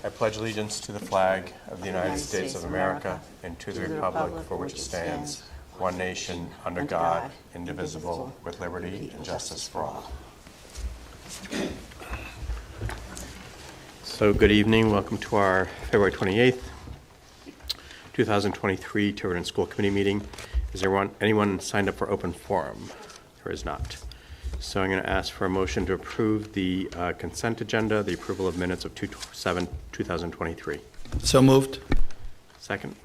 I pledge allegiance to the flag of the United States of America and to the republic for which it stands, one nation, under God, indivisible, with liberty and justice for all. So good evening. Welcome to our February 28th, 2023 Tiverton School Committee meeting. Is anyone signed up for open forum? There is not. So I'm going to ask for a motion to approve the consent agenda, the approval of minutes of 2/7/2023. So moved. Second.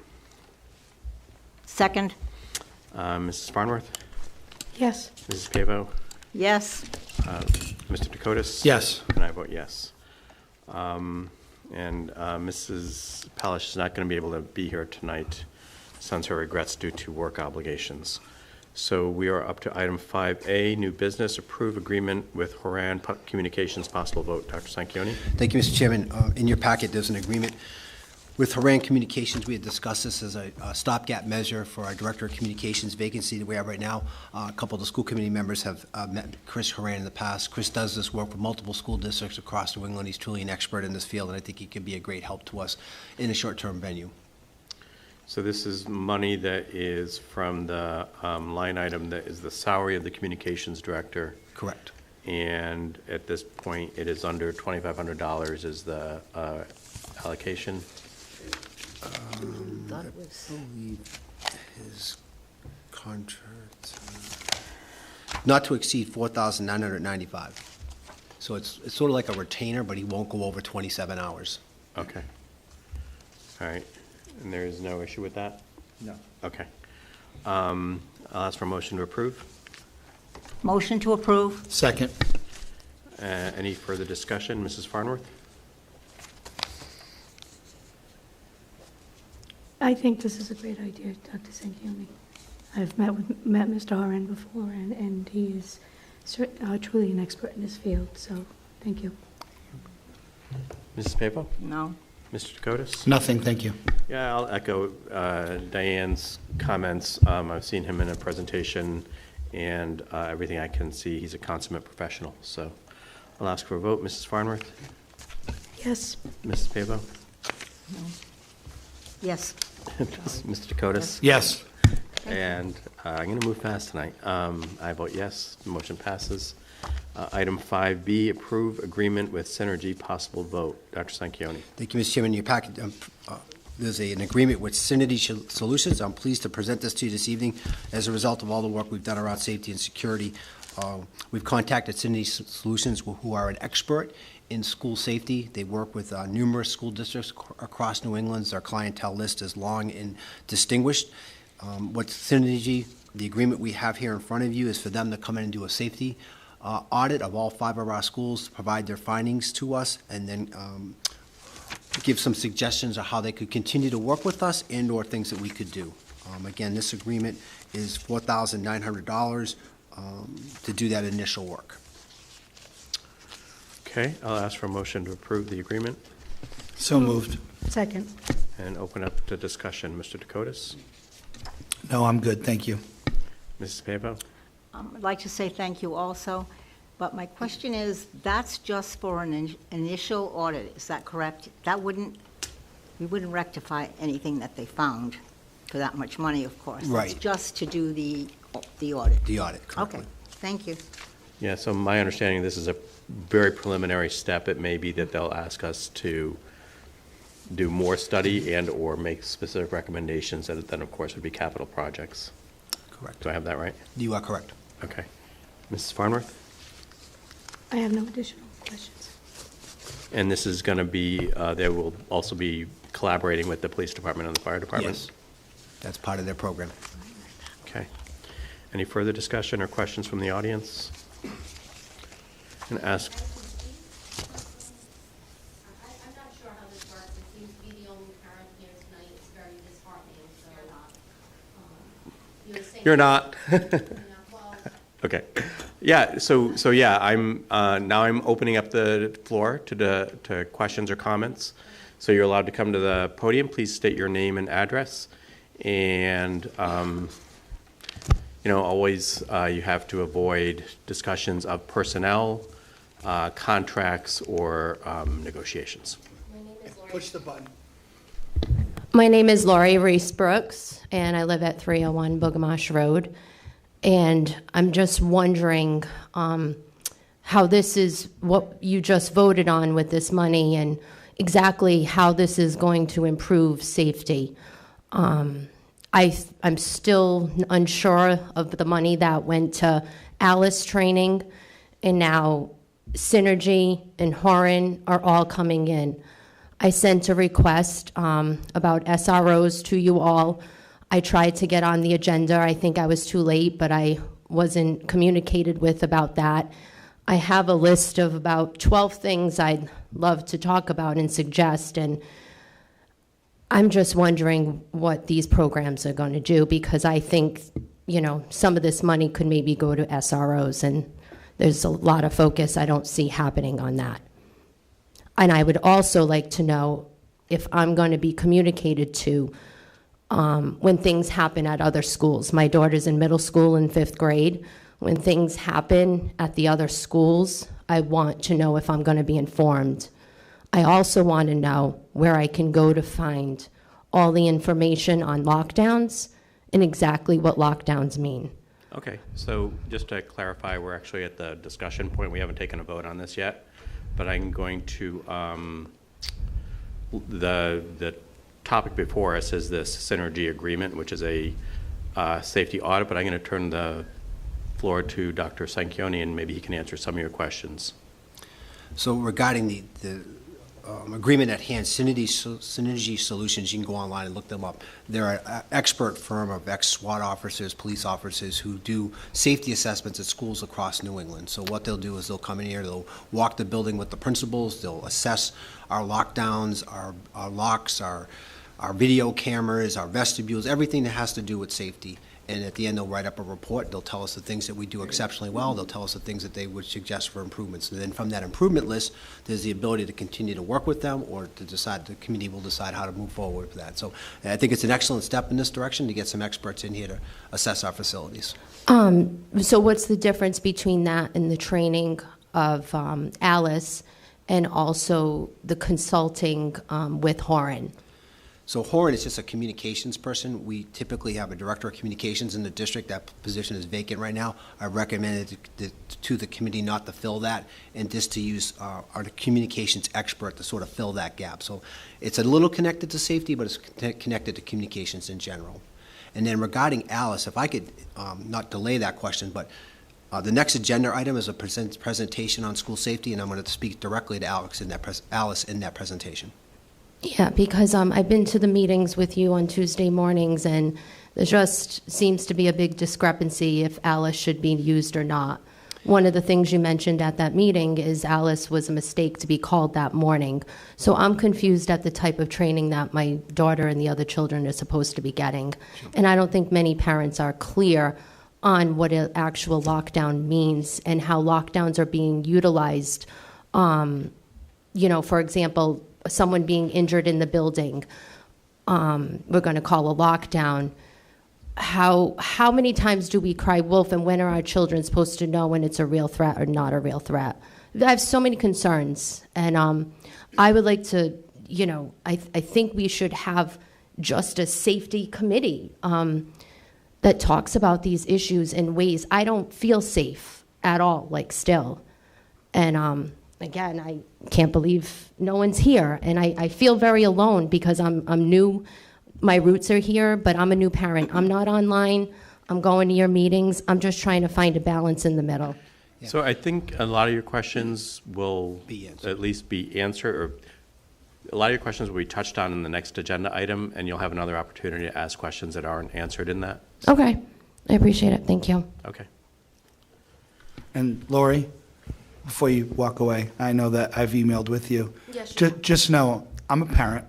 Second. Mrs. Farnworth? Yes. Mrs. Pavo? Yes. Mr. Dakotas? Yes. And I vote yes. Mrs. Palish is not going to be able to be here tonight. Sends her regrets due to work obligations. So we are up to item 5A, new business, approve agreement with Horan Communications, possible vote. Dr. Sanchioni. Thank you, Mr. Chairman. In your packet, there's an agreement with Horan Communications. We had discussed this as a stopgap measure for our Director of Communications vacancy that we have right now. A couple of the school committee members have met Chris Horan in the past. Chris does this work for multiple school districts across New England. He's truly an expert in this field, and I think he could be a great help to us in a short-term venue. So this is money that is from the line item that is the salary of the communications director. Correct. And at this point, it is under $2,500 is the allocation. I believe his contract, not to exceed $4,995. So it's sort of like a retainer, but he won't go over 27 hours. Okay. All right. And there is no issue with that? No. Okay. I'll ask for a motion to approve. Motion to approve. Second. Any further discussion? Mrs. Farnworth? I think this is a great idea, Dr. Sanchioni. I've met Mr. Horan before, and he is truly an expert in his field, so thank you. Mrs. Papo? No. Mr. Dakotas? Nothing, thank you. Yeah, I'll echo Diane's comments. I've seen him in a presentation, and everything I can see, he's a consummate professional. So I'll ask for a vote. Mrs. Farnworth? Yes. Mrs. Pavo? No. Yes. Mr. Dakotas? Yes. And I'm going to move fast tonight. I vote yes. The motion passes. Item 5B, approve agreement with Synergy, possible vote. Dr. Sanchioni. Thank you, Mr. Chairman. In your packet, there's an agreement with Synergy Solutions. I'm pleased to present this to you this evening. As a result of all the work we've done around safety and security, we've contacted Synergy Solutions, who are an expert in school safety. They work with numerous school districts across New England. Their clientele list is long and distinguished. What Synergy, the agreement we have here in front of you, is for them to come in and do a safety audit of all 5 of our schools, provide their findings to us, and then give some suggestions of how they could continue to work with us and or things that we could do. Again, this agreement is $4,900 to do that initial work. Okay, I'll ask for a motion to approve the agreement. So moved. Second. And open up to discussion. Mr. Dakotas? No, I'm good, thank you. Mrs. Pavo? I'd like to say thank you also, but my question is, that's just for an initial audit, is that correct? We wouldn't rectify anything that they found for that much money, of course. Right. It's just to do the audit. The audit, correct. Okay, thank you. Yeah, so my understanding, this is a very preliminary step. It may be that they'll ask us to do more study and or make specific recommendations that then, of course, would be capital projects. Correct. Do I have that right? You are correct. Okay. Mrs. Farnworth? I have no additional questions. And this is going to be, they will also be collaborating with the police department and the fire department? Yes. That's part of their program. Okay. Any further discussion or questions from the audience? And ask. I'm not sure how this works. It seems to be the only parent here tonight. It's very disheartening. So, You're not. well, Okay. Yeah. So yeah. I'm now opening up the floor to questions or comments. So you're allowed to come to the podium. Please state your name and address, and always you have to avoid discussions of personnel, contracts, or negotiations. my name is Push the button. My name is Laurie Reese Brooks, and I live at 301 Bogamash Road. And I'm just wondering how this is what you just voted on with this money and exactly how this is going to improve safety. I'm still unsure of the money that went to Alice training, and now Synergy and Horan are all coming in. I sent a request about SROs to you all. I tried to get on the agenda. I think I was too late, but I wasn't communicated with about that. I have a list of about 12 things I'd love to talk about and suggest, and I'm just wondering what these programs are going to do, because I think, some of this money could maybe go to SROs, and there's a lot of focus I don't see happening on that. And I would also like to know if I'm going to be communicated to when things happen at other schools. My daughter's in middle school in 5th grade. When things happen at the other schools, I want to know if I'm going to be informed. I also want to know where I can go to find all the information on lockdowns and exactly what lockdowns mean. Okay, so just to clarify, we're actually at the discussion point. We haven't taken a vote on this yet, but I'm going to, the topic before us is this synergy agreement, which is a safety audit, but I'm going to turn the floor to Dr. Sanchioni, and maybe he can answer some of your questions. So regarding the agreement at hand, Synergy Solutions, you can go online and look them up. They're an expert firm of ex-SWAT officers, police officers who do safety assessments at schools across New England. So what they'll do is they'll come in here, they'll walk the building with the principals, they'll assess our lockdowns, our locks, our video cameras, our vestibules, everything that has to do with safety. And at the end, they'll write up a report. They'll tell us the things that we do exceptionally well. They'll tell us the things that they would suggest for improvements. And then from that improvement list, there's the ability to continue to work with them, or to decide, the committee will decide how to move forward with that. So I think it's an excellent step in this direction to get some experts in here to assess our facilities. So what's the difference between that and the training of Alice and also the consulting with Horan? So Horan is just a communications person. We typically have a director of communications in the district. That position is vacant right now. I recommended to the committee not to fill that, and just to use our communications expert to sort of fill that gap. So it's a little connected to safety, but it's connected to communications in general. And then regarding Alice, if I could not delay that question, but the next agenda item is a presentation on school safety, and I'm going to speak directly to Alice in that presentation. Yeah, because I've been to the meetings with you on Tuesday mornings, and there just seems to be a big discrepancy if Alice should be used or not. One of the things you mentioned at that meeting is Alice was a mistake to be called that morning. So I'm confused at the type of training that my daughter and the other children are supposed to be getting. And I don't think many parents are clear on what an actual lockdown means and how lockdowns are being utilized. For example, someone being injured in the building, we're going to call a lockdown. How many times do we cry wolf, and when are our children supposed to know when it's a real threat or not a real threat? I have so many concerns, and I would like to, I think we should have just a safety committee that talks about these issues in ways. I don't feel safe at all, still. And again, I can't believe no one's here, and I feel very alone because I'm new. My roots are here, but I'm a new parent. I'm not online. I'm going to your meetings. I'm just trying to find a balance in the middle. Yeah. So I think a lot of your questions will at least be answered, or a lot of your questions will be touched on in the next agenda item, and you'll have another opportunity to ask questions that aren't answered in that. Okay. I appreciate it. Thank you. Okay. And Lori, before you walk away, I know that I've emailed with you. Yes, Just know, I'm a parent,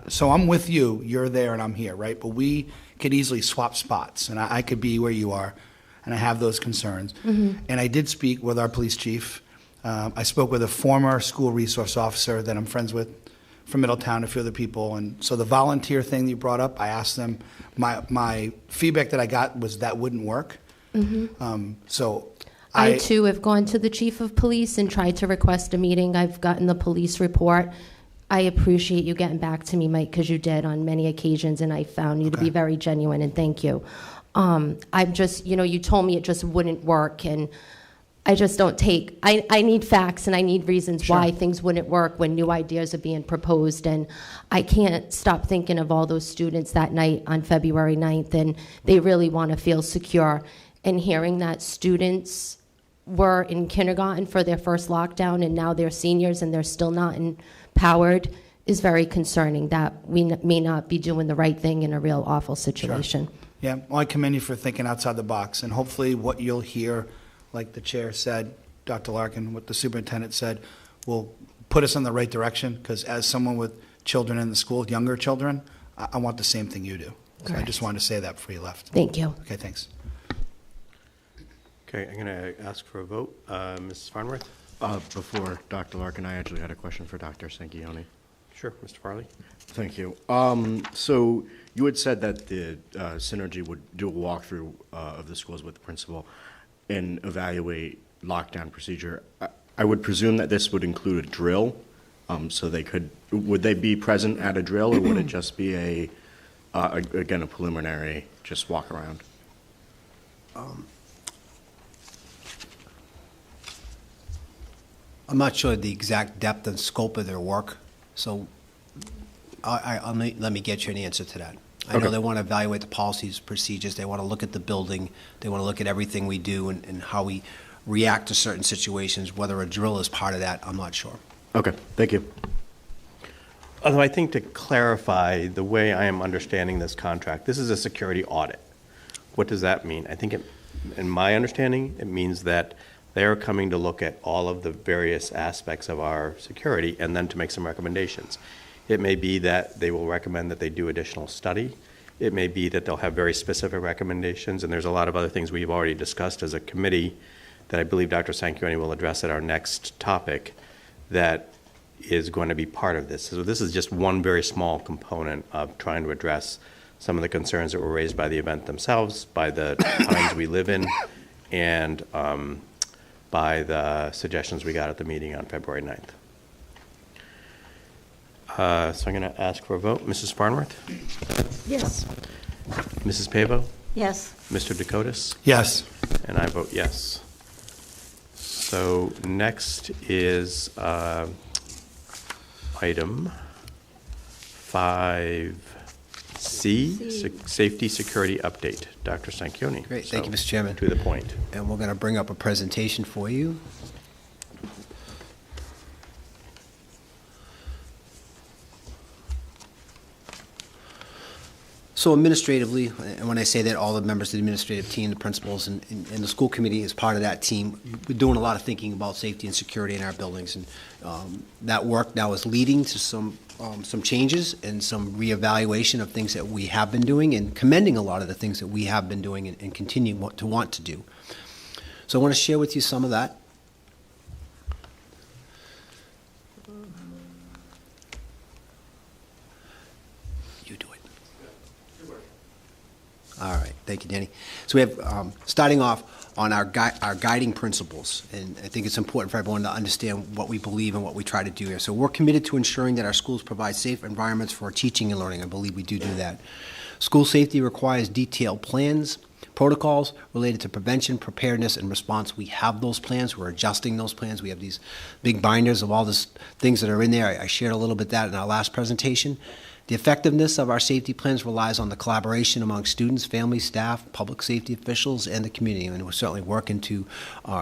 so I'm with you, you're there and I'm here, right? But we could easily swap spots, and I could be where you are, and I have those concerns. Mm-hmm. And I did speak with our police chief. I spoke with a former school resource officer that I'm friends with from Middletown, a few other people. And so the volunteer thing that you brought up, I asked them, my feedback that I got was that wouldn't work. Mm-hmm. So I, too, have gone to the chief of police and tried to request a meeting. I've gotten the police report. I appreciate you getting back to me, Mike, because you did on many occasions, and I found you to be very genuine, and thank you. I'm just, you told me it just wouldn't work, and I just don't take, I need facts and I need reasons why things wouldn't work when new ideas are being proposed, and I can't stop thinking of all those students that night on February 9th, and they really want to feel secure. And hearing that students were in kindergarten for their first lockdown and now they're seniors and they're still not empowered is very concerning, that we may not be doing the right thing in a real awful situation. Yeah, well, I commend you for thinking outside the box, and hopefully what you'll hear, like the chair said, Dr. Larkin, what the superintendent said, will put us in the right direction, because as someone with children in the school, younger children, I want the same thing you do. So I just wanted to say that before you left. Thank you. Okay, thanks. Okay, I'm going to ask for a vote. Mrs. Farnworth? Before Dr. Larkin, I actually had a question for Dr. Sanchioni. Sure, Mr. Farley? Thank you. So you had said that the Synergy would do a walkthrough of the schools with the principal and evaluate lockdown procedure. I would presume that this would include a drill, so would they be present at a drill, or would it just be again, a preliminary, just walk around? I'm not sure the exact depth and scope of their work, so let me get you an answer to that. I know they want to evaluate the policies, procedures, they want to look at the building, they want to look at everything we do and how we react to certain situations. Whether a drill is part of that, I'm not sure. Okay, thank you. Although I think to clarify the way I am understanding this contract, this is a security audit. What does that mean? I think in my understanding, it means that they're coming to look at all of the various aspects of our security and then to make some recommendations. It may be that they will recommend that they do additional study. It may be that they'll have very specific recommendations, and there's a lot of other things we've already discussed as a committee that I believe Dr. Sanchioni will address at our next topic that is going to be part of this. So this is just one very small component of trying to address some of the concerns that were raised by the event themselves, by the times we live in, and by the suggestions we got at the meeting on February 9th. So I'm going to ask for a vote. Mrs. Farnworth? Yes. Mrs. Pavo? Yes. Mr. Dakotas? Yes. And I vote yes. So next is item 5C, Safety Security Update. Dr. Sanchioni. Great, thank you, Mr. Chairman. To the point. And we're going to bring up a presentation for you. So administratively, and when I say that, all the members of the administrative team, the principals, and the school committee is part of that team, we're doing a lot of thinking about safety and security in our buildings. And that work now is leading to some changes and some reevaluation of things that we have been doing, and commending a lot of the things that we have been doing and continue to want to do. So I want to share with you some of that. You do it. All right, thank you, Danny. So we have, starting off on our guiding principles, and I think it's important for everyone to understand what we believe and what we try to do here. So we're committed to ensuring that our schools provide safe environments for teaching and learning. I believe we do that. School safety requires detailed plans, protocols related to prevention, preparedness, and response. We have those plans. We're adjusting those plans. We have these big binders of all these things that are in there. I shared a little bit of that in our last presentation. The effectiveness of our safety plans relies on the collaboration among students, families, staff, public safety officials, and the community. And we're certainly working to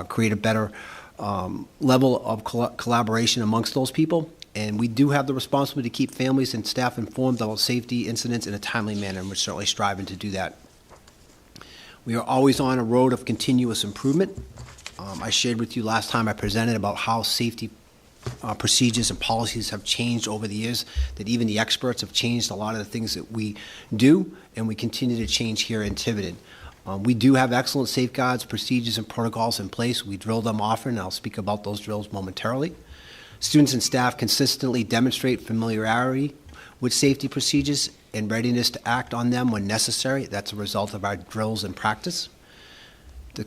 create a better level of collaboration amongst those people. And we do have the responsibility to keep families and staff informed about safety incidents in a timely manner, and we're certainly striving to do that. We are always on a road of continuous improvement. I shared with you last time I presented about how safety procedures and policies have changed over the years, that even the experts have changed a lot of the things that we do, and we continue to change here in Tiverton. We do have excellent safeguards, procedures, and protocols in place. We drill them often, and I'll speak about those drills momentarily. Students and staff consistently demonstrate familiarity with safety procedures and readiness to act on them when necessary. That's a result of our drills and practice. The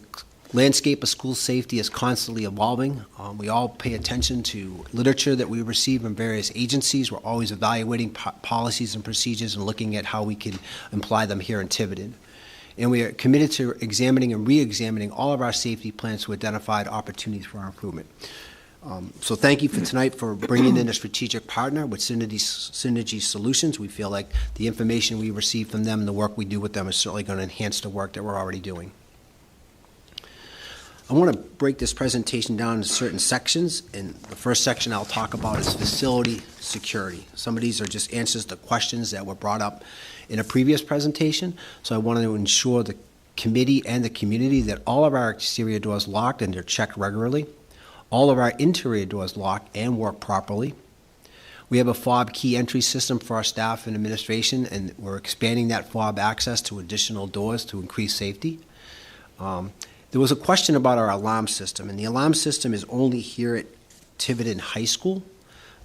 Landscape of school safety is constantly evolving. We all pay attention to literature that we receive from various agencies. We're always evaluating policies and procedures and looking at how we can apply them here in Tiverton. And we are committed to examining and re-examining all of our safety plans to identify opportunities for our improvement. So thank you for tonight for bringing in a strategic partner with Synergy Solutions. We feel like the information we receive from them and the work we do with them is certainly going to enhance the work that we're already doing. I want to break this presentation down into certain sections, and the first section I'll talk about is facility security. Some of these are just answers to questions that were brought up in a previous presentation, so I wanted to ensure the committee and the community that all of our exterior doors locked and they're checked regularly, all of our interior doors locked and work properly. We have a fob key entry system for our staff and administration, and we're expanding that fob access to additional doors to increase safety. There was a question about our alarm system, and the alarm system is only here at Tiverton High School.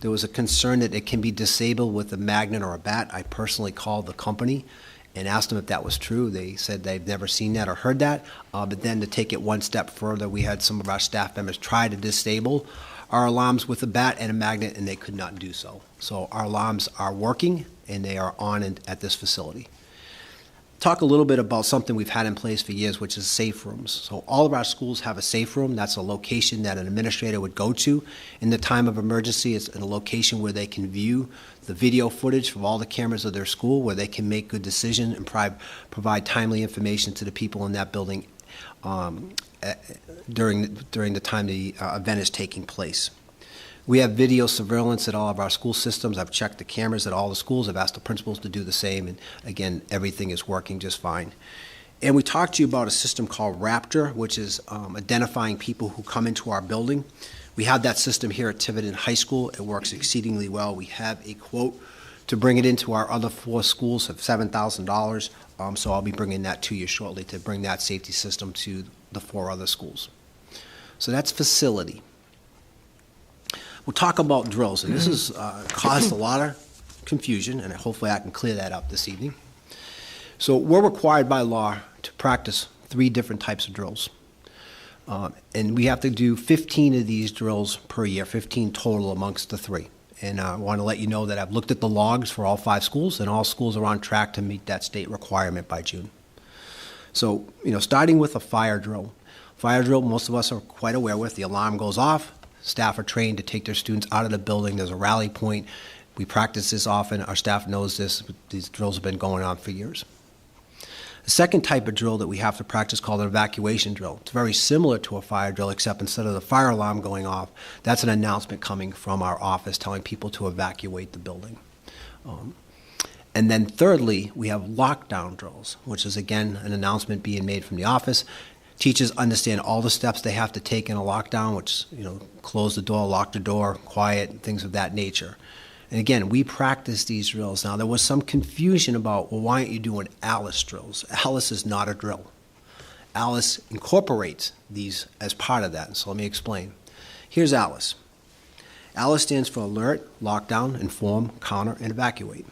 There was a concern that it can be disabled with a magnet or a bat. I personally called the company and asked them if that was true. They said they've never seen that or heard that, but then to take it one step further, we had some of our staff members try to disable our alarms with a bat and a magnet, and they could not do so. So our alarms are working, and they are on at this facility. Talk a little bit about something we've had in place for years, which is safe rooms. So all of our schools have a safe room. That's a location that an administrator would go to in the time of emergency. It's a location where they can view the video footage from all the cameras of their school, where they can make good decisions and provide timely information to the people in that building during the time the event is taking place. We have video surveillance at all of our school systems. I've checked the cameras at all the schools. I've asked the principals to do the same, and again, everything is working just fine. And we talked to you about a system called Raptor, which is identifying people who come into our building. We have that system here at Tiverton High School. It works exceedingly well. We have a quote to bring it into our other 4 schools of $7,000, so I'll be bringing that to you shortly to bring that safety system to the 4 other schools. So that's facility. We'll talk about drills, and this has caused a lot of confusion, and hopefully I can clear that up this evening. So we're required by law to practice 3 different types of drills, and we have to do 15 of these drills per year, 15 total amongst the 3. And I want to let you know that I've looked at the logs for all 5 schools, and all schools are on track to meet that state requirement by June. So, starting with a fire drill. Fire drill, most of us are quite aware with. The alarm goes off. Staff are trained to take their students out of the building. There's a rally point. We practice this often. Our staff knows this. These drills have been going on for years. The second type of drill that we have to practice called an evacuation drill. It's very similar to a fire drill, except instead of the fire alarm going off, that's an announcement coming from our office telling people to evacuate the building. And then thirdly, we have lockdown drills, which is, again, an announcement being made from the office. Teachers understand all the steps they have to take in a lockdown, which, close the door, lock the door, quiet, things of that nature. And again, we practice these drills. Now, there was some confusion about, well, why aren't you doing ALICE drills? ALICE is not a drill. ALICE incorporates these as part of that. So let me explain. Here's ALICE. ALICE stands for Alert, Lockdown, Inform, Counter, and Evacuate.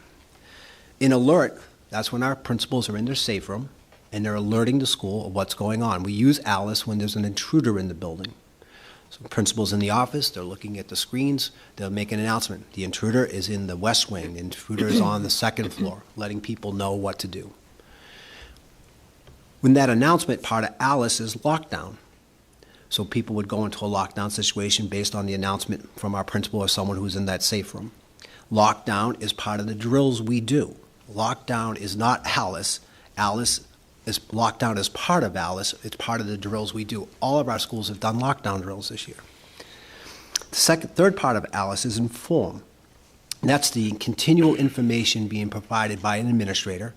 In Alert, that's when our principals are in their safe room, and they're alerting the school of what's going on. We use ALICE when there's an intruder in the building. So principals in the office, they're looking at the screens, they'll make an announcement. The intruder is in the west wing, the intruder is on the 2nd floor, letting people know what to do. When that announcement, part of ALICE is lockdown. So people would go into a lockdown situation based on the announcement from our principal or someone who's in that safe room. Lockdown is part of the drills we do. Lockdown is not ALICE. Lockdown is part of ALICE. It's part of the drills we do. All of our schools have done lockdown drills this year. The third part of ALICE is Inform. And that's the continual information being provided by an administrator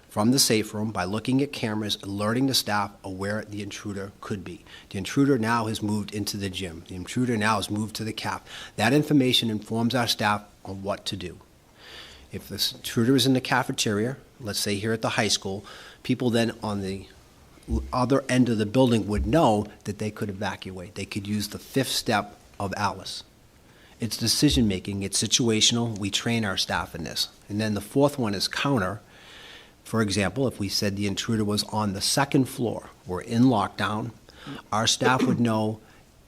from the safe room by looking at cameras, alerting the staff of where the intruder could be. The intruder now has moved into the gym. The intruder now has moved to the caf. That information informs our staff on what to do. If the intruder is in the cafeteria, let's say here at the high school, people then on the other end of the building would know that they could evacuate. They could use the 5th step of ALICE. It's decision-making. It's situational. We train our staff in this. And then the 4th one is Counter. For example, if we said the intruder was on the 2nd floor, we're in lockdown, Our staff would know,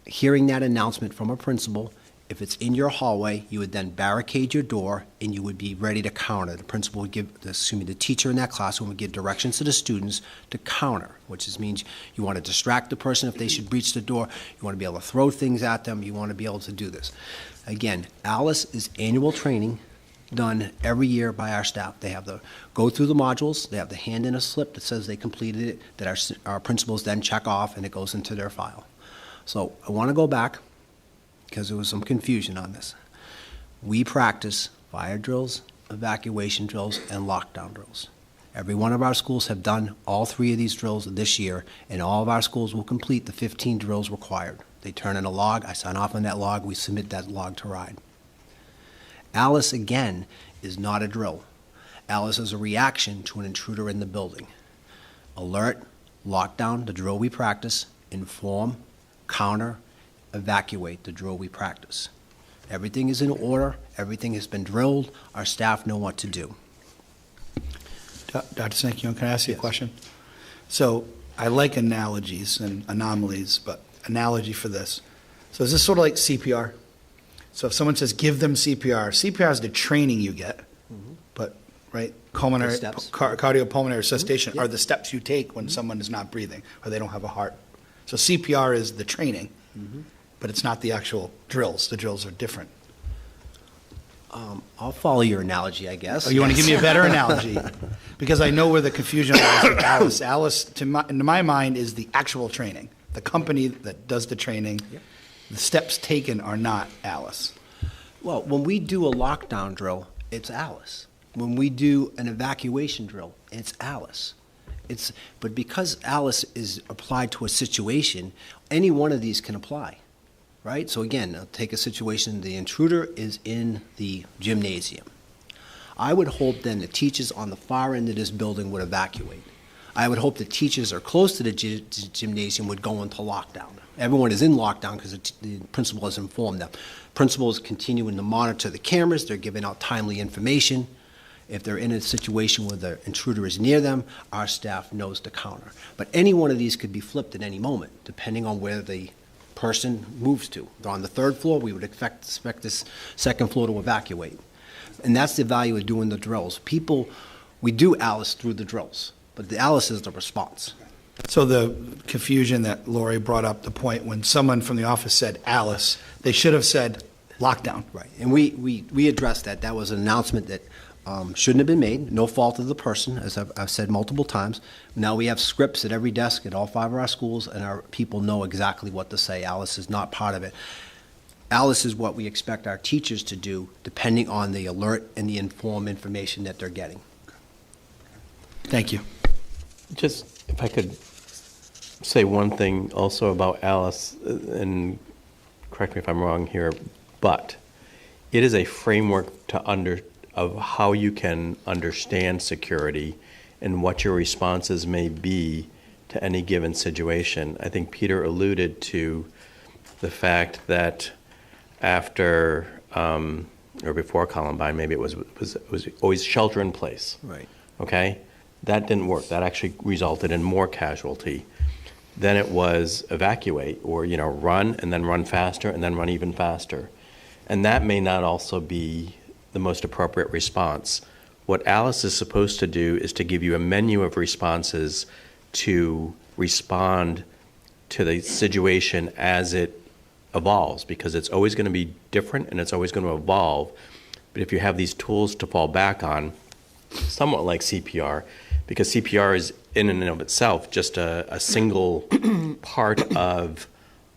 hearing that announcement from a principal, if it's in your hallway, you would then barricade your door and you would be ready to counter. The principal would give, the teacher in that classroom would give directions to the students to counter, which means you want to distract the person if they should breach the door. You want to be able to throw things at them. You want to be able to do this. Again, Alice is annual training done every year by our staff. They have to go through the modules. They have to hand in a slip that says they completed it, that our principals then check off, and it goes into their file. So I want to go back, because there was some confusion on this. We practice fire drills, evacuation drills, and lockdown drills. Every one of our schools have done all 3 of these drills this year, and all of our schools will complete the 15 drills required. They turn in a log, I sign off on that log, we submit that log to RIDE. Alice, again, is not a drill. Alice is a reaction to an intruder in the building. Alert, lockdown, the drill we practice, inform, counter, evacuate, the drill we practice. Everything is in order, everything has been drilled, our staff know what to do. Dr. Sanchioni, can I ask you a question? So I like analogies and anomalies, but analogy for this. So is this sort of like CPR? So if someone says, give them CPR, CPR is the training you get, but, right, pulmonary, cardiopulmonary resuscitation are the steps you take when someone is not breathing or they don't have a heart. So CPR is the training, but it's not the actual drills. The drills are different. I'll follow your analogy, I guess. Oh, you want to give me a better analogy? Because I know where the confusion lies with Alice. Alice, to my mind, is the actual training. The company that does the training, the steps taken are not Alice. Well, when we do a lockdown drill, it's Alice. When we do an evacuation drill, it's Alice. But because Alice is applied to a situation, any one of these can apply, right? So again, I'll take a situation, the intruder is in the gymnasium. I would hope then the teachers on the far end of this building would evacuate. I would hope the teachers are close to the gymnasium would go into lockdown. Everyone is in lockdown because the principal has informed them. Principals continuing to monitor the cameras. They're giving out timely information. If they're in a situation where the intruder is near them, our staff knows to counter. But any one of these could be flipped at any moment, depending on where the person moves to. If they're on the 3rd floor, we would expect this 2nd floor to evacuate. And that's the value of doing the drills. We do Alice through the drills, but the Alice is the response. So the confusion that Lori brought up, the point when someone from the office said Alice, they should have said lockdown. Right, and we addressed that. That was an announcement that shouldn't have been made, no fault of the person, as I've said multiple times. Now we have scripts at every desk at all 5 of our schools, and our people know exactly what to say. Alice is not part of it. Alice is what we expect our teachers to do, depending on the alert and the informed information that they're getting. Thank you. Just, if I could say one thing also about Alice, and correct me if I'm wrong here, but it is a framework of how you can understand security and what your responses may be to any given situation. I think Peter alluded to the fact that after or before Columbine, maybe it was always shelter in place. Right. Okay? That didn't work. That actually resulted in more casualty. Then it was evacuate, or run and then run faster and then run even faster. And that may not also be the most appropriate response. What Alice is supposed to do is to give you a menu of responses to respond to the situation as it evolves, because it's always going to be different and it's always going to evolve. But if you have these tools to fall back on, somewhat like CPR, because CPR is in and of itself just a single part of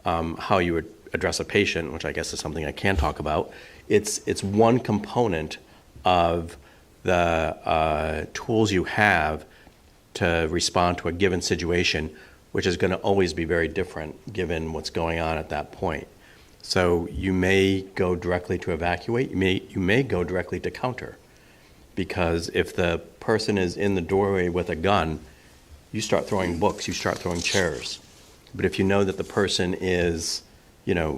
how you would address a patient, which I guess is something I can talk about. It's one component of the tools you have to respond to a given situation, which is going to always be very different given what's going on at that point. So you may go directly to evacuate, you may go directly to counter, because if the person is in the doorway with a gun, you start throwing books, you start throwing chairs. But if you know that the person is,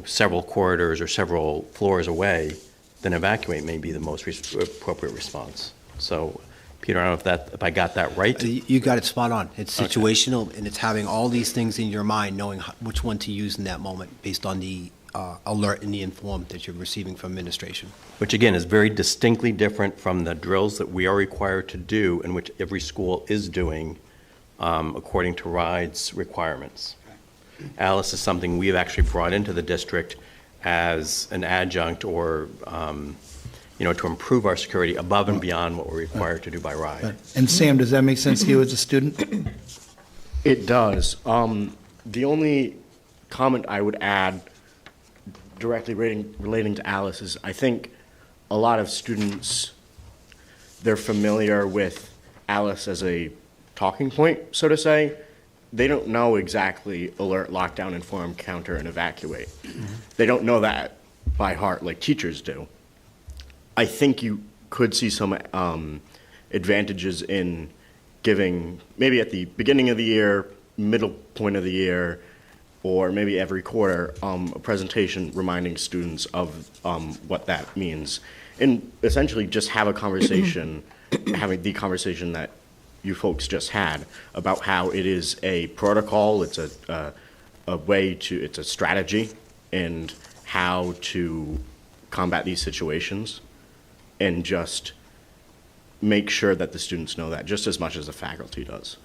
several corridors or several floors away, then evacuate may be the most appropriate response. So Peter, I don't know if I got that right. You got it spot on. It's Okay. situational, and it's having all these things in your mind, knowing which one to use in that moment based on the alert and the inform that you're receiving from administration. Which again is very distinctly different from the drills that we are required to do, and which every school is doing according to RIDE's requirements. Alice is something we've actually brought into the district as an adjunct or, to improve our security above and beyond what we're required to do by RIDE. And Sam, does that make sense to you as a student? It does. The only comment I would add directly relating to Alice is I think a lot of students, they're familiar with Alice as a talking point, so to say. They don't know exactly alert, lockdown, inform, counter, and evacuate. They don't know that by heart like teachers do. I think you could see some advantages in giving, maybe at the beginning of the year, middle point of the year, or maybe every quarter, a presentation reminding students of what that means. And essentially just have a conversation, having the conversation that you folks just had about how it is a protocol, it's a way to, it's a strategy, and how to combat these situations, and just make sure that the students know that just as much as the faculty does.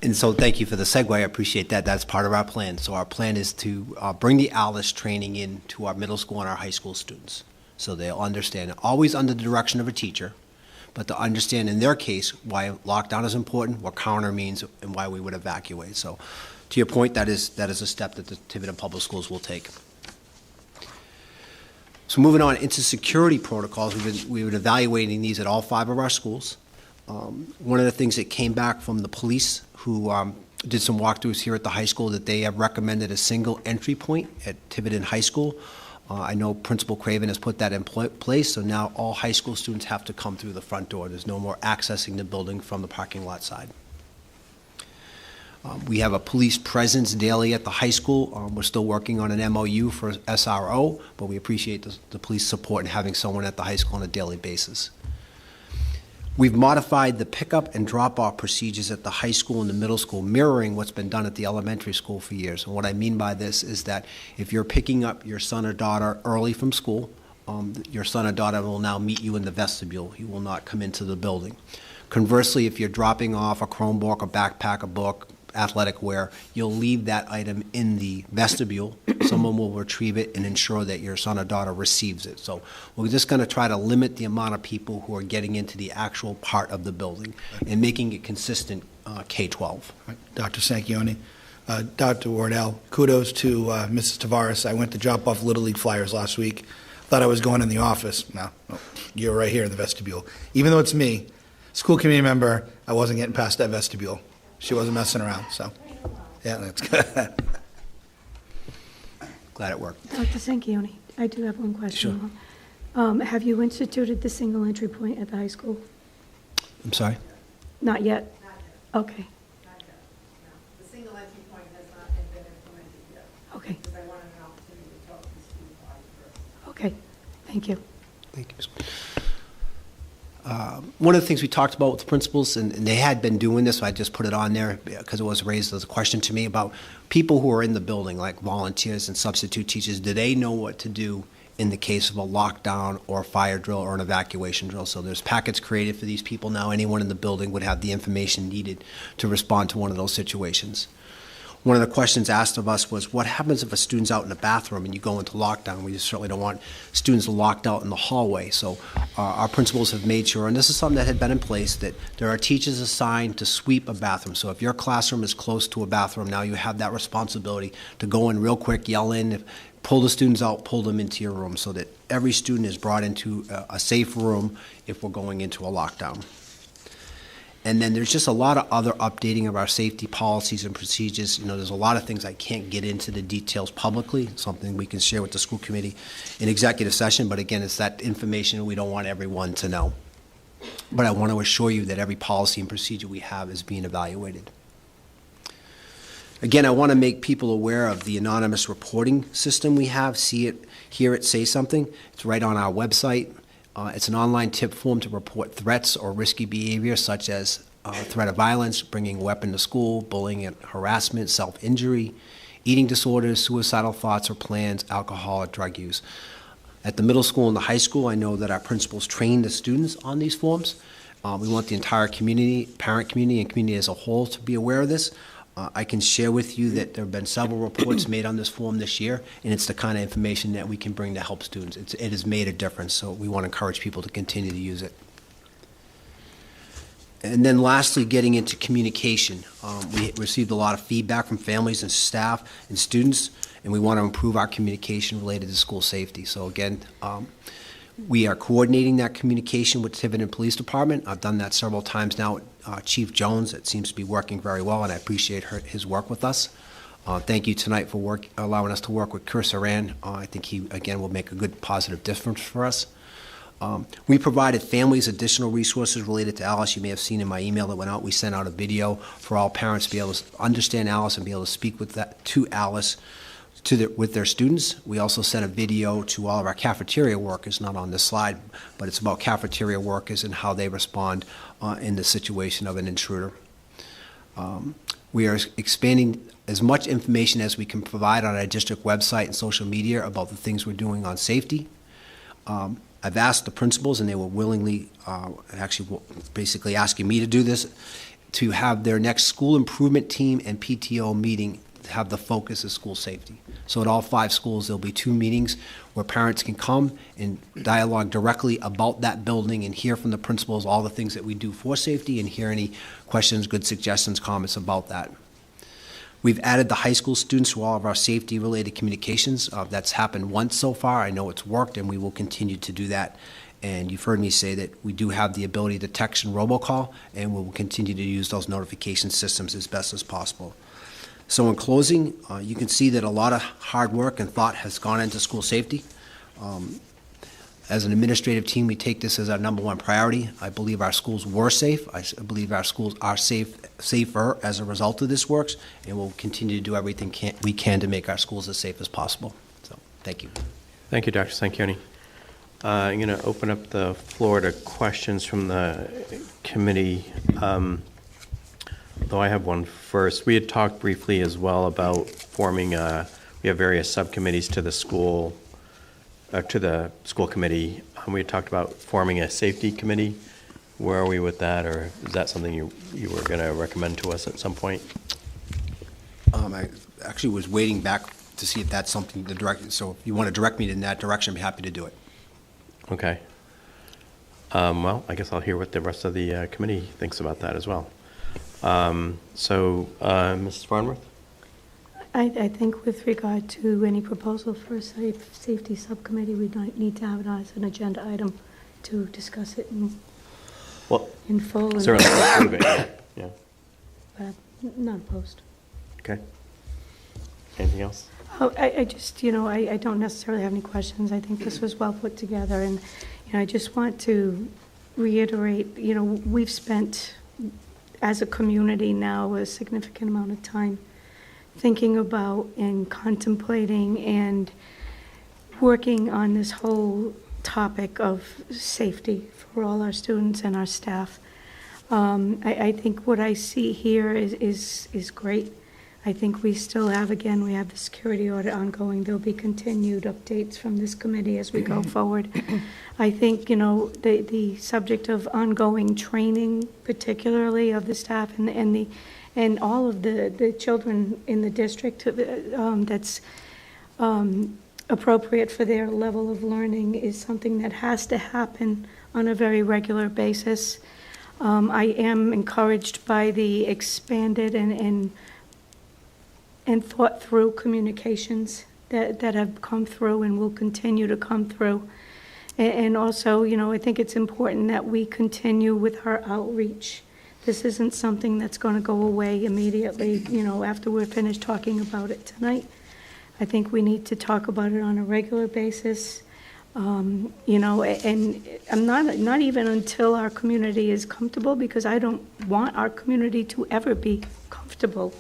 And so thank you for the segue. I appreciate that. That's part of our plan. So our plan is to bring the ALICE training in to our middle school and our high school students so they'll understand, always under the direction of a teacher, but to understand in their case why lockdown is important, what counter means, and why we would evacuate. So to your point, that is a step that the Tiverton Public Schools will take. So moving on into security protocols, we've been evaluating these at all 5 of our schools. One of the things that came back from the police who did some walkthroughs here at the high school that they have recommended a single entry point at Tiverton High School. I know Principal Craven has put that in place, so now all high school students have to come through the front door. There's no more accessing the building from the parking lot side. We have a police presence daily at the high school. We're still working on an MOU for SRO, but we appreciate the police support and having someone at the high school on a daily basis. We've modified the pickup and drop-off procedures at the high school and the middle school, mirroring what's been done at the elementary school for years. And what I mean by this is that if you're picking up your son or daughter early from school, your son or daughter will now meet you in the vestibule. He will not come into the building. Conversely, if you're dropping off a Chromebook, a backpack, a book, athletic wear, you'll leave that item in the vestibule. Someone will retrieve it and ensure that your son or daughter receives it. So we're just going to try to limit the amount of people who are getting into the actual part of the building and making it consistent K-12. Dr. Sanchioni. Dr. Wardell, kudos to Mrs. Tavares. I went to drop off Little League flyers last week. Thought I was going in the office. No, you're right here in the vestibule. Even though it's me, school committee member, I wasn't getting past that vestibule. She wasn't messing around, so, yeah, that's good. Glad it worked. Dr. Sanchioni, I do have one question. Sure. Have you instituted the single entry point at the high school? I'm sorry? Not yet? Not yet. Okay, Not yet, no. The single entry point has not been implemented yet. okay, Because I wanted an opportunity to talk to the student body first. okay. Thank you. Thank you. One of the things we talked about with the principals, and they had been doing this, so I just put it on there because it was raised as a question to me about people who are in the building, like volunteers and substitute teachers. Do they know what to do in the case of a lockdown or a fire drill or an evacuation drill? So there's packets created for these people now. Anyone in the building would have the information needed to respond to one of those situations. One of the questions asked of us was, what happens if a student's out in the bathroom and you go into lockdown? We certainly don't want students locked out in the hallway. So our principals have made sure, and this is something that had been in place, that there are teachers assigned to sweep a bathroom. So if your classroom is close to a bathroom, now you have that responsibility to go in real quick, yell in, pull the students out, pull them into your room, so that every student is brought into a safe room if we're going into a lockdown. And then there's just a lot of other updating of our safety policies and procedures. You know, there's a lot of things I can't get into the details publicly, something we can share with the school committee in executive session, but again, it's that information we don't want everyone to know. But I want to assure you that every policy and procedure we have is being evaluated. Again, I want to make people aware of the anonymous reporting system we have. See it, hear it, say something. It's right on our website. It's an online tip form to report threats or risky behavior such as threat of violence, bringing a weapon to school, bullying and harassment, self-injury, eating disorders, suicidal thoughts or plans, alcohol or drug use. At the middle school and the high school, I know that our principals train the students on these forms. We want the entire community, parent community, and community as a whole to be aware of this. I can share with you that there have been several reports made on this form this year, and it's the kind of information that we can bring to help students. It has made a difference, so we want to encourage people to continue to use it. And then lastly, getting into communication. We received a lot of feedback from families and staff and students, and we want to improve our communication related to school safety. So again, we are coordinating that communication with Tiverton Police Department. I've done that several times now with Chief Jones. It seems to be working very well, and I appreciate his work with us. Thank you tonight for allowing us to work with Chris Horan. I think he, again, will make a good positive difference for us. We provided families additional resources related to Alice. You may have seen in my email that went out, we sent out a video for all parents to be able to understand Alice and be able to speak to Alice with their students. We also sent a video to all of our cafeteria workers, not on this slide, but it's about cafeteria workers and how they respond in the situation of an intruder. We are expanding as much information as we can provide on our district website and social media about the things we're doing on safety. I've asked the principals, and they were willingly, actually basically asking me to do this, to have their next school improvement team and PTO meeting have the focus of school safety. So at all 5 schools, there'll be 2 meetings where parents can come and dialogue directly about that building and hear from the principals all the things that we do for safety and hear any questions, good suggestions, comments about that. We've added the high school students to all of our safety-related communications. That's happened once so far. I know it's worked, and we will continue to do that. And you've heard me say that we do have the ability to text and robocall, and we will continue to use those notification systems as best as possible. So in closing, you can see that a lot of hard work and thought has gone into school safety. As an administrative team, we take this as our #1 priority. I believe our schools were safe. I believe our schools are safer as a result of this work, and we'll continue to do everything we can to make our schools as safe as possible. So, thank you. Thank you, Dr. Sanchioni. I'm going to open up the floor to questions from the committee. Though I have one first. We had talked briefly as well about forming, we have various subcommittees to the school committee. We had talked about forming a safety committee. Where are we with that, or is that something you were going to recommend to us at some point? I actually was waiting back to see if that's something to direct, so if you want to direct me in that direction, I'm happy to do it. Okay. Well, I guess I'll hear what the rest of the committee thinks about that as well. Mrs. Farnworth? I think with regard to any proposal for a safety subcommittee, we need to have it as an agenda item to discuss it in full. Certainly approve it, yeah. Not opposed. Okay. Anything else? Oh, I just, I don't necessarily have any questions. I think this was well put together, and, I just want to reiterate, we've spent, as a community now, a significant amount of time thinking about and contemplating and working on this whole topic of safety for all our students and our staff. I think what I see here is great. I think we still have, again, we have the security audit ongoing. There'll be continued updates from this committee as we go forward. I think, the subject of ongoing training, particularly of the staff and all of the children in the district that's appropriate for their level of learning, is something that has to happen on a very regular basis. I am encouraged by the expanded and thought through communications that have come through and will continue to come through. And also, I think it's important that we continue with our outreach. This isn't something that's going to go away immediately, after we're finished talking about it tonight. I think we need to talk about it on a regular basis, and I'm not even until our community is comfortable, because I don't want our community to ever be comfortable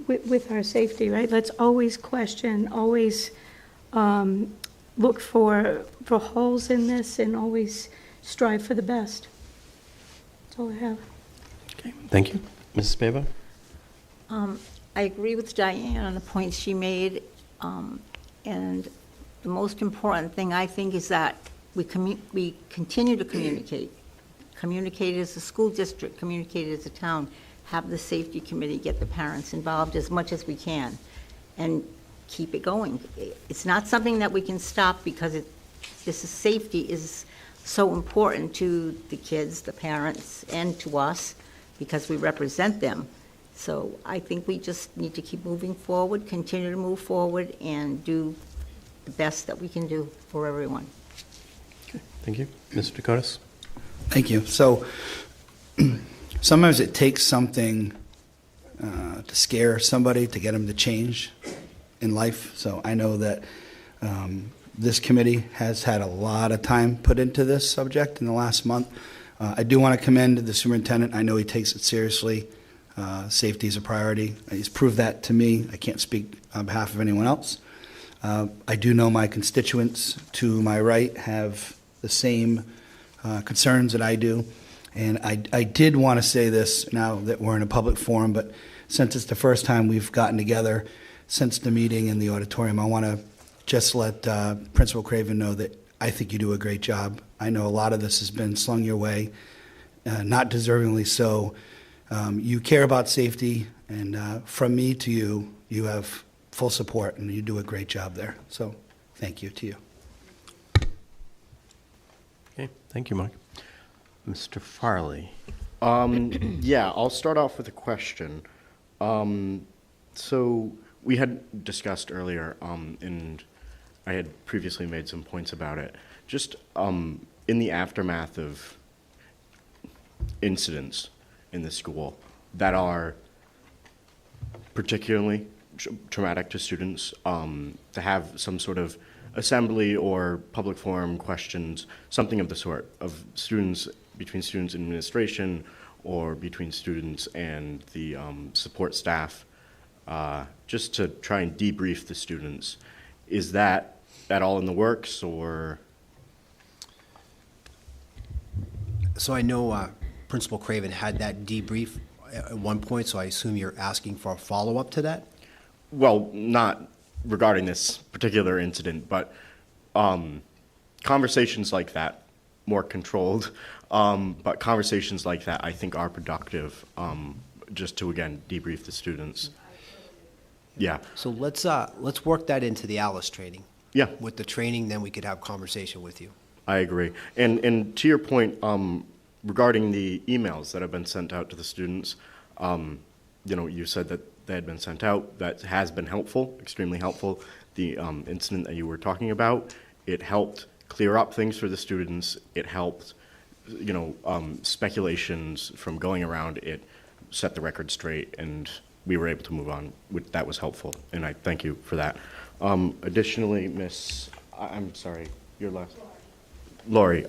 with our safety, right? Let's always question, always look for holes in this and always strive for the best. That's all I have. Okay, thank you. Mrs. Spava? I agree with Diane on the points she made, and the most important thing, I think, is that we continue to communicate as a school district, communicate as a town, have the safety committee get the parents involved as much as we can, and keep it going. It's not something that we can stop because safety is so important to the kids, the parents, and to us, because we represent them. So I think we just need to keep moving forward, continue to move forward, and do the best that we can do for everyone. Thank you. Mr. Dakotas? Thank you. So sometimes it takes something to scare somebody to get them to change in life. So I know that this committee has had a lot of time put into this subject in the last month. I do want to commend the superintendent. I know he takes it seriously. Safety is a priority. He's proved that to me. I can't speak on behalf of anyone else. I do know my constituents to my right have the same concerns that I do. And I did want to say this now that we're in a public forum, but since it's the first time we've gotten together since the meeting in the auditorium, I want to just let Principal Craven know that I think you do a great job. I know a lot of this has been slung your way, not deservingly so. You care about safety, and from me to you, you have full support, and you do a great job there. So thank you to you. Okay, thank you, Mark. Mr. Farley? Yeah, I'll start off with a question. So we had discussed earlier, and I had previously made some points about it. Just in the aftermath of incidents in the school that are particularly traumatic to students, to have some sort of assembly or public forum questions, something of the sort, of students, between students and administration, or between students and the support staff, just to try and debrief the students. Is that at all in the works, or? So I know Principal Craven had that debrief at one point, so I assume you're asking for a follow-up to that? Well, not regarding this particular incident, but conversations like that, more controlled, but conversations like that I think are productive, just to, again, debrief the students. Yeah. So let's work that into the ALICE training. Yeah. With the training, then we could have conversation with you. I agree. And to your point, regarding the emails that have been sent out to the students, you said that they had been sent out. That has been helpful, extremely helpful. The incident that you were talking about, it helped clear up things for the students. It helped, speculations from going around. It set the record straight, and we were able to move on. That was helpful, and I thank you for that. Additionally, I'm sorry, your last. Lori,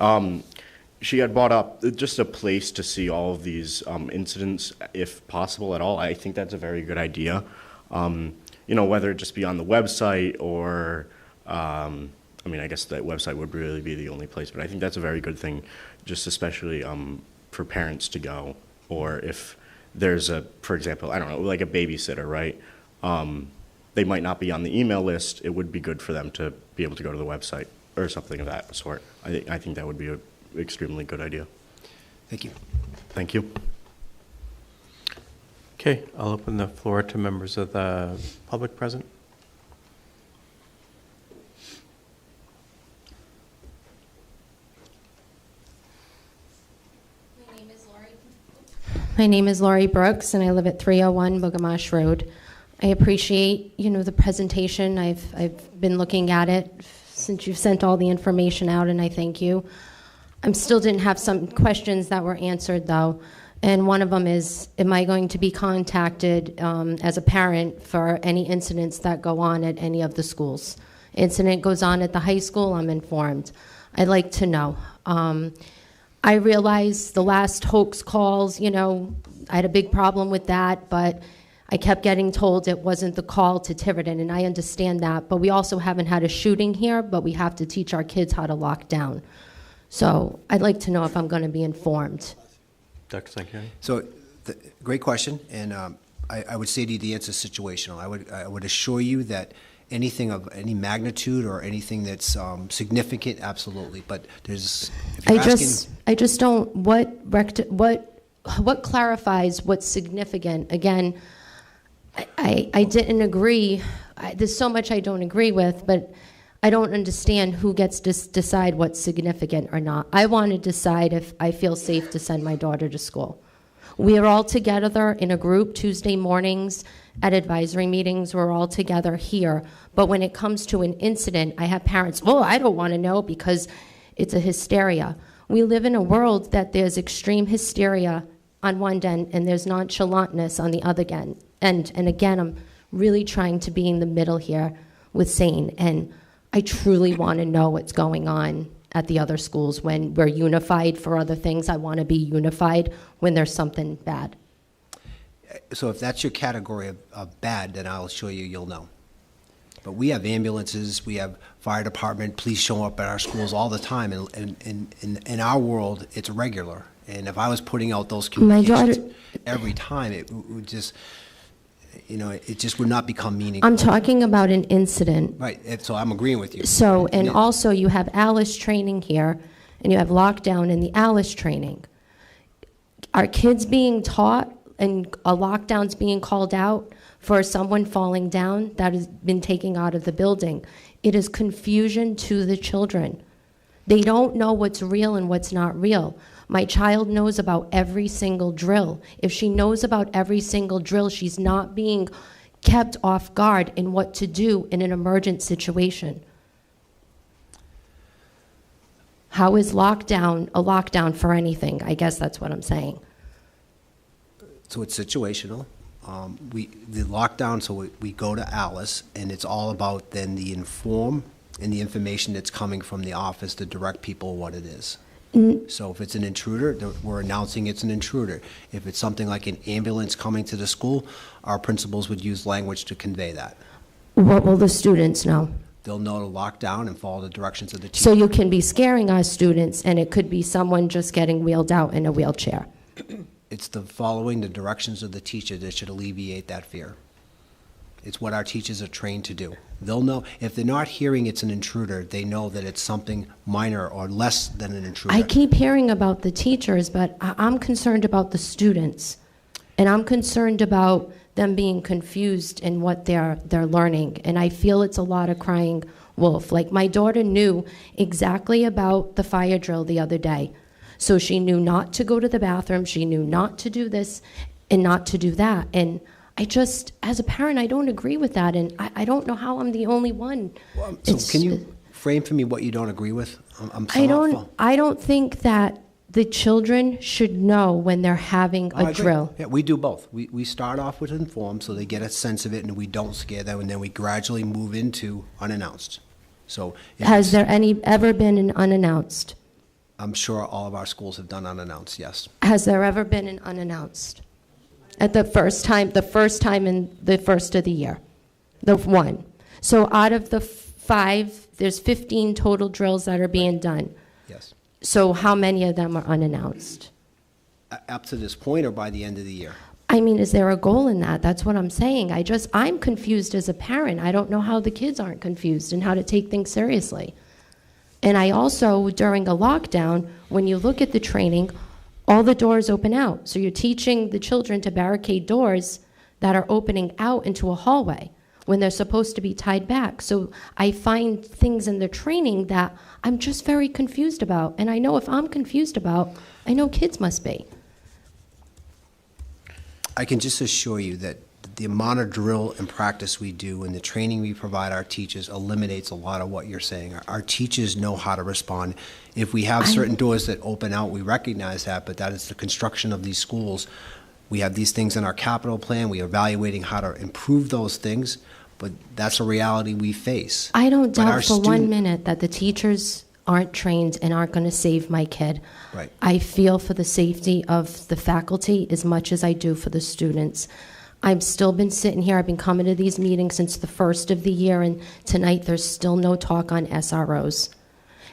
she had brought up just a place to see all of these incidents, if possible at all. I think that's a very good idea. Whether it just be on the website or, I guess that website would really be the only place, but I think that's a very good thing, just especially for parents to go, or if there's for example, I don't know, like a babysitter, right? They might not be on the email list. It would be good for them to be able to go to the website or something of that sort. I think that would be an extremely good idea. Thank you. Thank you. Okay, I'll open the floor to members of the public present. My name is Laurie Brooks, and I live at 301 Bogamash Road. I appreciate, the presentation. I've been looking at it since you've sent all the information out, and I thank you. I still didn't have some questions that were answered, though, and one of them is, am I going to be contacted as a parent for any incidents that go on at any of the schools? Incident goes on at the high school, I'm informed. I'd like to know. I realize the last hoax calls, I had a big problem with that, but I kept getting told it wasn't the call to Tiverton, and I understand that, but we also haven't had a shooting here, but we have to teach our kids how to lock down. So I'd like to know if I'm going to be informed. Dr. Sanchioni? So, great question, and I would say to you the answer is situational. I would assure you that anything of any magnitude or anything that's significant, absolutely. But there's, if you're asking, I just don't, what clarifies what's significant? Again, I didn't agree. There's so much I don't agree with, but I don't understand who gets to decide what's significant or not. I want to decide if I feel safe to send my daughter to school. We are all together in a group Tuesday mornings at advisory meetings. We're all together here. But when it comes to an incident, I have parents, oh, I don't want to know because it's a hysteria. We live in a world that there's extreme hysteria on one end and there's nonchalantness on the other end. And again, I'm really trying to be in the middle here with sane. And I truly want to know what's going on at the other schools. When we're unified for other things, I want to be unified when there's something bad. so if that's your category of bad, then I'll assure you, you'll know. But we have ambulances, we have fire department, police show up at our schools all the time, and in our world, it's regular. And if I was putting out those communications every time, it would just, it just would not become meaningful. I'm talking about an incident. Right, so I'm agreeing with you. So, and also you have Alice training here, and you have lockdown in the Alice training. Are kids being taught and a lockdown's being called out for someone falling down that has been taken out of the building? It is confusion to the children. They don't know what's real and what's not real. My child knows about every single drill. If she knows about every single drill, she's not being kept off guard in what to do in an emergent situation. How is lockdown a lockdown for anything? I guess that's what I'm saying. So it's situational. The lockdown, so we go to Alice, and it's all about then the inform and the information that's coming from the office to direct people what it is. So if it's an intruder, we're announcing it's an intruder. If it's something like an ambulance coming to the school, our principals would use language to convey that. What will the students know? They'll know to lock down and follow the directions of the teacher. So you can be scaring our students, and it could be someone just getting wheeled out in a wheelchair. It's the following the directions of the teacher that should alleviate that fear. It's what our teachers are trained to do. They'll know, if they're not hearing it's an intruder, they know that it's something minor or less than an intruder. I keep hearing about the teachers, but I'm concerned about the students. And I'm concerned about them being confused in what they're learning. And I feel it's a lot of crying wolf. Like, my daughter knew exactly about the fire drill the other day. So she knew not to go to the bathroom, she knew not to do this and not to do that. And I just, as a parent, I don't agree with that, and I don't know how I'm the only one. Well, so can you frame for me what you don't agree with? I don't think that the children should know when they're having a drill. Yeah, we do both. We start off with inform, so they get a sense of it, and we don't scare them, and then we gradually move into unannounced. So has there ever been an unannounced? I'm sure all of our schools have done unannounced, yes. Has there ever been an unannounced? At the first time in the first of the year, the one. So out of the 5, there's 15 total drills that are being done. Yes. So how many of them are unannounced? Up to this point, or by the end of the year? I mean, is there a goal in that? That's what I'm saying. I'm confused as a parent. I don't know how the kids aren't confused and how to take things seriously. And I also, during a lockdown, when you look at the training, all the doors open out. So you're teaching the children to barricade doors that are opening out into a hallway when they're supposed to be tied back. So I find things in the training that I'm just very confused about. And I know if I'm confused about, I know kids must be. I can just assure you that the amount of drill and practice we do and the training we provide our teachers eliminates a lot of what you're saying. Our teachers know how to respond. If we have certain doors that open out, we recognize that, but that is the construction of these schools. We have these things in our capital plan. We are evaluating how to improve those things, but that's a reality we face. I don't doubt for 1 minute that the teachers aren't trained and aren't going to save my kid. Right. I feel for the safety of the faculty as much as I do for the students. I've still been sitting here, I've been coming to these meetings since the first of the year, and tonight there's still no talk on SROs.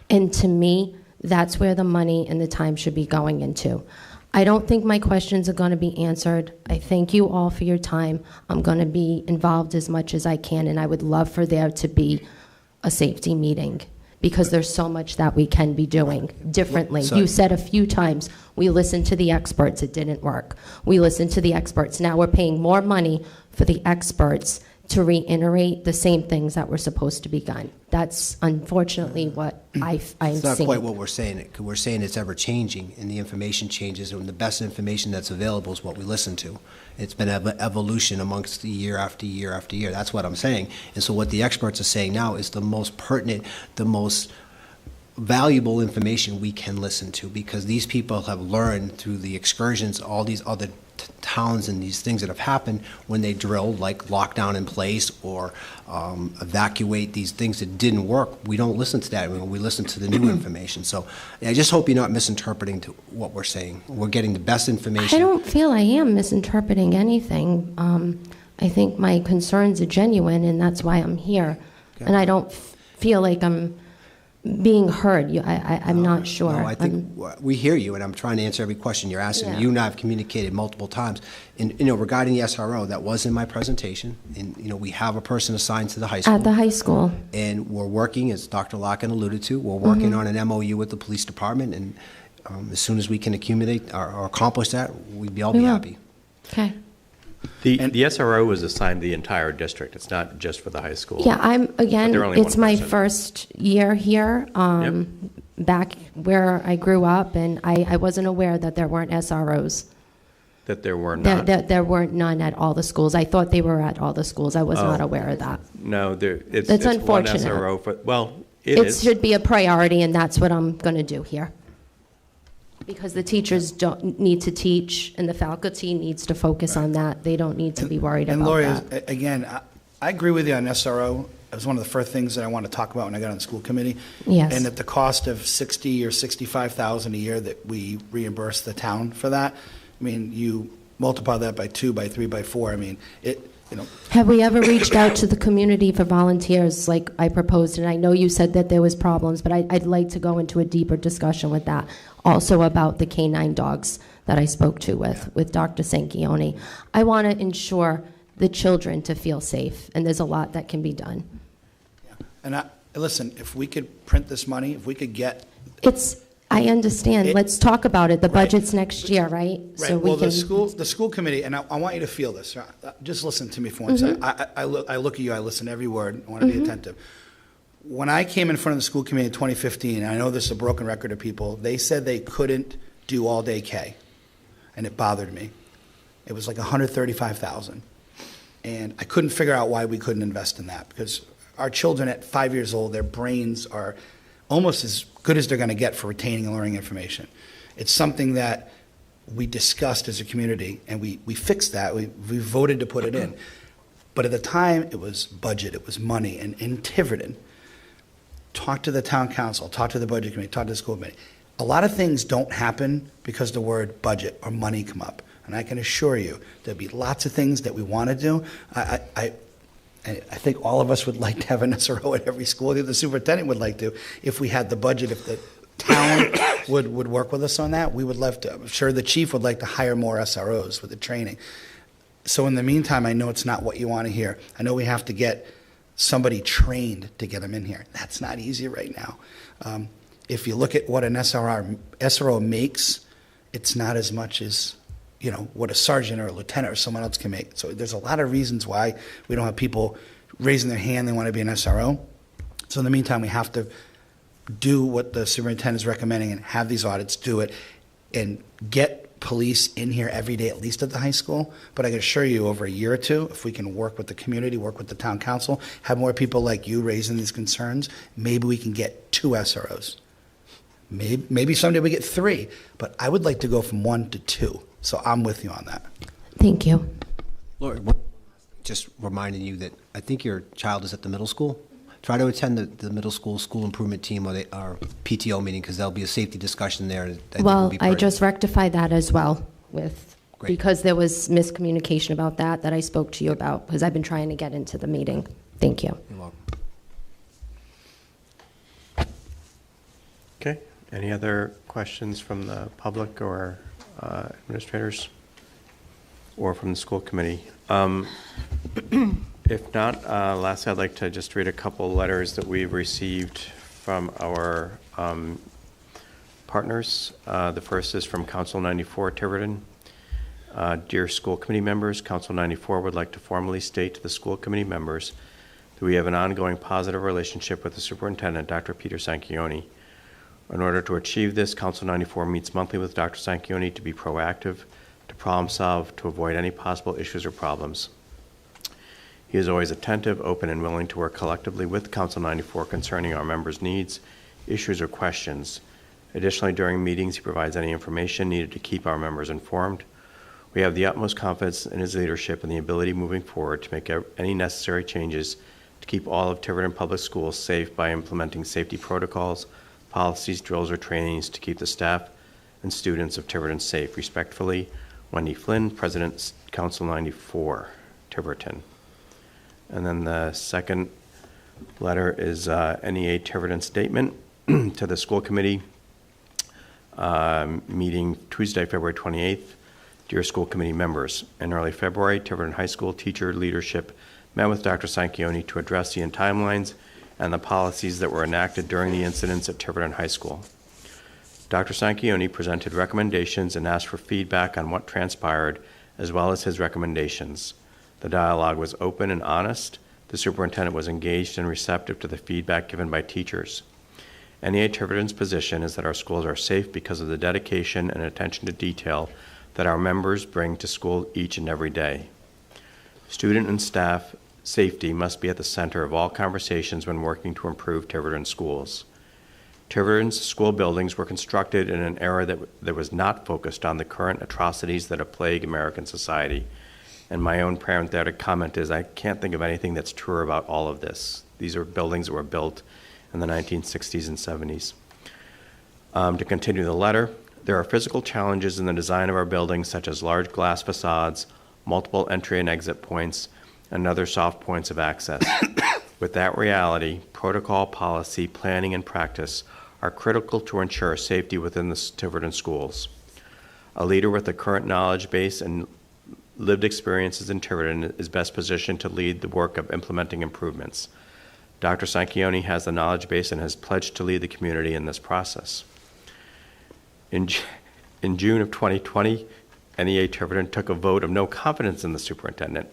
And to me, that's where the money and the time should be going into. I don't think my questions are going to be answered. I thank you all for your time. I'm going to be involved as much as I can, and I would love for there to be a safety meeting, because there's so much that we can be doing differently. So- You said a few times, we listened to the experts, it didn't work. We listened to the experts. Now we're paying more money for the experts to reiterate the same things that were supposed to be done. That's unfortunately what I'm seeing. It's not quite what we're saying. We're saying it's ever-changing, and the information changes, and the best information that's available is what we listen to. It's been evolution amongst the year after year after year. That's what I'm saying. And so what the experts are saying now is the most pertinent, the most valuable information we can listen to, because these people have learned through the excursions, all these other towns and these things that have happened when they drilled, like lockdown in place or evacuate these things that didn't work. We don't listen to that. We listen to the new information. So I just hope you're not misinterpreting to what we're saying. We're getting the best information. I don't feel I am misinterpreting anything. I think my concerns are genuine, and that's why I'm here. Okay. And I don't feel like I'm being heard. I'm not sure. No, I think we hear you, and I'm trying to answer every question you're asking. Yeah. You and I have communicated multiple times. And, regarding the SRO, that was in my presentation. And, we have a person assigned to the high school. At the high school. And we're working, as Dr. Locken alluded to, we're working on an MOU with the police department. And as soon as we can accumulate or accomplish that, I'll be We will. happy. Okay. The SRO was assigned the entire district. It's not just for the high school. Yeah, they're only it's one my person. first year here, back where I grew up, and I wasn't aware that there weren't SROs. That there were not. There weren't none at all the schools. I thought they were at all the schools. I was not aware of that. No, it's That's one unfortunate. SRO for, well, it It is. should be a priority, and that's what I'm going to do here. Because the teachers don't need to teach, and the faculty needs to focus on that. They don't need to be worried And about Lori, that. again, I agree with you on SRO. It was one of the first things that I wanted to talk about when I got on the school committee. Yes. And at the cost of $60,000 or $65,000 a year that we reimburse the town for that, I mean, you multiply that by 2, by 3, by 4, I mean, Have we ever reached out to the community for volunteers like I proposed? And I know you said that there was problems, but I'd like to go into a deeper discussion with that. Also about the canine dogs that I spoke to with Dr. Sanchioni. I want to ensure the children to feel safe, and there's a lot that can be done. and listen, if we could print this money, if we could get I understand. Let's talk about it. The Right. budget's next year, right? Right, well, the school committee, and I want you to feel this, just listen to me for one second. I look at you, I listen to every word, I want to be attentive. When I came in front of the school committee in 2015, and I know this is a broken record of people, they said they couldn't do all-day K, and it bothered me. It was like $135,000, and I couldn't figure out why we couldn't invest in that, because our children at 5 years old, their brains are almost as good as they're going to get for retaining and learning information. It's something that we discussed as a community, and we fixed that. We voted to put it in. But at the time, it was budget, it was money. And in Tiverton, talk to the town council, talk to the budget committee, talk to the school committee. A lot of things don't happen because the word budget or money come up. And I can assure you, there'll be lots of things that we want to do. I think all of us would like to have an SRO at every school. The superintendent would like to, if we had the budget, if the town would work with us on that, we would love to. I'm sure the chief would like to hire more SROs with the training. So in the meantime, I know it's not what you want to hear. I know we have to get somebody trained to get them in here. That's not easy right now. If you look at what an SRO makes, it's not as much as what a sergeant or a lieutenant or someone else can make. So there's a lot of reasons why we don't have people raising their hand they want to be an SRO. So in the meantime, we have to do what the superintendent is recommending and have these audits, do it, and get police in here every day, at least at the high school. But I can assure you, over a year or two, if we can work with the community, work with the town council, have more people like you raising these concerns, maybe we can get 2 SROs. Maybe someday we get 3, but I would like to go from 1 to 2. So I'm with you on that. Thank you. Lori, just reminding you that I think your child is at the middle school. Try to attend the middle school improvement team or our PTO meeting, because there'll be a safety discussion there. That I think will Well, be I pertinent. just rectified that as well with Great. because there was miscommunication about that I spoke to you about, because I've been trying to get into the meeting. Thank you. You're welcome. Okay, any other questions from the public or administrators? Or from the school committee? If not, lastly, I'd like to just read a couple letters that we've received from our partners. The first is from Council 94 Tiverton. Dear school committee members, Council 94 would like to formally state to the school committee members that we have an ongoing positive relationship with the superintendent, Dr. Peter Sanchioni. In order to achieve this, Council 94 meets monthly with Dr. Sanchioni to be proactive, to problem solve, to avoid any possible issues or problems. He is always attentive, open, and willing to work collectively with Council 94 concerning our members' needs, issues, or questions. Additionally, during meetings, he provides any information needed to keep our members informed. We have the utmost confidence in his leadership and the ability moving forward to make any necessary changes to keep all of Tiverton Public Schools safe by implementing safety protocols, policies, drills, or trainings to keep the staff and students of Tiverton safe. Respectfully, Wendy Flynn, President, Council 94, Tiverton. And then the second letter is NEA Tiverton statement to the school committee meeting Tuesday, February 28th. Dear school committee members, in early February, Tiverton High School teacher leadership met with Dr. Sanchioni to address the timelines and the policies that were enacted during the incidents at Tiverton High School. Dr. Sanchioni presented recommendations and asked for feedback on what transpired, as well as his recommendations. The dialogue was open and honest. The superintendent was engaged and receptive to the feedback given by teachers. NEA Tiverton's position is that our schools are safe because of the dedication and attention to detail that our members bring to school each and every day. Student and staff safety must be at the center of all conversations when working to improve Tiverton schools. Tiverton's school buildings were constructed in an era that was not focused on the current atrocities that have plagued American society. And my own parenthetic comment is I can't think of anything that's truer about all of this. These are buildings that were built in the 1960s and 70s. To continue the letter, there are physical challenges in the design of our buildings, such as large glass facades, multiple entry and exit points, and other soft points of access. With that reality, protocol, policy, planning, and practice are critical to ensure safety within the Tiverton schools. A leader with the current knowledge base and lived experiences in Tiverton is best positioned to lead the work of implementing improvements. Dr. Sanchioni has the knowledge base and has pledged to lead the community in this process. In June of 2020, NEA Tiverton took a vote of no confidence in the superintendent.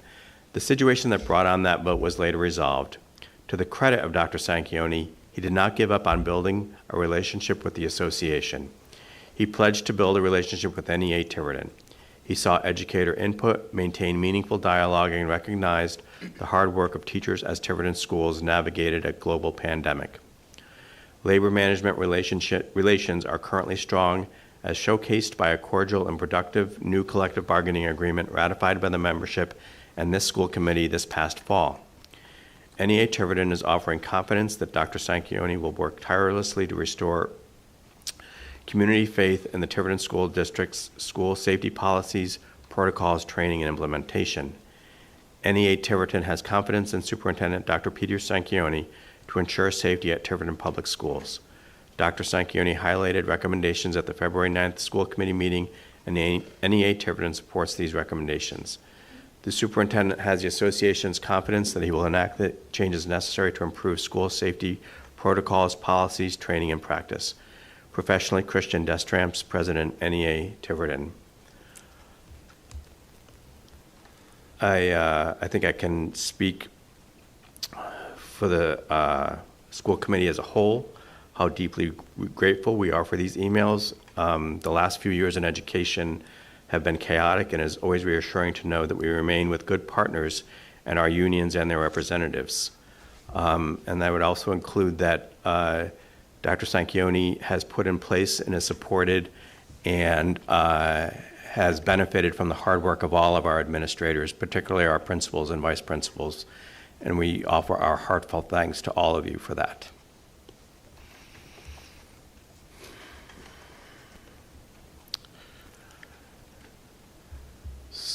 The situation that brought on that vote was later resolved. To the credit of Dr. Sanchioni, he did not give up on building a relationship with the association. He pledged to build a relationship with NEA Tiverton. He saw educator input, maintained meaningful dialogue, and recognized the hard work of teachers as Tiverton schools navigated a global pandemic. Labor management relations are currently strong, as showcased by a cordial and productive new collective bargaining agreement ratified by the membership and this school committee this past fall. NEA Tiverton is offering confidence that Dr. Sanchioni will work tirelessly to restore community faith in the Tiverton School District's school safety policies, protocols, training, and implementation. NEA Tiverton has confidence in Superintendent Dr. Peter Sanchioni to ensure safety at Tiverton Public Schools. Dr. Sanchioni highlighted recommendations at the February 9th school committee meeting, and NEA Tiverton supports these recommendations. The superintendent has the association's confidence that he will enact the changes necessary to improve school safety protocols, policies, training, and practice. Professionally, Christian Destramps, President, NEA Tiverton. I think I can speak for the school committee as a whole, how deeply grateful we are for these emails. The last few years in education have been chaotic, and it's always reassuring to know that we remain with good partners and our unions and their representatives. And that would also include that Dr. Sanchioni has put in place and is supported and has benefited from the hard work of all of our administrators, particularly our principals and vice principals. And we offer our heartfelt thanks to all of you for that.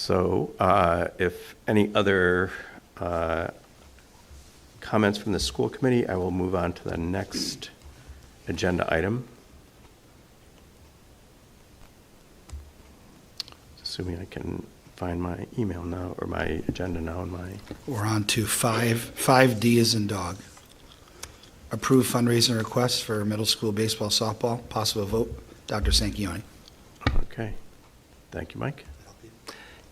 So if any other comments from the school committee, I will move on to the next agenda item. Assuming I can find my email now, or my agenda now in my, We're on to 5D as in dog. Approve fundraising requests for middle school baseball, softball. Possible vote. Dr. Sanchioni. okay. Thank you, Mike.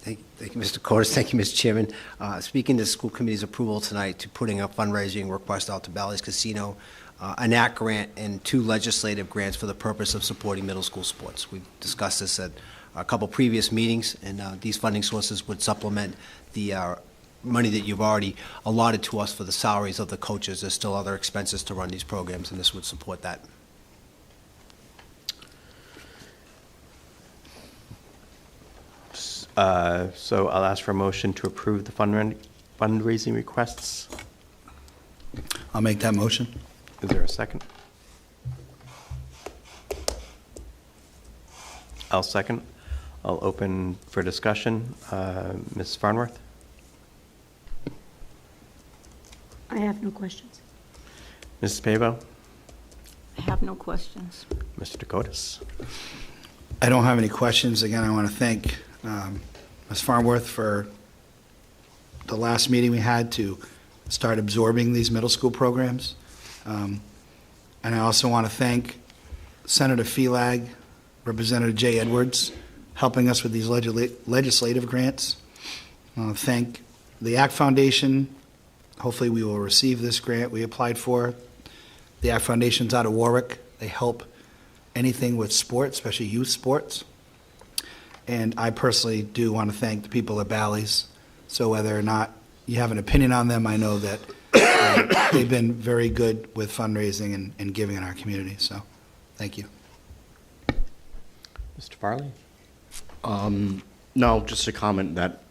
Thank you, Mr. Cordes. Thank you, Mr. Chairman. Speaking to the school committee's approval tonight to putting a fundraising request out to Bally's Casino, an ACT grant, and 2 legislative grants for the purpose of supporting middle school sports. We've discussed this at a couple previous meetings, and these funding sources would supplement the money that you've already allotted to us for the salaries of the coaches. There's still other expenses to run these programs, and this would support that. So I'll ask for a motion to approve the fundraising requests. I'll make that motion. Is there a second? I'll second. I'll open for discussion. Ms. Farnworth? I have no questions. Mrs. Pavo? I have no questions. Mr. Dakotas? I don't have any questions. Again, I want to thank Ms. Farnworth for the last meeting we had to start absorbing these middle school programs. And I also want to thank Senator Felag, Representative Jay Edwards, helping us with these legislative grants. I want to thank the ACT Foundation. Hopefully we will receive this grant we applied for. The ACT Foundation's out of Warwick. They help anything with sports, especially youth sports. And I personally do want to thank the people at Bally's. So whether or not you have an opinion on them, I know that they've been very good with fundraising and giving in our community. So thank you. Mr. Farley? No, just a comment that,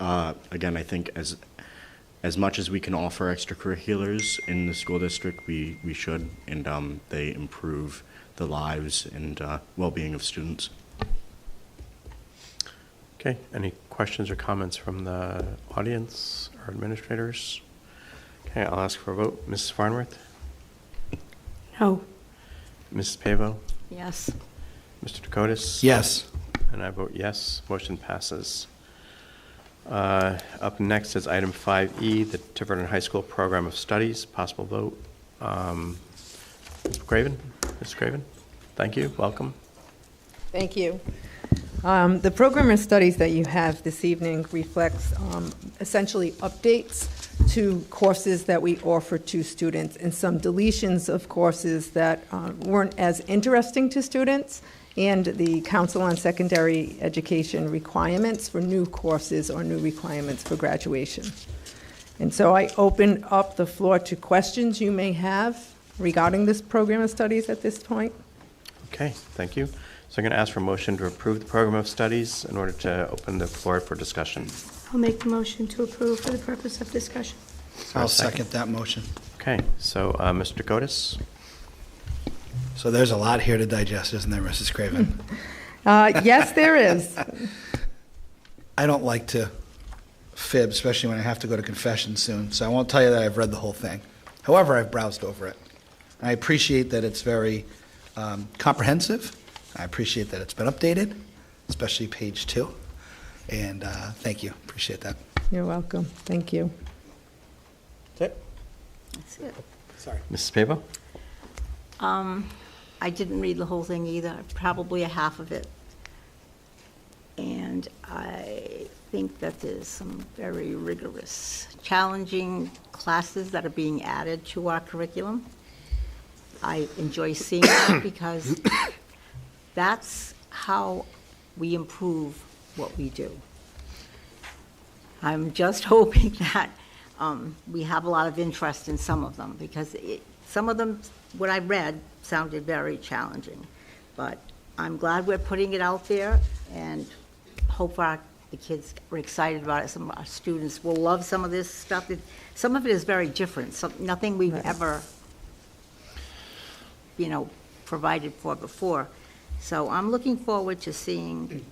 again, I think as much as we can offer extracurriculars in the school district, we should, and they improve the lives and well-being of students. Okay, any questions or comments from the audience or administrators? Okay, I'll ask for a vote. Mrs. Farnworth? No. Mrs. Pavo? Yes. Mr. Dakotas? Yes. And I vote yes. Motion passes. Up next is item 5E, the Tiverton High School Program of Studies. Possible vote. Ms. Craven? Ms. Craven? Thank you. Welcome. Thank you. The program of studies that you have this evening reflects essentially updates to courses that we offer to students and some deletions of courses that weren't as interesting to students, and the Council on Secondary Education requirements for new courses or new requirements for graduation. And so I open up the floor to questions you may have regarding this program of studies at this point. Okay, thank you. So I'm going to ask for a motion to approve the program of studies in order to open the floor for discussion. I'll make the motion to approve for the purpose of discussion. I'll second that motion. Okay, so Mr. Dakotas? So there's a lot here to digest, isn't there, Mrs. Craven? Yes, there is. I don't like to fib, especially when I have to go to confession soon, so I won't tell you that I've read the whole thing. However, I've browsed over it. I appreciate that it's very comprehensive. I appreciate that it's been updated, especially page 2. And thank you. Appreciate that. You're welcome. Thank you. That's it. That's it. Sorry. Mrs. Pavo? I didn't read the whole thing either, probably a half of it. And I think that there's some very rigorous, challenging classes that are being added to our curriculum. I enjoy seeing that because that's how we improve what we do. I'm just hoping that we have a lot of interest in some of them, because some of them, what I read, sounded very challenging. But I'm glad we're putting it out there, and hope the kids are excited about it. Some of our students will love some of this stuff. Some of it is very different, nothing we've ever, provided for before. So I'm looking forward to seeing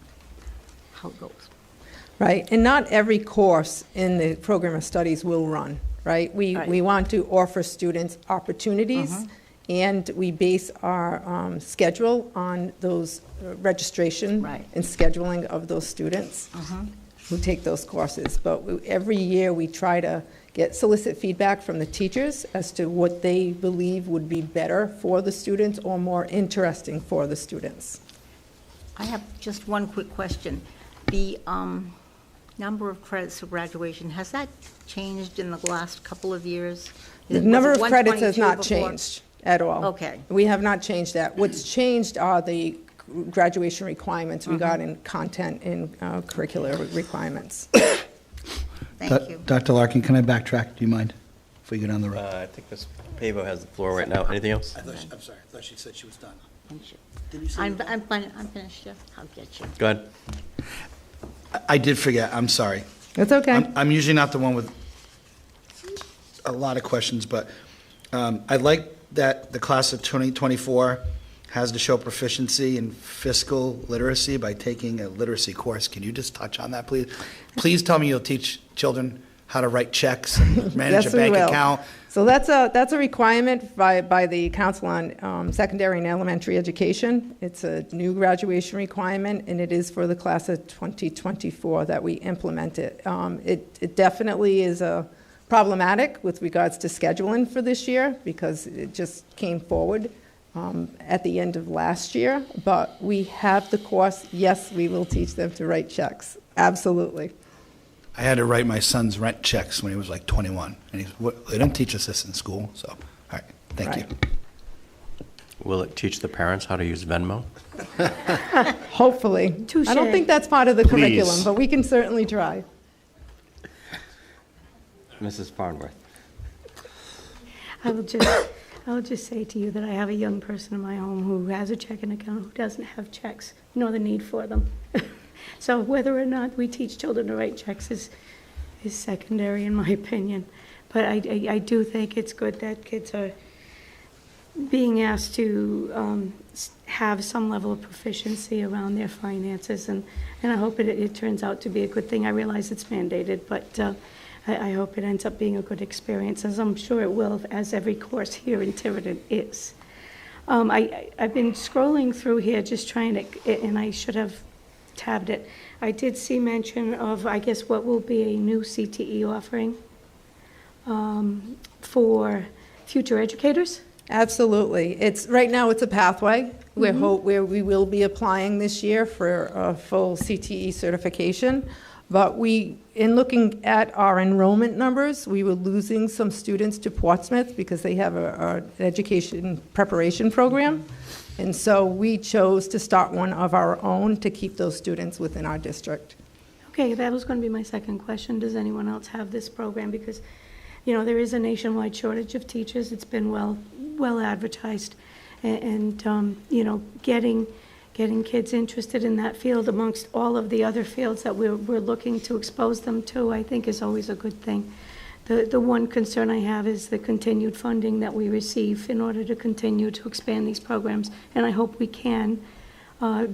how it goes. Right, and not every course in the program of studies will run, right? We want to offer students opportunities, and we base our schedule on those registration Right. and scheduling of those students who take those courses. But every year, we try to solicit feedback from the teachers as to what they believe would be better for the students or more interesting for the students. I have just one quick question. The number of credits for graduation, has that changed in the last couple of years? The Was number it of credits has 122 not before? changed at all. Okay. We have not changed that. What's changed are the graduation requirements regarding content and curricular requirements. Thank you. Dr. Larkin, can I backtrack? Do you mind if we go down the road? I think Ms. Pavo has the floor right now. Anything else? I'm sorry. I thought she said she was done. I'm finished, Jeff. I'll get you. Go ahead. I did forget. I'm sorry. That's okay. I'm usually not the one with a lot of questions, but I like that the class of 2024 has to show proficiency in fiscal literacy by taking a literacy course. Can you just touch on that, please? Please tell me you'll teach children how to write checks and manage Yes, a we bank will. account. So that's a requirement by the Council on Secondary and Elementary Education. It's a new graduation requirement, and it is for the class of 2024 that we implement it. It definitely is problematic with regards to scheduling for this year because it just came forward at the end of last year. But we have the course. Yes, we will teach them to write checks. Absolutely. I had to write my son's rent checks when he was like 21, and they don't teach us this in school, so, all right, thank you. Right. Will it teach the parents how to use Venmo? Hopefully. Touche. I don't think that's part of the Please. curriculum, but we can certainly try. Mrs. Farnworth. I will just say to you that I have a young person in my home who has a checking account who doesn't have checks, nor the need for them. So whether or not we teach children to write checks is secondary in my opinion. But I do think it's good that kids are being asked to have some level of proficiency around their finances, and I hope it turns out to be a good thing. I realize it's mandated, but I hope it ends up being a good experience, as I'm sure it will, as every course here in Tiverton is. I've been scrolling through here just trying to, and I should have tabbed it. I did see mention of, I guess, what will be a new CTE offering for future educators. Absolutely. Right now, it's a pathway where we will be applying this year for a full CTE certification. But in looking at our enrollment numbers, we were losing some students to Portsmouth because they have an education preparation program. And so we chose to start one of our own to keep those students within our district. Okay, that was going to be my second question. Does anyone else have this program? Because, there is a nationwide shortage of teachers. It's been well advertised. And getting kids interested in that field amongst all of the other fields that we're looking to expose them to, I think is always a good thing. The one concern I have is the continued funding that we receive in order to continue to expand these programs. And I hope we can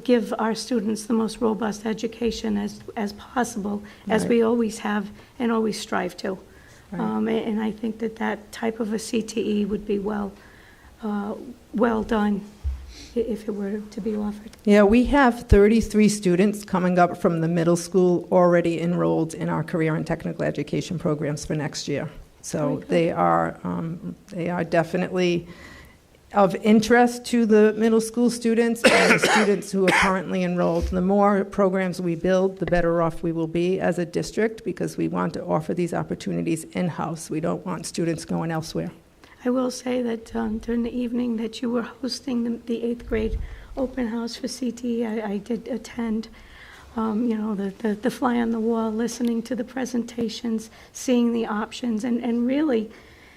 give our students the most robust education as possible, as we always have and always strive to. Right. And I think that type of a CTE would be well done if it were to be offered. Yeah, we have 33 students coming up from the middle school already enrolled in our career and technical education programs for next year. So they are definitely of interest to the middle school students and the students who are currently enrolled. The more programs we build, the better off we will be as a district, because we want to offer these opportunities in-house. We don't want students going elsewhere. I will say that during the evening that you were hosting the 8th grade open house for CTE, I did attend. The fly on the wall, listening to the presentations, seeing the options, and really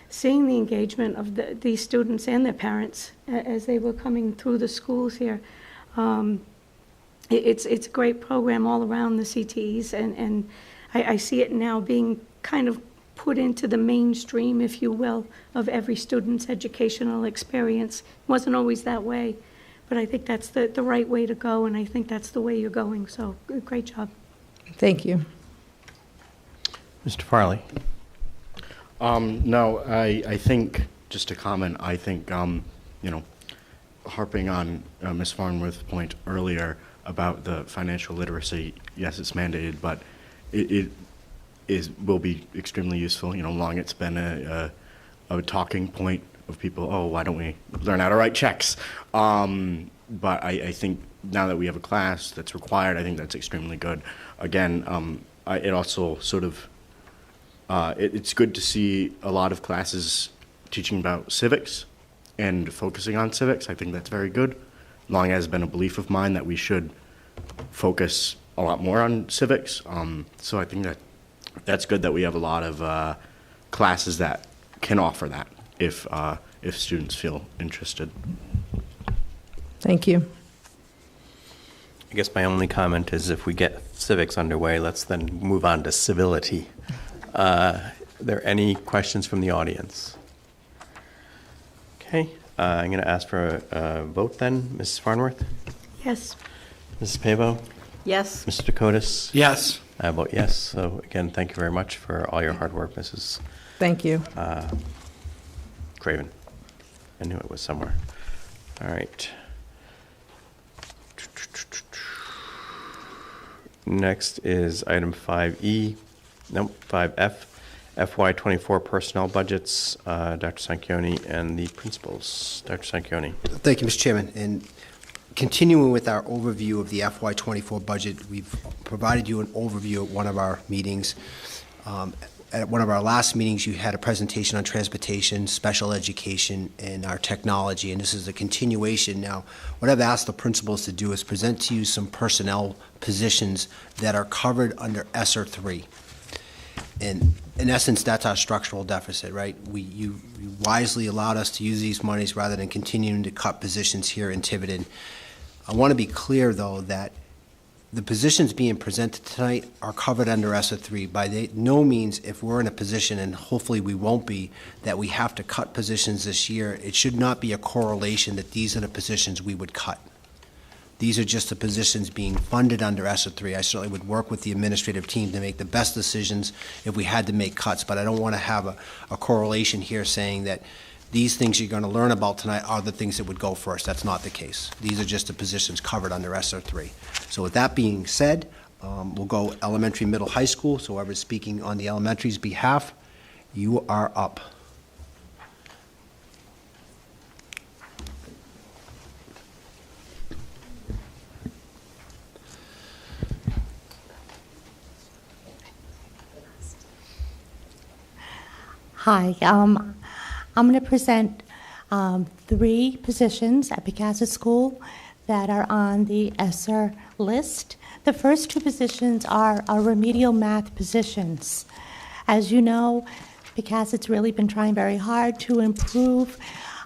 seeing the engagement of these students and their parents as they were coming through the schools here. It's a great program all around the CTEs, and I see it now being kind of put into the mainstream, if you will, of every student's educational experience. It wasn't always that way, but I think that's the right way to go, and I think that's the way you're going, so great job. Thank you. Mr. Farley? No, I think, just to comment, I think, harping on Ms. Farnworth's point earlier about the financial literacy, yes, it's mandated, but it will be extremely useful. Long it's been a talking point of people, oh, why don't we learn how to write checks? But I think now that we have a class that's required, I think that's extremely good. Again, it also sort of, it's good to see a lot of classes teaching about civics and focusing on civics. I think that's very good. Long has been a belief of mine that we should focus a lot more on civics. So I think that's good that we have a lot of classes that can offer that if students feel interested. Thank you. I guess my only comment is if we get civics underway, let's then move on to civility. Are there any questions from the audience? Okay, I'm going to ask for a vote then. Mrs. Farnworth? Yes. Mrs. Pavo? Yes? Mr. Dakotas? Yes. I vote yes. So again, thank you very much for all your hard work, Mrs. Thank you. Craven. I knew it was somewhere. All right. Next is item 5E, no, 5F, FY24 personnel budgets. Dr. Sanchioni and the principals. Dr. Sanchioni. Thank you, Mr. Chairman. And continuing with our overview of the FY24 budget, we've provided you an overview at one of our meetings. At one of our last meetings, you had a presentation on transportation, special education, and our technology, and this is a continuation. Now, what I've asked the principals to do is present to you some personnel positions that are covered under ESSER 3. And in essence, that's our structural deficit, right? You wisely allowed us to use these monies rather than continuing to cut positions here in Tiverton. I want to be clear, though, that the positions being presented tonight are covered under ESSER 3. By no means, if we're in a position, and hopefully we won't be, that we have to cut positions this year, it should not be a correlation that these are the positions we would cut. These are just the positions being funded under ESSER 3. I certainly would work with the administrative team to make the best decisions if we had to make cuts, but I don't want to have a correlation here saying that these things you're going to learn about tonight are the things that would go first. That's not the case. These are just the positions covered under ESSER 3. So with that being said, we'll go elementary, middle, high school. So whoever's speaking on the elementary's behalf, you are up. Hi, I'm going to present 3 positions at Picasset School that are on the ESSER list. The first 2 positions are our remedial math positions. As you know, Picasset's really been trying very hard to improve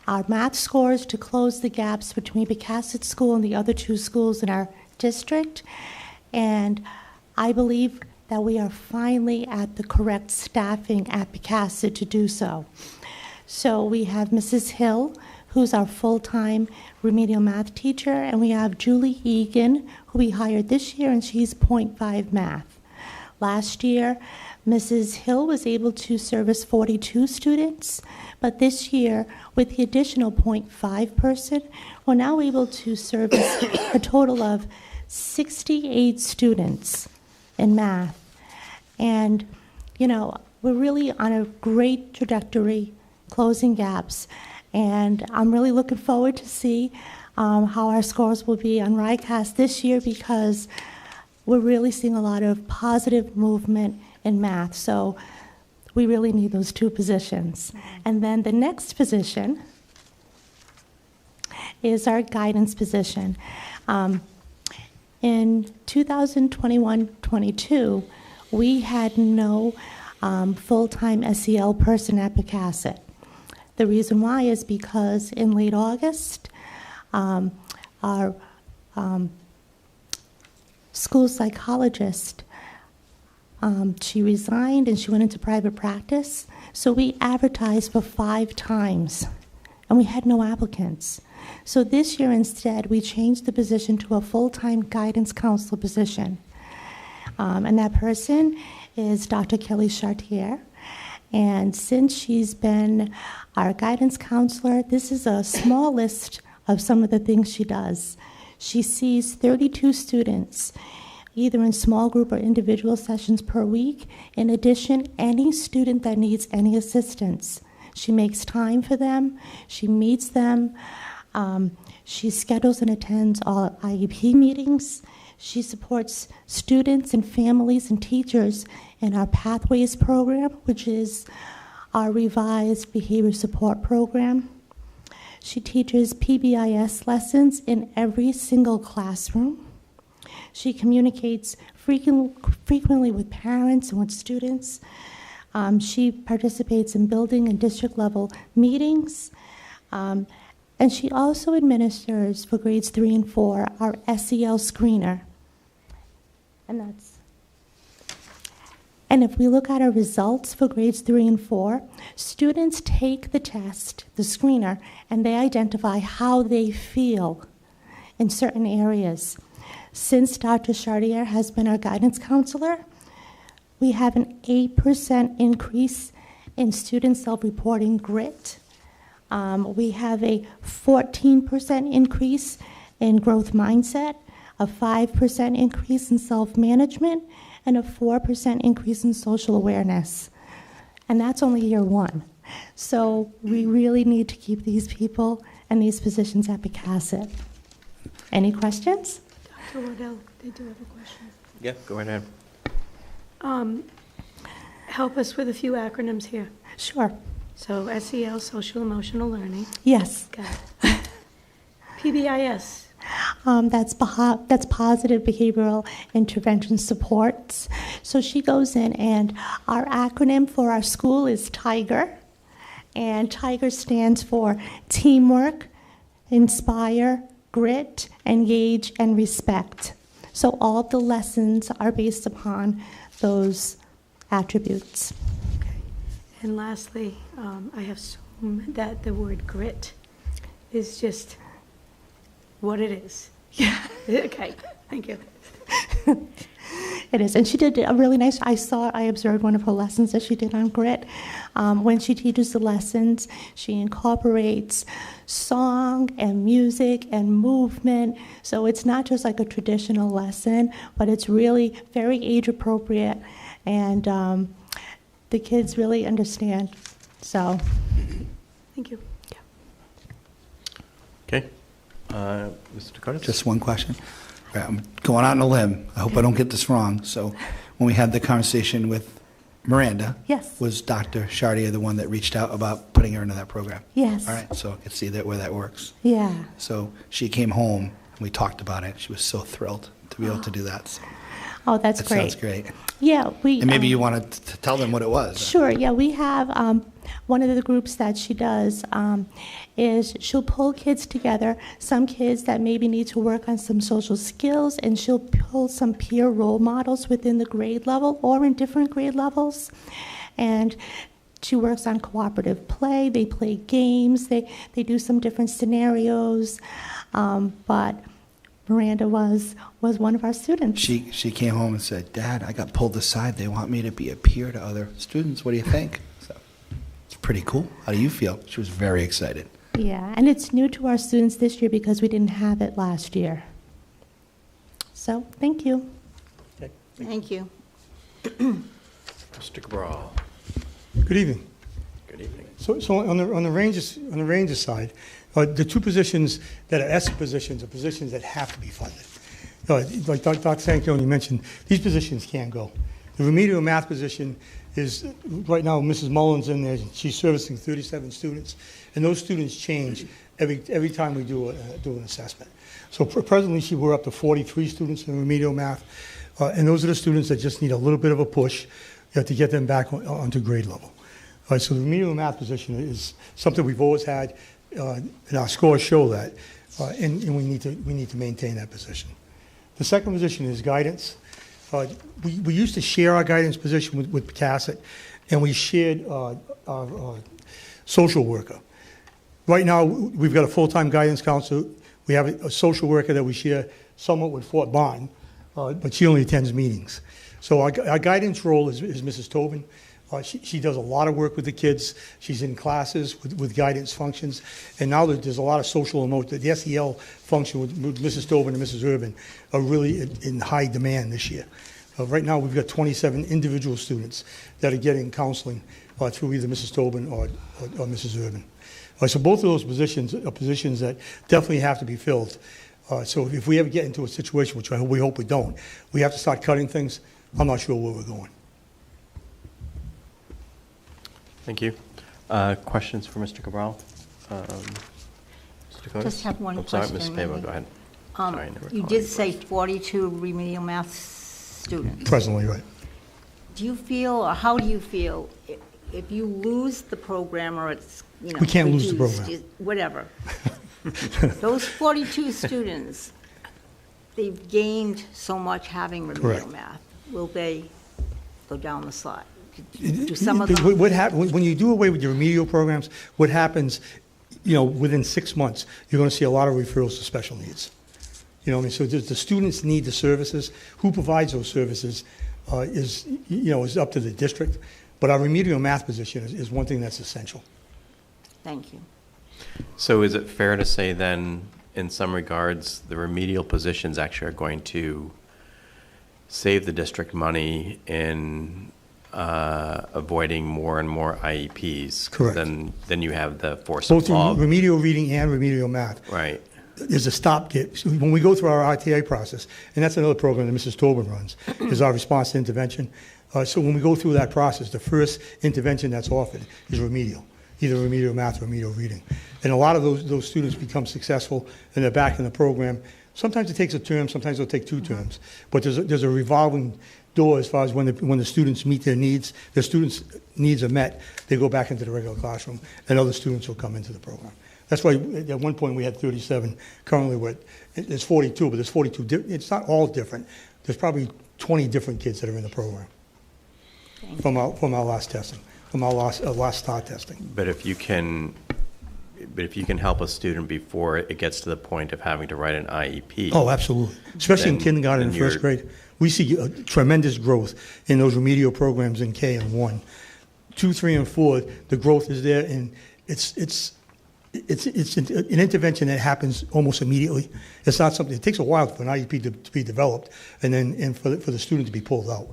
our math scores to close the gaps between Picasset School and the other 2 schools in our district. And I believe that we are finally at the correct staffing at Picasset to do so. So we have Mrs. Hill, who's our full-time remedial math teacher, and we have Julie Egan, who we hired this year, and she's .5 math. Last year, Mrs. Hill was able to service 42 students, but this year, with the additional .5 person, we're now able to service a total of 68 students in math. And, you know, we're really on a great trajectory, closing gaps. And I'm really looking forward to see how our scores will be on RICAS this year, because we're really seeing a lot of positive movement in math. So we really need those 2 positions. And then the next position is our guidance position. In 2021-22, we had no full-time SEL person at Picasset. The reason why is because in late August, our school psychologist, she resigned and she went into private practice. So we advertised for 5 times, and we had no applicants. So this year instead, we changed the position to a full-time guidance counselor position. And that person is Dr. Kelly Chartier. And since she's been our guidance counselor, this is a small list of some of the things she does. She sees 32 students, either in small group or individual sessions per week. In addition, any student that needs any assistance. She makes time for them, she meets them, she schedules and attends all IEP meetings. She supports students and families and teachers in our Pathways program, which is our revised behavior support program. She teaches PBIS lessons in every single classroom. She communicates frequently with parents and with students. She participates in building and district level meetings. And she also administers for grades 3 and 4 our SEL screener. And if we look at our results for grades 3 and 4, students take the test, the screener, and they identify how they feel in certain areas. Since Dr. Chartier has been our guidance counselor, we have an 8% increase in student self-reporting grit. We have a 14% increase in growth mindset, a 5% increase in self-management, and a 4% increase in social awareness. And that's only year 1. So we really need to keep these people and these positions at Picasset. Any questions? Dr. Waddell, they do have a question. Yeah, go right ahead. Help us with a few acronyms here. Sure. So SEL, social emotional learning. Yes. Got it. PBIS. That's positive behavioral intervention supports. So she goes in, and our acronym for our school is TIGER. And TIGER stands for teamwork, inspire, grit, engage, and respect. So all of the lessons are based upon those attributes. Okay. And lastly, I assume that the word grit is just what it is. Yeah. Okay, thank you. It is, and she did a really nice, I observed one of her lessons that she did on grit. When she teaches the lessons, she incorporates song and music and movement, so it's not just like a traditional lesson, but it's really very age appropriate, and the kids really understand, so. Thank you. Okay. Mr. Dakota? Just one question. I'm going out on a limb. I hope I don't get this wrong. So when we had the conversation with Miranda, Yes. was Dr. Chartier the one that reached out about putting her into that program? Yes. All right, so I can see that where that works. Yeah. So she came home, and we talked about it. She was so thrilled to be able to do that. So Oh, that's that great. sounds great. Yeah, we. And maybe you want to tell them what it was. Sure, yeah, we have, one of the groups that she does is she'll pull kids together, some kids that maybe need to work on some social skills, and she'll pull some peer role models within the grade level or in different grade levels. And she works on cooperative play, they play games, they do some different scenarios, but Miranda was one of our students. She came home and said, "Dad, I got pulled aside. They want me to be a peer to other students. What do you think?" So it's pretty cool. How do you feel? She was very excited. Yeah, and it's new to our students this year because we didn't have it last year. So, thank you. Thank you. Mr. Cabral? Good evening. Good evening. So on the Rangers side, the two positions that are ESSER positions are positions that have to be funded. Like Dr. Sanchioni mentioned, these positions can't go. The remedial math position is, right now, Mrs. Mullins in there, she's servicing 37 students, and those students change every time we do an assessment. So presently, we're up to 43 students in remedial math, and those are the students that just need a little bit of a push to get them back onto grade level. So the remedial math position is something we've always had, and our scores show that, and we need to maintain that position. The second position is guidance. We used to share our guidance position with Picasset, and we shared our social worker. Right now, we've got a full-time guidance counselor. We have a social worker that we share somewhat with Fort Barton, but she only attends meetings. So our guidance role is Mrs. Tobin. She does a lot of work with the kids. She's in classes with guidance functions. And now there's a lot of social emotion. The SEL function with Mrs. Tobin and Mrs. Urban are really in high demand this year. Right now, we've got 27 individual students that are getting counseling through either Mrs. Tobin or Mrs. Urban. So both of those positions are positions that definitely have to be filled. So if we ever get into a situation, which we hope we don't, we have to start cutting things, I'm not sure where we're going. Thank you. Questions for Mr. Cabral? Mr. Dakotas? Just have one I'm sorry, question, Ms. Pavo, maybe. go ahead. Sorry, I never You called did you say first. 42 remedial math students. Presently, right. Do you feel, or how do you feel, if you lose the program or it's, you know, We can't lose the reduced, program. whatever. Those 42 students, they've gained so much having remedial Correct. math. Will they go down the slide? Do some of them? When you do away with your remedial programs, what happens, within 6 months, you're going to see a lot of referrals to special needs. So the students need the services. Who provides those services is up to the district. But our remedial math position is one thing that's essential. Thank you. So is it fair to say then, in some regards, the remedial positions actually are going to save the district money in avoiding more and more IEPs? Correct. Then you have the force of Both law. remedial reading and remedial math. Right. There's a stopgap. So when we go through our RTA process, and that's another program that Mrs. Tobin runs, is our response to intervention. So when we go through that process, the first intervention that's offered is remedial, either remedial math or remedial reading. And a lot of those students become successful, and they're back in the program. Sometimes it takes a term, sometimes it'll take 2 terms. But there's a revolving door as far as when the students meet their needs, their students' needs are met, they go back into the regular classroom, and other students will come into the program. That's why at one point we had 37. Currently, there's 42, but there's 42. It's not all different. There's probably 20 different kids that are in the program from our last testing, from our last start testing. But if you can help a student before it gets to the point of having to write an IEP. Oh, absolutely. Especially in Then- kindergarten then and first you're- grade. We see a tremendous growth in those remedial programs in K and 1. 2, 3, and 4, the growth is there, and it's an intervention that happens almost immediately. It's not something, it takes a while for an IEP to be developed and for the student to be pulled out.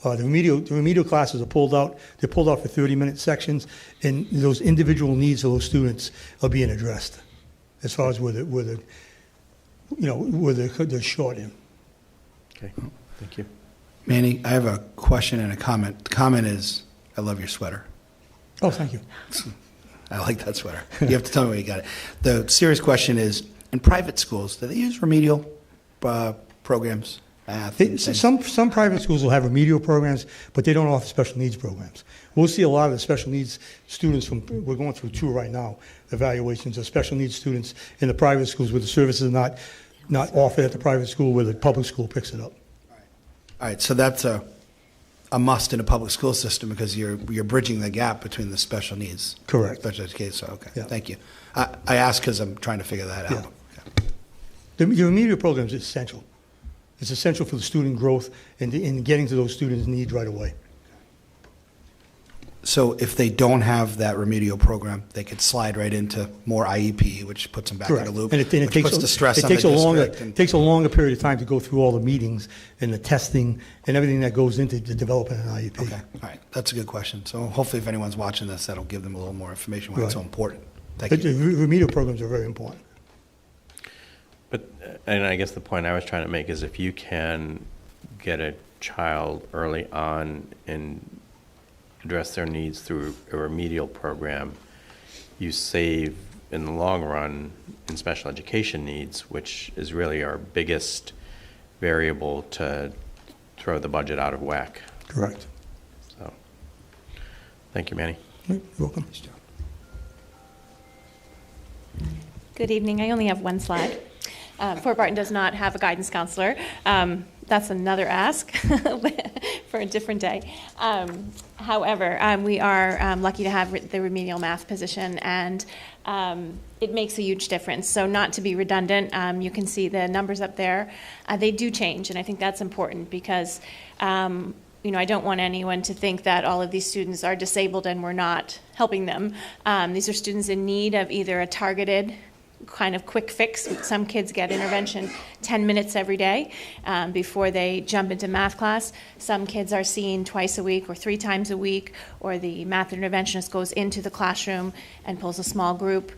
The remedial classes are pulled out. They're pulled out for 30-minute sections, and those individual needs of those students are being addressed as far as where they're short in. Okay, thank you. Manny, I have a question and a comment. The comment is, I love your sweater. Oh, thank you. I like that sweater. You have to tell me where you got it. The serious question is, in private schools, do they use remedial programs? Some private schools will have remedial programs, but they don't offer special needs programs. We'll see a lot of the special needs students we're going through 2 right now, evaluations of special needs students in the private schools where the services are not offered at the private school, where the public school picks it up. All right, so that's a must in a public school system because you're bridging the gap between the special needs. Correct. Special education, so, okay, Yeah. thank you. I asked because I'm trying to figure that out. Yeah. The remedial program is essential. It's essential for the student growth and in getting to those students' needs right away. So if they don't have that remedial program, they could slide right into more IEP, which puts them back in Correct. the loop, And it which takes puts the stress it on the takes a longer district. takes a longer period of time to go through all the meetings and the testing and everything that goes into developing an IEP. Okay, all right, that's a good question. So hopefully if anyone's watching this, that'll give them a little more information why it's so Right. important. Thank But you. the remedial programs are very important. But, and I guess the point I was trying to make is if you can get a child early on and address their needs through a remedial program, you save in the long run in special education needs, which is really our biggest variable to throw the budget out of whack. Correct. So, thank you, Manny. You're welcome. Good evening. I only have one slide. Fort Barton does not have a guidance counselor. That's another ask for a different day. However, we are lucky to have the remedial math position, and it makes a huge difference. So not to be redundant, you can see the numbers up there. They do change, and I think that's important because I don't want anyone to think that all of these students are disabled and we're not helping them. These are students in need of either a targeted kind of quick fix. Some kids get intervention 10 minutes every day before they jump into math class. Some kids are seen twice a week or 3 times a week, or the math interventionist goes into the classroom and pulls a small group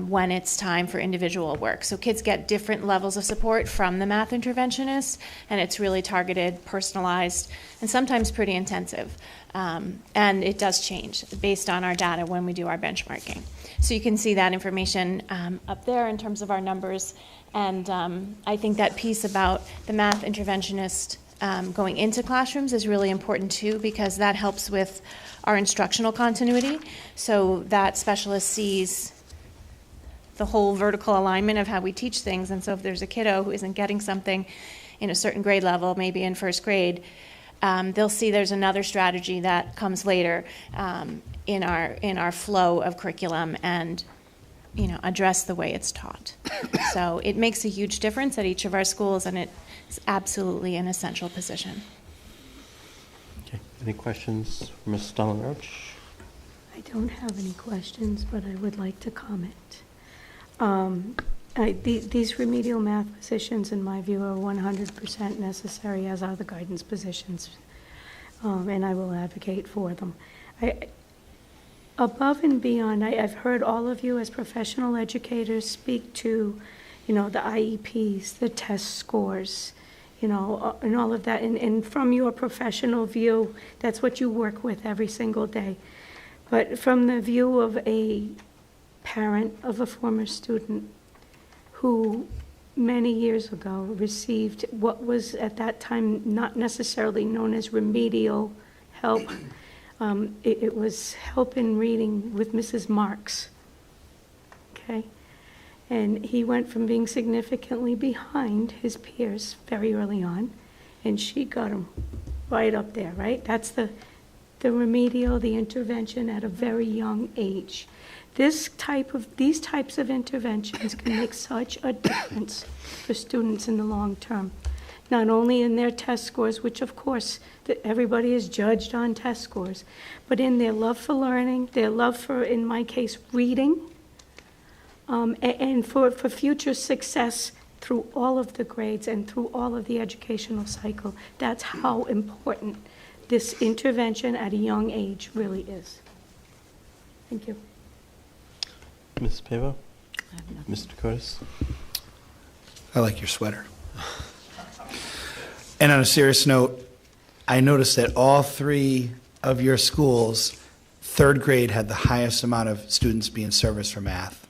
when it's time for individual work. So kids get different levels of support from the math interventionist, and it's really targeted, personalized, and sometimes pretty intensive. And it does change based on our data when we do our benchmarking. So you can see that information up there in terms of our numbers. And I think that piece about the math interventionist going into classrooms is really important too, because that helps with our instructional continuity. So that specialist sees the whole vertical alignment of how we teach things. And so if there's a kiddo who isn't getting something in a certain grade level, maybe in first grade, they'll see there's another strategy that comes later in our flow of curriculum and address the way it's taught. So it makes a huge difference at each of our schools, and it's absolutely an essential position. Okay. Any questions for Ms. Stalin-Roach? I don't have any questions, but I would like to comment. These remedial math positions, in my view, are 100% necessary, as are the guidance positions, and I will advocate for them. Above and beyond, I've heard all of you as professional educators speak to, the IEPs, the test scores, and all of that. And from your professional view, that's what you work with every single day. But from the view of a parent of a former student who many years ago received what was at that time not necessarily known as remedial help, it was help in reading with Mrs. Marks, okay? And he went from being significantly behind his peers very early on, and she got him right up there, right? That's the remedial, the intervention at a very young age. These types of interventions can make such a difference for students in the long term. Not only in their test scores, which of course everybody is judged on test scores, but in their love for learning, their love for, in my case, reading, and for future success through all of the grades and through all of the educational cycle. That's how important this intervention at a young age really is. Thank you. Ms. Pavo? Mr. Curtis? I like your sweater. And on a serious note, I noticed that all 3 of your schools, 3rd grade had the highest amount of students being serviced for math.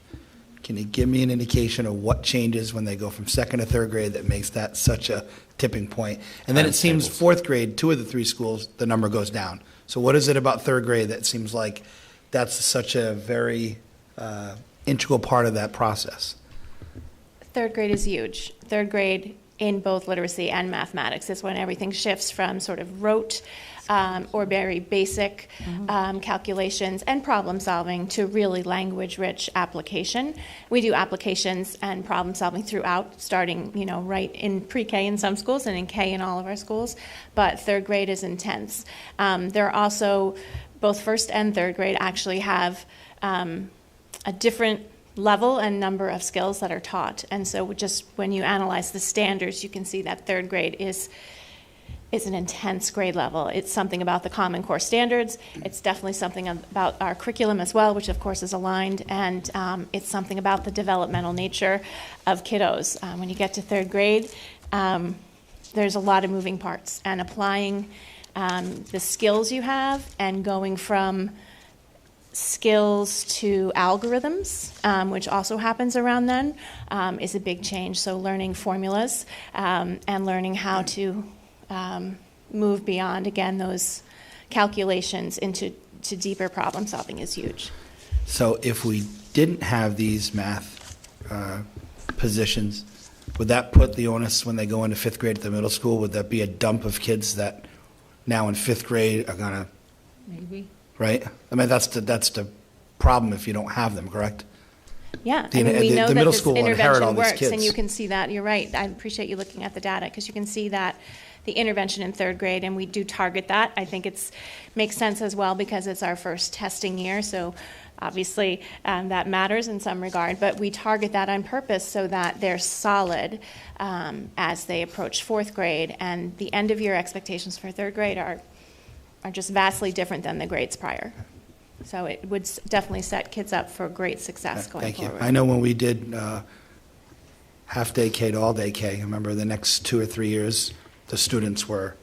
Can you give me an indication of what changes when they go from 2nd to 3rd grade that makes that such a tipping point? And then it seems 4th grade, 2 of the 3 schools, the number goes down. So what is it about 3rd grade that seems like that's such a very integral part of that process? 3rd grade is huge. 3rd grade in both literacy and mathematics is when everything shifts from sort of rote or very basic calculations and problem solving to really language-rich application. We do applications and problem solving throughout, starting right in pre-K in some schools and in K in all of our schools, but 3rd grade is intense. There are also, both 1st and 3rd grade actually have a different level and number of skills that are taught. And so just when you analyze the standards, you can see that 3rd grade is an intense grade level. It's something about the Common Core standards. It's definitely something about our curriculum as well, which of course is aligned. And it's something about the developmental nature of kiddos. When you get to 3rd grade, there's a lot of moving parts. And applying the skills you have and going from skills to algorithms, which also happens around then, is a big change. So learning formulas and learning how to move beyond, again, those calculations into deeper problem solving is huge. So if we didn't have these math positions, would that put the onus when they go into fifth grade at the middle school? Would that be a dump of kids that now in fifth grade are gonna, Maybe. right? I mean, that's the problem if you don't have them, correct? Yeah, The- I mean, we the know that middle this school will inherit all intervention these works, and kids. you can see that, you're right. I appreciate you looking at the data, because you can see that the intervention in third grade, and we do target that. I think makes sense as well, because it's our first testing year, so obviously that matters in some regard, but we target that on purpose so that they're solid as they approach fourth grade, and the end of year expectations for third grade are just vastly different than the grades prior. So it would definitely set kids up for great success going Thank you. forward. I know when we did half-day K to all-day K, I remember the next 2 or 3 years, the students were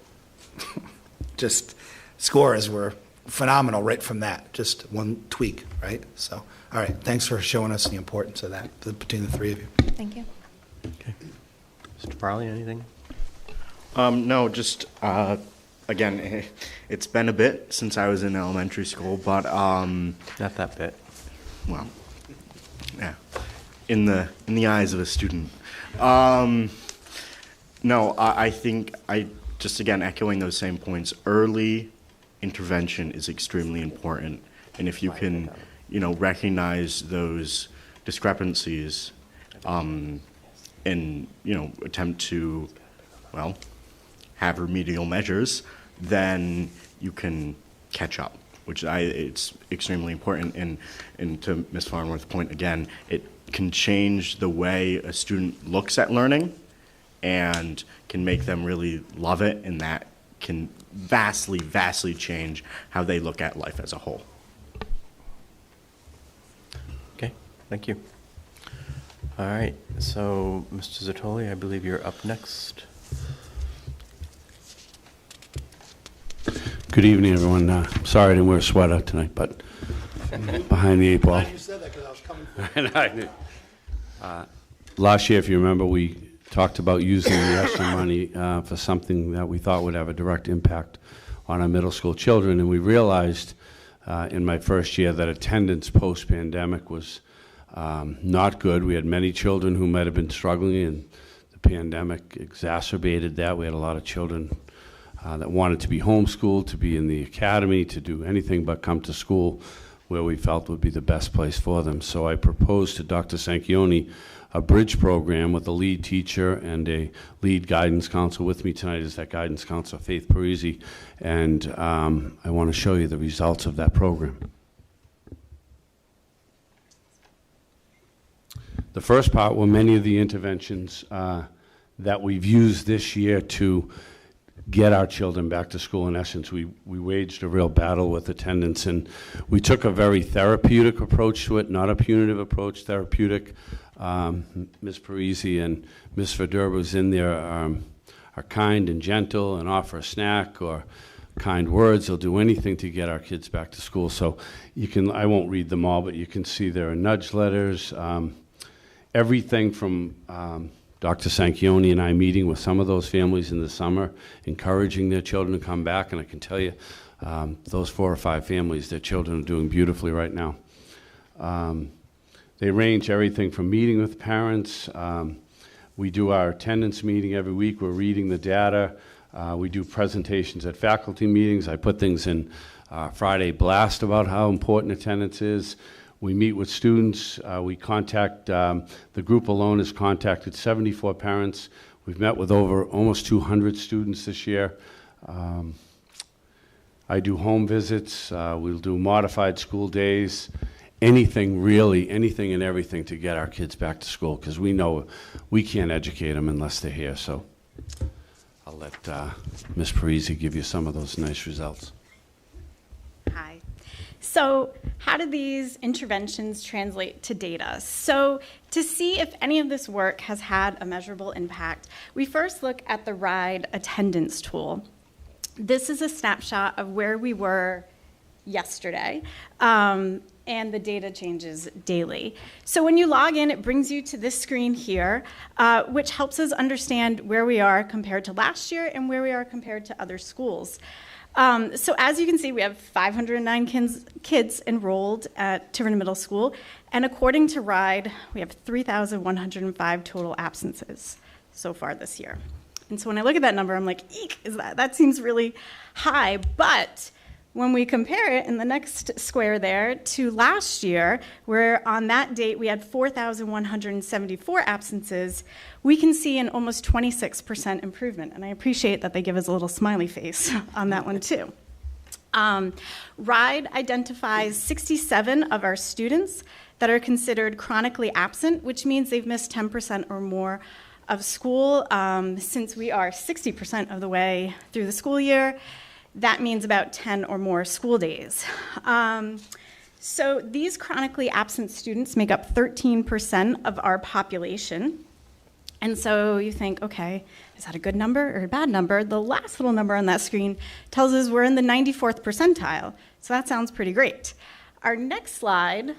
just, scores were phenomenal right from that, just one tweak, right? So, all right, thanks for showing us the importance of that between the three of you. Thank you. Okay. Mr. Bally, anything? No, just, again, it's been a bit since I was in elementary school, but, Not that bit. well, yeah, in the eyes of a student. No, I think just again echoing those same points. Early intervention is extremely important, and if you can, recognize those discrepancies, and attempt to, have remedial measures, then you can catch up, which it's extremely important. And to Ms. Farnworth's point again, it can change the way a student looks at learning and can make them really love it, and that can vastly, vastly change how they look at life as a whole. Okay, thank you. All right, so Mr. Zatoli, I believe you're up next. Good evening, everyone. Sorry I didn't wear a sweater tonight, but behind the eight ball. You said that because I was coming for Last year, if you remember, we talked about using the ESSER money for something that we thought would have a direct impact on our middle school children, and we realized in my first year that attendance post-pandemic was not good. We had many children who might have been struggling, and the pandemic exacerbated that. We had a lot of children that wanted to be homeschooled, to be in the academy, to do anything but come to school where we felt would be the best place for them. So I proposed to Dr. Sanchioni a bridge program with a lead teacher and a lead guidance counselor. With me tonight is that guidance counselor, Faith Parisi, and I want to show you the results of that program. The first part were many of the interventions that we've used this year to get our children back to school. In essence, we waged a real battle with attendance, and we took a very therapeutic approach to it, not a punitive approach, therapeutic. Ms. Parisi and Ms. Verdurba's in there are kind and gentle and offer a snack or kind words. They'll do anything to get our kids back to school. So you can, I won't read them all, but you can see there are nudge letters, everything from Dr. Sanchioni and I meeting with some of those families in the summer, encouraging their children to come back, and I can tell you, those 4 or 5 families, their children are doing beautifully right now. They range everything from meeting with parents. We do our attendance meeting every week. We're reading the data. We do presentations at faculty meetings. I put things in Friday Blast about how important attendance is. We meet with students. We contact, the group alone has contacted 74 parents. We've met with over almost 200 students this year. I do home visits. We'll do modified school days. Anything, really, anything and everything to get our kids back to school, because we know we can't educate them unless they're here. So I'll let Ms. Parisi give you some of those nice results. Hi. So how do these interventions translate to data? So to see if any of this work has had a measurable impact, we first look at the RIDE attendance tool. This is a snapshot of where we were yesterday. and the data changes daily. So when you log in, it brings you to this screen here, which helps us understand where we are compared to last year and where we are compared to other schools. So as you can see, we have 509 kids enrolled at Tiverton Middle School, and according to RIDE, we have 3,105 total absences so far this year. And so when I look at that number, I'm like, eek, that seems really high. But when we compare it in the next square there to last year, where on that date we had 4,174 absences, we can see an almost 26% improvement. And I appreciate that they give us a little smiley face on that one too. RIDE identifies 67 of our students that are considered chronically absent, which means they've missed 10% or more of school. Since we are 60% of the way through the school year, that means about 10 or more school days. So these chronically absent students make up 13% of our population. And so you think, okay, is that a good number or a bad number? The last little number on that screen tells us we're in the 94th percentile. So that sounds pretty great. Our next slide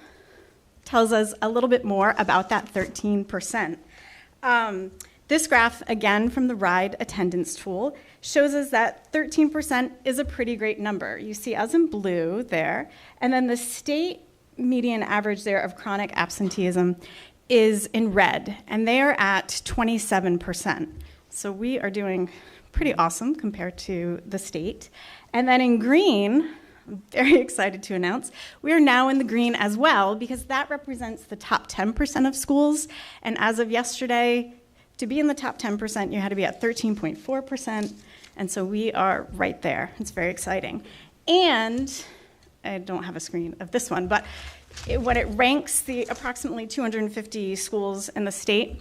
tells us a little bit more about that 13%. This graph, again from the RIDE attendance tool, shows us that 13% is a pretty great number. You see us in blue there, and then the state median average there of chronic absenteeism is in red, and they are at 27%. So we are doing pretty awesome compared to the state. And then in green, I'm very excited to announce, we are now in the green as well, because that represents the top 10% of schools, and as of yesterday, to be in the top 10%, you had to be at 13.4%, and so we are right there. It's very exciting. And I don't have a screen of this one, but when it ranks the approximately 250 schools in the state,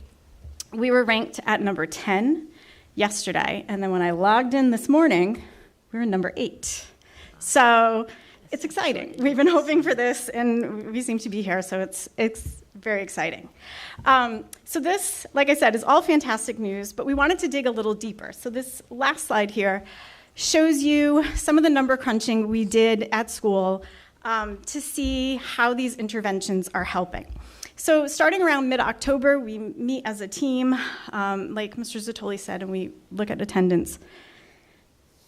we were ranked at number 10 yesterday, and then when I logged in this morning, we were number 8. So it's exciting. We've been hoping for this, and we seem to be here, so it's very exciting. So this, like I said, is all fantastic news, but we wanted to dig a little deeper. So this last slide here shows you some of the number crunching we did at school to see how these interventions are helping. So starting around mid-October, we meet as a team, like Mr. Zatoli said, and we look at attendance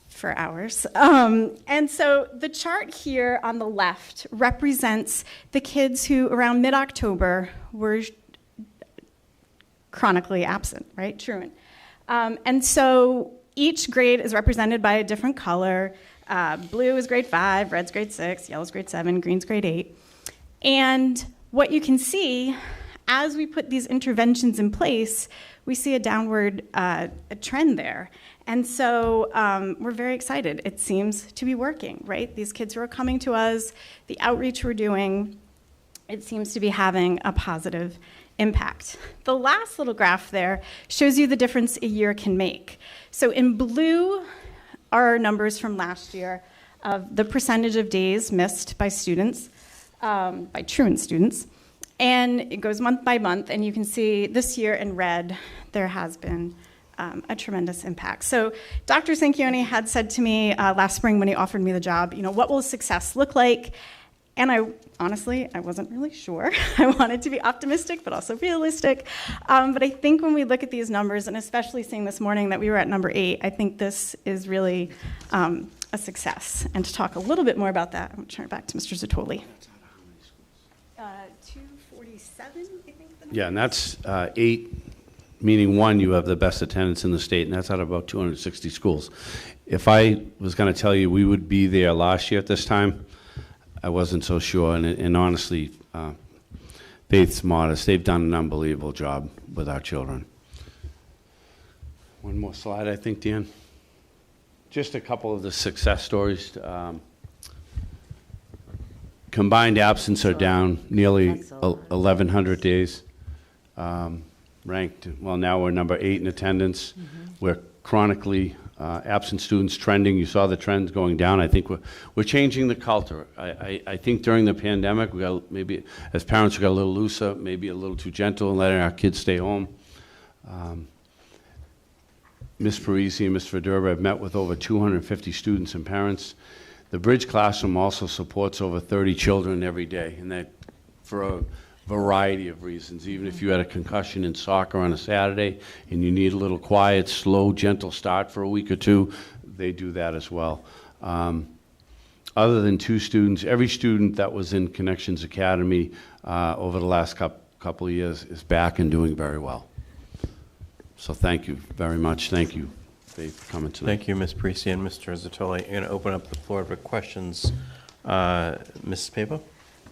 for hours. And so the chart here on the left represents the kids who around mid-October were chronically absent, right? Truant. And so each grade is represented by a different color. Blue is grade 5, red's grade 6, yellow's grade 7, green's grade 8. And what you can see, as we put these interventions in place, we see a downward trend there. And so we're very excited. It seems to be working, right? These kids who are coming to us, the outreach we're doing, it seems to be having a positive impact. The last little graph there shows you the difference a year can make. So in blue are our numbers from last year of the percentage of days missed by students, by truant students. And it goes month by month, and you can see this year in red, there has been a tremendous impact. So Dr. Sanchioni had said to me last spring when he offered me the job, what will success look like? And I wasn't really sure. I wanted to be optimistic, but also realistic. But I think when we look at these numbers, and especially seeing this morning that we were at number 8, I think this is really a success. And to talk a little bit more about that, I'm going to turn it back to Mr. Zatoli. 247, I think. Yeah, and that's 8, meaning 1, you have the best attendance in the state, and that's out of about 260 schools. If I was going to tell you we would be there last year at this time, I wasn't so sure, and honestly, Faith's modest. They've done an unbelievable job with our children. One more slide, I think, Dan. Just a couple of the success stories. Combined absence are down nearly 1,100 days. Ranked, well, now we're number 8 in attendance. We're chronically absent students trending. You saw the trends going down. I think we're changing the culture. I think during the pandemic, we got maybe as parents we got a little looser, maybe a little too gentle in letting our kids stay home. Ms. Parisi and Ms. Verdurba have met with over 250 students and parents. The Bridge Classroom also supports over 30 children every day, and that for a variety of reasons. Even if you had a concussion in soccer on a Saturday and you need a little quiet, slow, gentle start for a week or two, they do that as well. Other than 2 students, every student that was in Connections Academy over the last couple of years is back and doing very well. So thank you very much. Thank you, Faith, for coming tonight. Thank you, Ms. Parisi and Mr. Zatoli. I'm going to open up the floor for questions. Mrs. Pavo?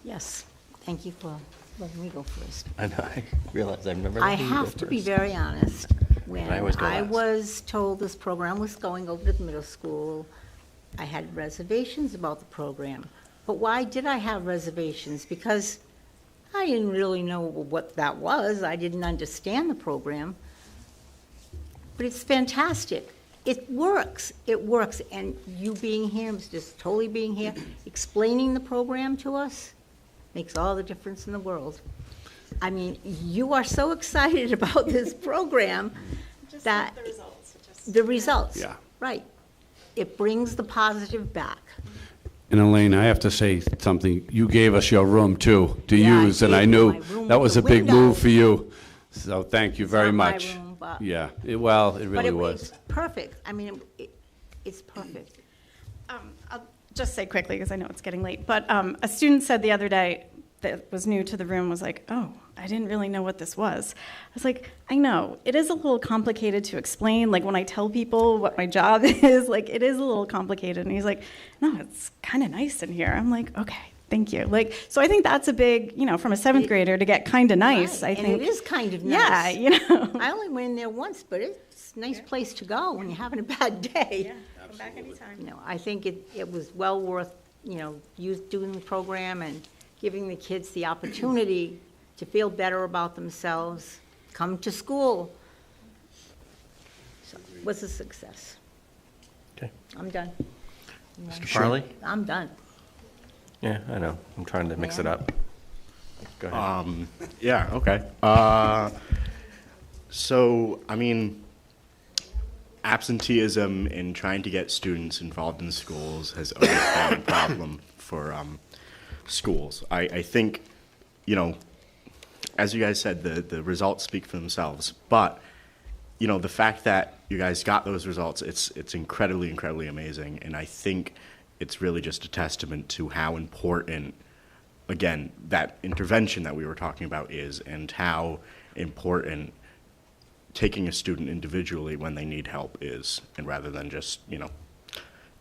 Yes, thank you for letting me go first. I know, I realize I've never I let you go have to be first. very honest. When I always go I last. was told this program was going over to the middle school, I had reservations about the program. But why did I have reservations? Because I didn't really know what that was. I didn't understand the program. But it's fantastic. It works. It works. And you being here, Mr. Toley being here, explaining the program to us makes all the difference in the world. I mean, you are so excited about this program that the results, Yeah. right. It brings the positive back. And Elaine, I have to say something. You gave us your room too to Yeah, I use, and I gave you knew my room that with was a the big window. move for you. So thank you very not my much. room, but- Yeah, well, it But really it's was. perfect. I mean, it's perfect. I'll just say quickly, because I know it's getting late, but a student said the other day that was new to the room was like, oh, I didn't really know what this was. I was like, I know, it is a little complicated to explain. Like when I tell people what my job is, like it is a little complicated. And he's like, no, it's kind of nice in here. I'm like, okay, thank you. Like, so I think that's a big, from a 7th grader to get kind of nice, Right, I think. And it is kind of Yeah, nice. I only went in there once, but it's a nice place to go when you're having a bad day. Come back anytime. I think it was well worth, you doing the program and giving the kids the opportunity to feel better about themselves, come to school. So it was a success. Okay. I'm done. Mr. Farley? I'm done. Yeah, I know. I'm trying to mix it up. Go ahead. Yeah, okay. So, I mean, absenteeism in trying to get students involved in schools has always been a problem for schools. I think, as you guys said, the results speak for themselves. But, the fact that you guys got those results, it's incredibly, incredibly amazing. And I think it's really just a testament to how important, again, that intervention that we were talking about is, and how important taking a student individually when they need help is, and rather than just,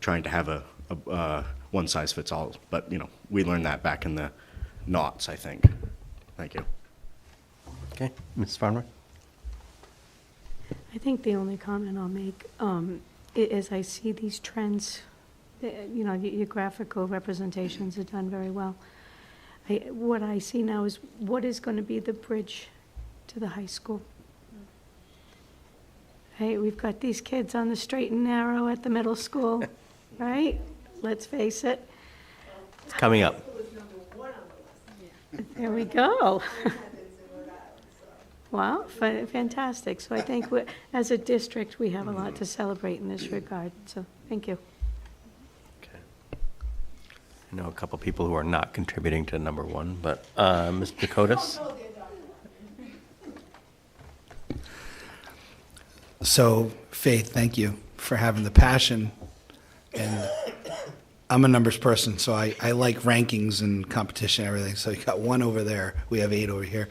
trying to have a one-size-fits-all. But, we learned that back in the noughts, I think. Thank you. Okay, Ms. Farmer? I think the only comment I'll make is I see these trends, your graphical representations are done very well. What I see now is what is going to be the bridge to the high school. Hey, we've got these kids on the straight and narrow at the middle school, right? Let's face it. It's coming up. There we go. Wow, fantastic. So I think as a district, we have a lot to celebrate in this regard. So thank you. Okay. I know a couple people who are not contributing to number 1, but Ms. Dakotas? So, Faith, thank you for having the passion. And I'm a numbers person, so I like rankings and competition and everything. So you got 1 over there. We have 8 over here.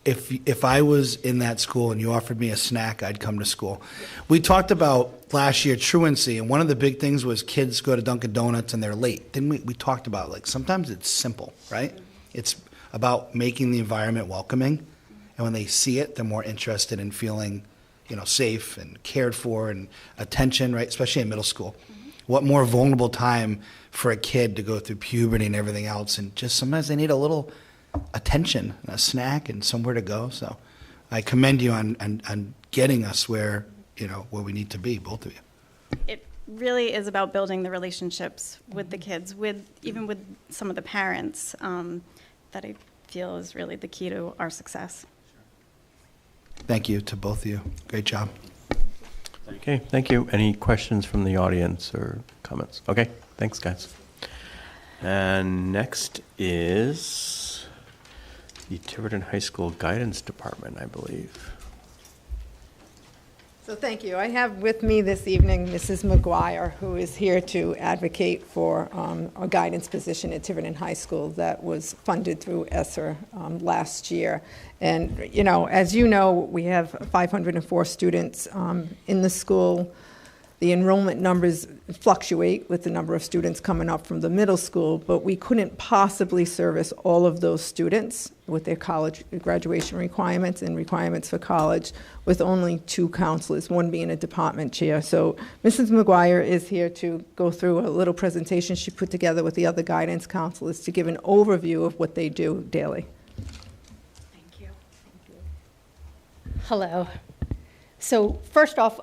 If I was in that school and you offered me a snack, I'd come to school. We talked about last year truancy, and one of the big things was kids go to Dunkin' Donuts and they're late. Didn't we? We talked about, like, sometimes it's simple, right? It's about making the environment welcoming. And when they see it, they're more interested in feeling, safe and cared for and attention, right? Especially in middle school. What more vulnerable time for a kid to go through puberty and everything else, and just sometimes they need a little attention, a snack, and somewhere to go. So I commend you on getting us where we need to be, both of you. It really is about building the relationships with the kids, even with some of the parents, that I feel is really the key to our success. Thank you to both of you. Great job. Okay, thank you. Any questions from the audience or comments? Okay, thanks, guys. And next is the Tiverton High School Guidance Department, I believe. So thank you. I have with me this evening Mrs. McGuire, who is here to advocate for a guidance position at Tiverton High School that was funded through ESSER last year. And, you know, as you know, we have 504 students in the school. The enrollment numbers fluctuate with the number of students coming up from the middle school, but we couldn't possibly service all of those students with their college graduation requirements and requirements for college with only 2 counselors, one being a department chair. So Mrs. McGuire is here to go through a little presentation she put together with the other guidance counselors to give an overview of what they do daily. Thank you. Hello. So first off,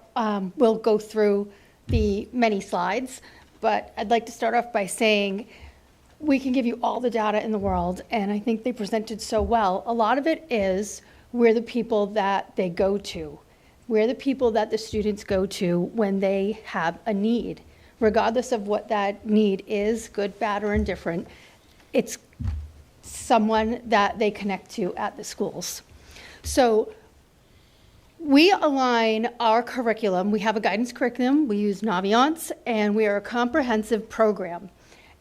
we'll go through the many slides, but I'd like to start off by saying we can give you all the data in the world, and I think they presented so well. A lot of it is we're the people that they go to. We're the people that the students go to when they have a need. Regardless of what that need is, good, bad, or indifferent, it's someone that they connect to at the schools. So we align our curriculum. We have a guidance curriculum. We use Naviance, and we are a comprehensive program.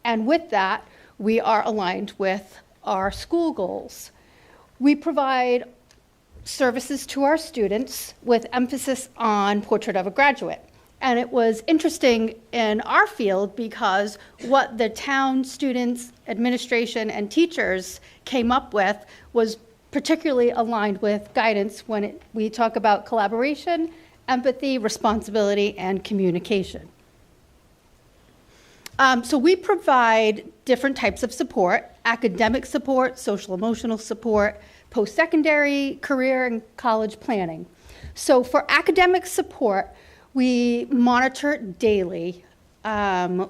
And with that, we are aligned with our school goals. We provide services to our students with emphasis on Portrait of a Graduate. And it was interesting in our field because what the town students, administration, and teachers came up with was particularly aligned with guidance when we talk about collaboration, empathy, responsibility, and communication. So we provide different types of support: academic support, social emotional support, post-secondary, career, and college planning. So for academic support, we monitor daily.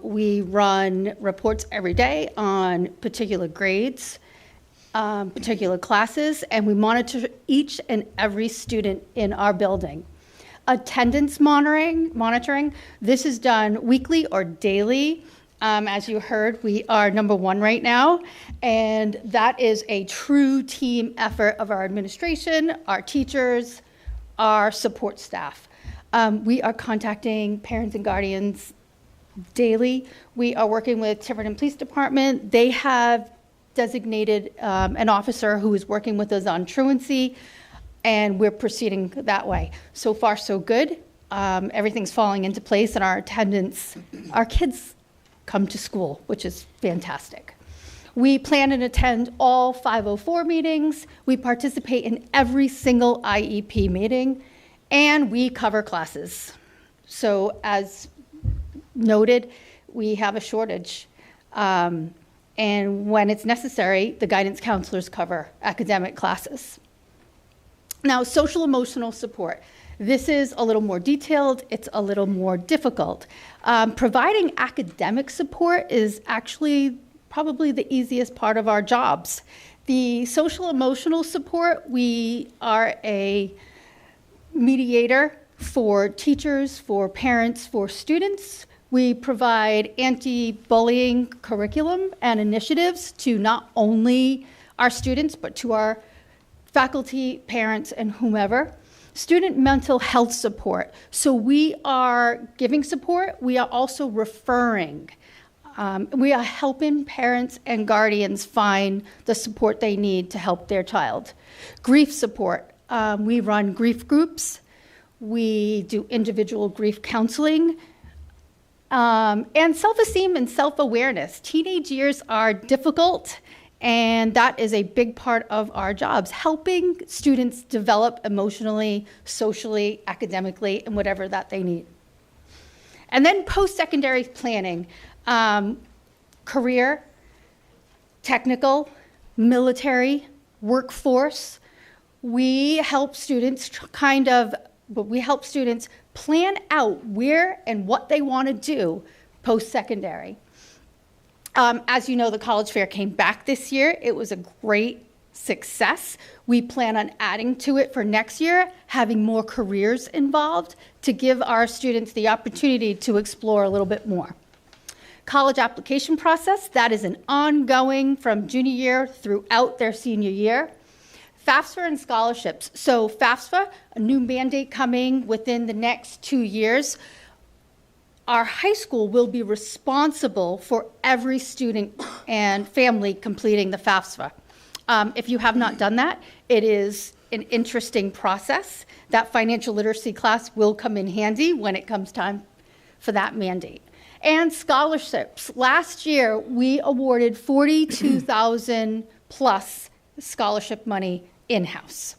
We run reports every day on particular grades, particular classes, and we monitor each and every student in our building. Attendance monitoring, this is done weekly or daily. As you heard, we are #1 right now, and that is a true team effort of our administration, our teachers, our support staff. We are contacting parents and guardians daily. We are working with Tiverton Police Department. They have designated an officer who is working with us on truancy, and we're proceeding that way. So far, so good. Everything's falling into place, and our attendance, our kids come to school, which is fantastic. We plan and attend all 504 meetings. We participate in every single IEP meeting, and we cover classes. So as noted, we have a shortage. And when it's necessary, the guidance counselors cover academic classes. Now, social emotional support. This is a little more detailed. It's a little more difficult. Providing academic support is actually probably the easiest part of our jobs. The social emotional support, we are a mediator for teachers, for parents, for students. We provide anti-bullying curriculum and initiatives to not only our students, but to our faculty, parents, and whomever. Student mental health support. So we are giving support. We are also referring. We are helping parents and guardians find the support they need to help their child. Grief support. We run grief groups. We do individual grief counseling. And self-esteem and self-awareness. Teenage years are difficult, and that is a big part of our jobs, helping students develop emotionally, socially, academically, and whatever that they need. And then post-secondary planning, career, technical, military, workforce. We help students plan out where and what they want to do post-secondary. As you know, the college fair came back this year. It was a great success. We plan on adding to it for next year, having more careers involved to give our students the opportunity to explore a little bit more. College application process, that is an ongoing from junior year throughout their senior year. FAFSA and scholarships. So FAFSA, a new mandate coming within the next 2 years. Our high school will be responsible for every student and family completing the FAFSA. If you have not done that, it is an interesting process. That financial literacy class will come in handy when it comes time for that mandate. And scholarships. Last year, we awarded 42,000 plus scholarship money in-house.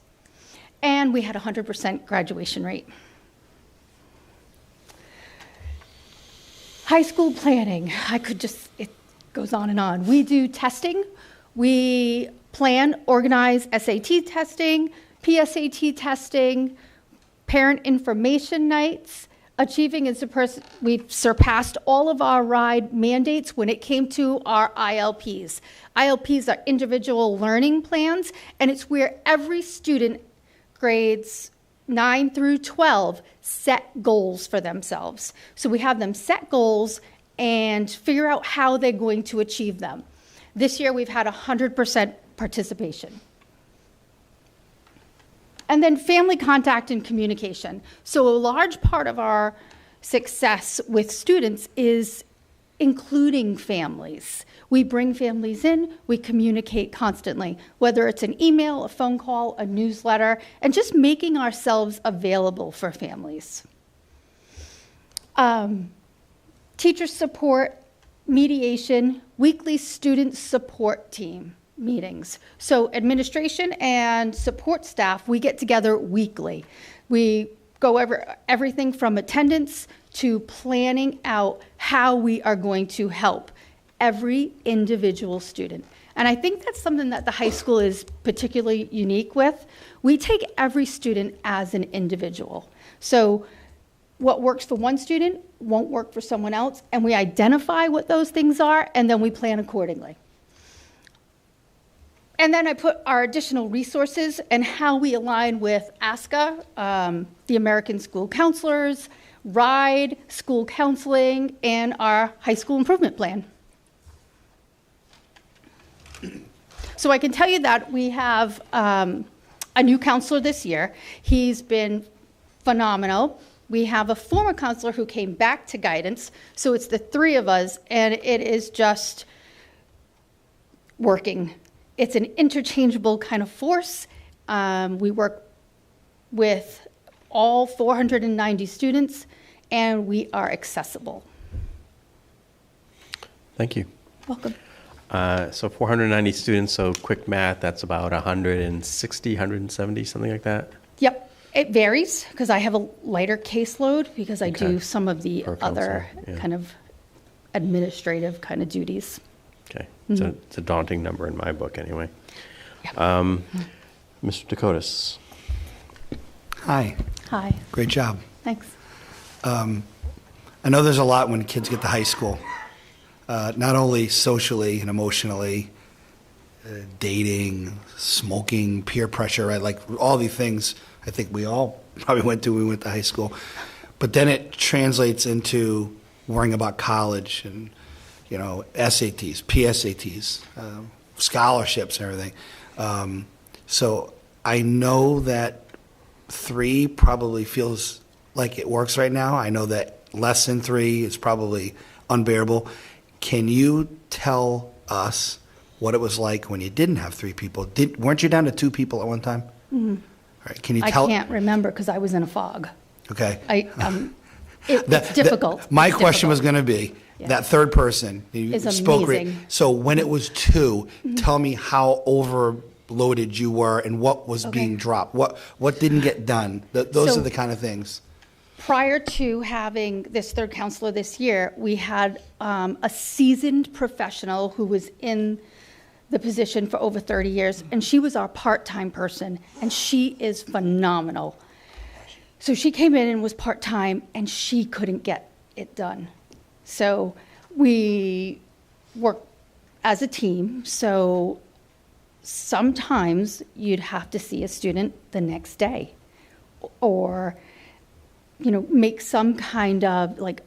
And we had a 100% graduation rate. High school planning, it goes on and on. We do testing. We plan, organize SAT testing, PSAT testing, parent information nights, achieving and we've surpassed all of our RIDE mandates when it came to our ILPs. ILPs are individual learning plans, and it's where every student, grades 9 through 12, set goals for themselves. So we have them set goals and figure out how they're going to achieve them. This year we've had 100% participation. And then family contact and communication. So a large part of our success with students is including families. We bring families in, we communicate constantly, whether it's an email, a phone call, a newsletter, and just making ourselves available for families. Teacher support, mediation, weekly student support team meetings. So administration and support staff, we get together weekly. We go over everything from attendance to planning out how we are going to help every individual student. And I think that's something that the high school is particularly unique with. We take every student as an individual. So what works for one student won't work for someone else, and we identify what those things are, and then we plan accordingly. And then I put our additional resources and how we align with ASCA, the American School Counselors, RIDE, school counseling, and our high school improvement plan. So I can tell you that we have a new counselor this year. He's been phenomenal. We have a former counselor who came back to guidance, so it's the three of us, and it is just working. It's an interchangeable kind of force. We work with all 490 students, and we are accessible. Thank you. Welcome. So 490 students, so quick math, that's about 160, 170, something like that? Yep. It varies because I have a lighter caseload because I do some of the other kind of administrative kind of duties. Okay. It's a daunting number in my book anyway. Mr. Dakotas. Hi. Hi. Great job. Thanks. I know there's a lot when kids get to high school, not only socially and emotionally, dating, smoking, peer pressure, right? Like all these things I think we all probably went to when we went to high school. But then it translates into worrying about college and, you know, SATs, PSATs, scholarships and everything. So I know that 3 probably feels like it works right now. I know that less than 3 is probably unbearable. Can you tell us what it was like when you didn't have 3 people? Weren't you down to 2 people at one time? Mm-hmm. All right, can you tell? I can't remember because I was in a fog. Okay. It's difficult. My question was going to be, that third person, you Is spoke amazing. So when it was 2, tell me how overloaded you were and what was being dropped. What didn't get done? Those are the kind of things. Prior to having this third counselor this year, we had a seasoned professional who was in the position for over 30 years, and she was our part-time person, and she is phenomenal. So she came in and was part-time, and she couldn't get it done. So we work as a team. So sometimes you'd have to see a student the next day, or, make some kind of like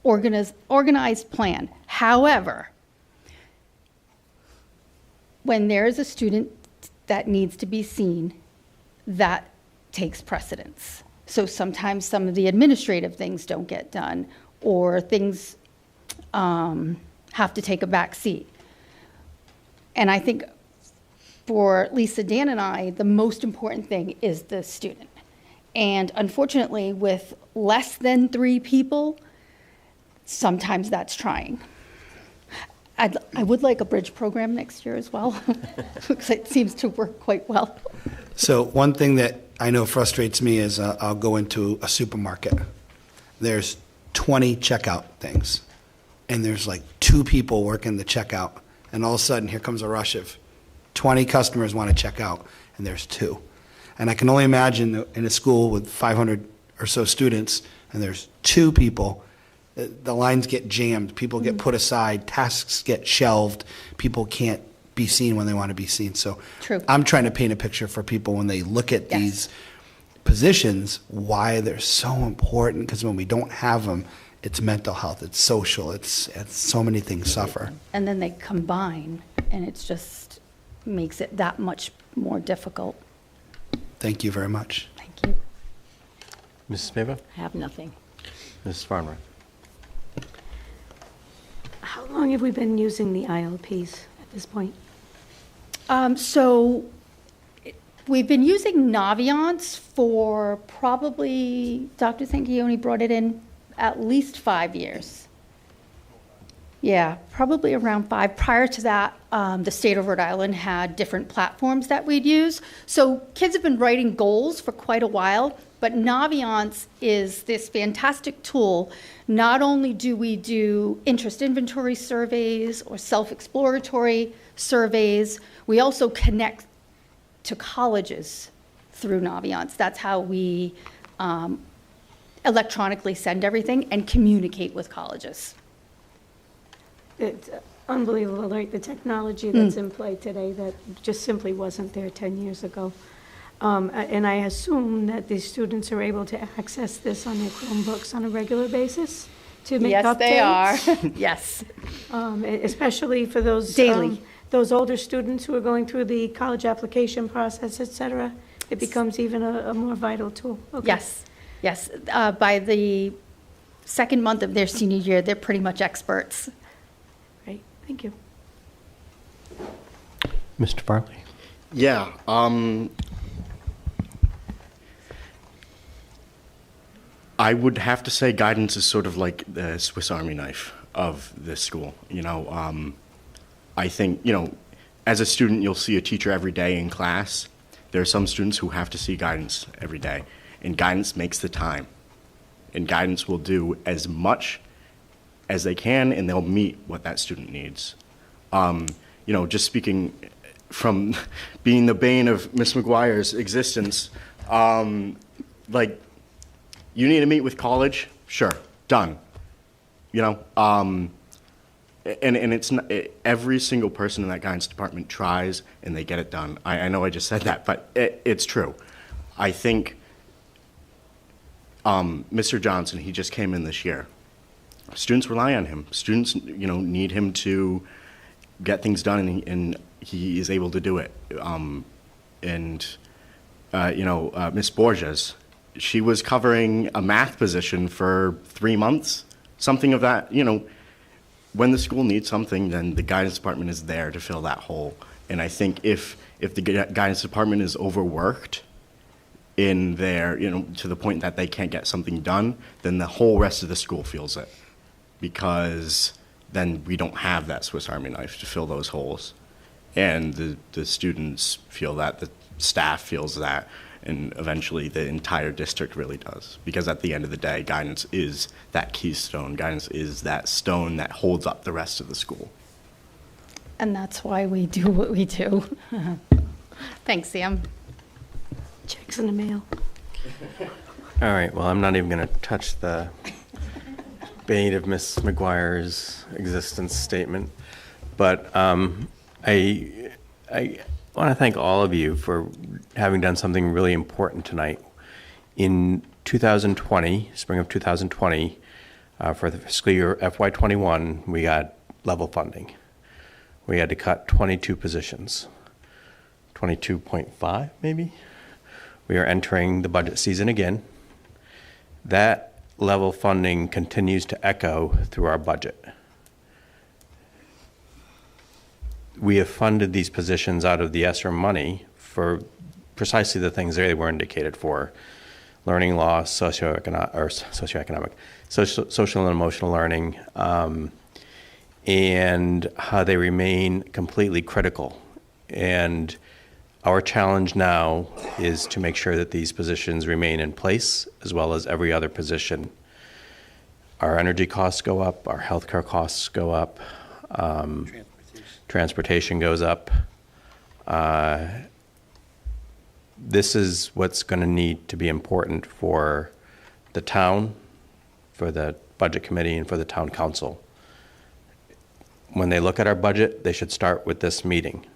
organized plan. However, when there is a student that needs to be seen, that takes precedence. So sometimes some of the administrative things don't get done, or things have to take a back seat. And I think for Lisa, Dan, and I, the most important thing is the student. And unfortunately, with less than 3 people, sometimes that's trying. I would like a bridge program next year as well, because it seems to work quite well. So one thing that I know frustrates me is I'll go into a supermarket. There's 20 checkout things, and there's like 2 people working the checkout, and all of a sudden here comes a rush of 20 customers want to check out, and there's 2. And I can only imagine in a school with 500 or so students, and there's 2 people, the lines get jammed, people get put aside, tasks get shelved, people can't be seen when they want to be seen. So True. I'm trying to paint a picture for people when they look at these positions, why they're so important, because when we don't have them, it's mental health, it's social, it's so many things suffer. And then they combine, and it's just makes it that much more difficult. Thank you very much. Thank you. Mrs. Smeva? I have nothing. Mrs. Farmer? How long have we been using the ILPs at this point? So we've been using Naviance for probably, Dr. Sanchioni brought it in at least 5 years. Yeah, probably around 5. Prior to that, the state of Rhode Island had different platforms that we'd use. So kids have been writing goals for quite a while, but Naviance is this fantastic tool. Not only do we do interest inventory surveys or self-exploratory surveys, we also connect to colleges through Naviance. That's how we electronically send everything and communicate with colleges. It's unbelievable, like the technology that's in play today that just simply wasn't there 10 years ago. And I assume that these students are able to access this on their Chromebooks on a regular basis to make updates? Yes, they are. Yes. Especially for those Daily. Those older students who are going through the college application process, et cetera, it becomes even a more vital tool. Okay. Yes, yes. By the second month of their senior year, they're pretty much experts. Great, thank you. Mr. Farley? Yeah, I would have to say guidance is sort of like the Swiss Army knife of this school. I think, as a student, you'll see a teacher every day in class. There are some students who have to see guidance every day, and guidance makes the time. And guidance will do as much as they can, and they'll meet what that student needs. Just speaking from being the bane of Miss McGuire's existence, you need to meet with college? Sure, done. And it's not, every single person in that guidance department tries and they get it done. I know I just said that, but it's true. I think Mr. Johnson, he just came in this year. Students rely on him. Students, need him to get things done, and he is able to do it. Miss Borges, she was covering a math position for 3 months, something of that. When the school needs something, then the guidance department is there to fill that hole. And I think if the guidance department is overworked in their, to the point that they can't get something done, then the whole rest of the school feels it, because then we don't have that Swiss Army knife to fill those holes. And the students feel that, the staff feels that, and eventually the entire district really does. Because at the end of the day, guidance is that keystone. Guidance is that stone that holds up the rest of the school. And that's why we do what we do. Thanks, Sam. Checks in the mail. All right, well, I'm not even going to touch the bane of Miss McGuire's existence statement, but well, want to thank all of you for having done something really important tonight. In 2020, spring of 2020, for the fiscal year FY21, we got level funding. We had to cut 22 positions, 22.5 maybe. We are entering the budget season again. That level funding continues to echo through our budget. We have funded these positions out of the ESSER money for precisely the things they were indicated for: learning loss, social and emotional learning, and how they remain completely critical. And our challenge now is to make sure that these positions remain in place, as well as every other position. Our energy costs go up, our healthcare costs go up, transportation goes up. This is what's going to need to be important for the town, for the budget committee, and for the town council. When they look at our budget, they should start with this meeting.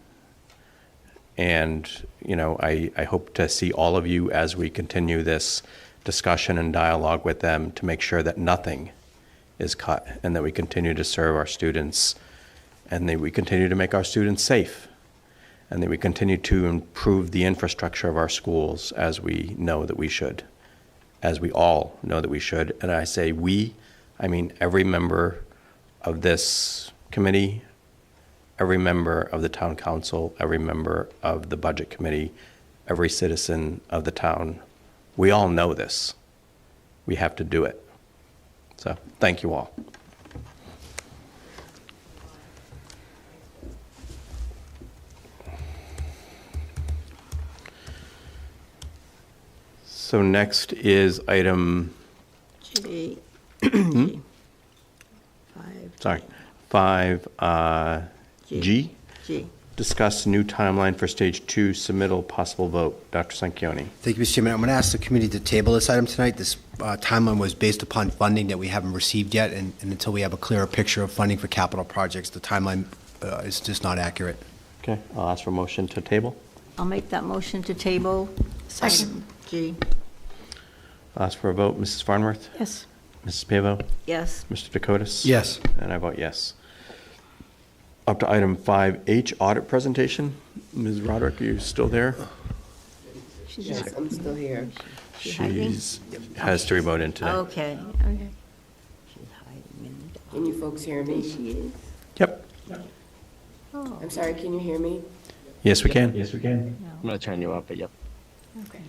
And, you know, I hope to see all of you as we continue this discussion and dialogue with them to make sure that nothing is cut and that we continue to serve our students and that we continue to make our students safe and that we continue to improve the infrastructure of our schools as we know that we should, as we all know that we should. And I say we, I mean every member of this committee, every member of the town council, every member of the budget committee, every citizen of the town. We all know this. We have to do it. So thank you all. So next is item G. Hmm? 5 G. G. Discuss new timeline for stage 2 submittal possible vote. Dr. Sanchioni. Thank you, Mr. Chairman. I'm going to ask the committee to table this item tonight. This timeline was based upon funding that we haven't received yet, and until we have a clearer picture of funding for capital projects, the timeline is just not accurate. Okay, I'll ask for a motion to table. I'll make that motion to table. Second. G. I'll ask for a vote. Mrs. Farnworth? Yes. Mrs. Pavo? Yes. Mr. Dakotas? Yes. And I vote yes. Up to item 5H, audit presentation. Ms. Roderick, are you still there? Yes, I'm still here. She's has to remote in today. Okay. Okay. Can you folks hear me? She is. Yep. Oh. I'm sorry, can you hear me? Yes, we can. Yes, we can. I'm going to turn you up, but yep. Okay.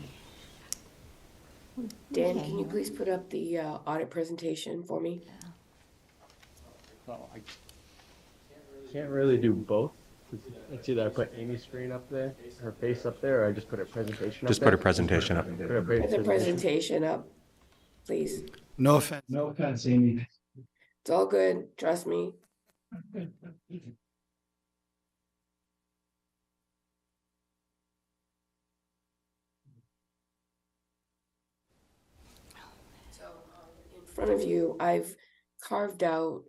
Dan, can you please put up the audit presentation for me? Well, I can't really do both. It's either I put Amy's screen up there, her face up there, or I just put her presentation up Just there. put a presentation up. Put the presentation up, please. No offense. No offense, Amy. It's all good, trust me. So in front of you, I've carved out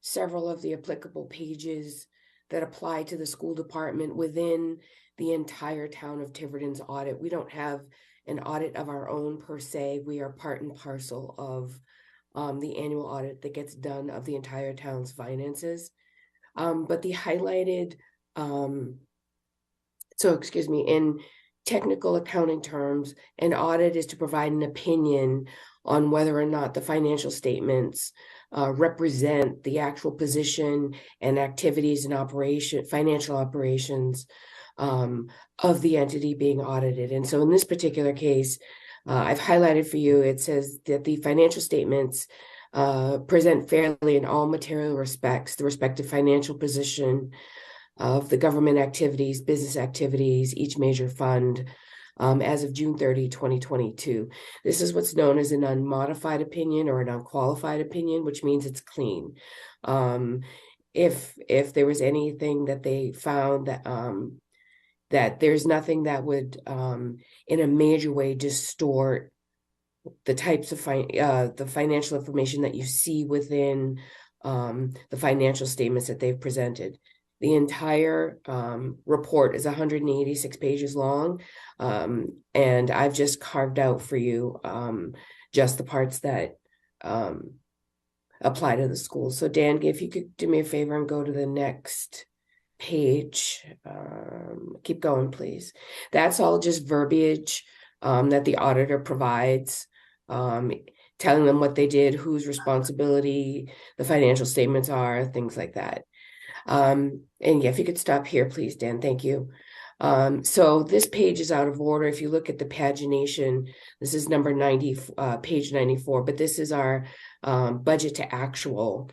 several of the applicable pages that apply to the school department within the entire town of Tiverton's audit. We don't have an audit of our own per se. We are part and parcel of the annual audit that gets done of the entire town's finances. But the highlighted, in technical accounting terms, an audit is to provide an opinion on whether or not the financial statements represent the actual position and activities and financial operations of the entity being audited. And so in this particular case, I've highlighted for you, it says that the financial statements present fairly in all material respects the respective financial position of the government activities, business activities, each major fund, as of June 30, 2022. This is what's known as an unmodified opinion or an unqualified opinion, which means it's clean. If there was anything that they found that there's nothing that would in a major way distort the types of the financial information that you see within the financial statements that they've presented. The entire report is 186 pages long, and I've just carved out for you just the parts that apply to the school. So Dan, if you could do me a favor and go to the next page. Keep going, please. That's all just verbiage that the auditor provides, telling them what they did, whose responsibility the financial statements are, things like that. And yeah, if you could stop here, please, Dan, thank you. So this page is out of order. If you look at the pagination, this is number 90, page 94, but this is our budget to actual,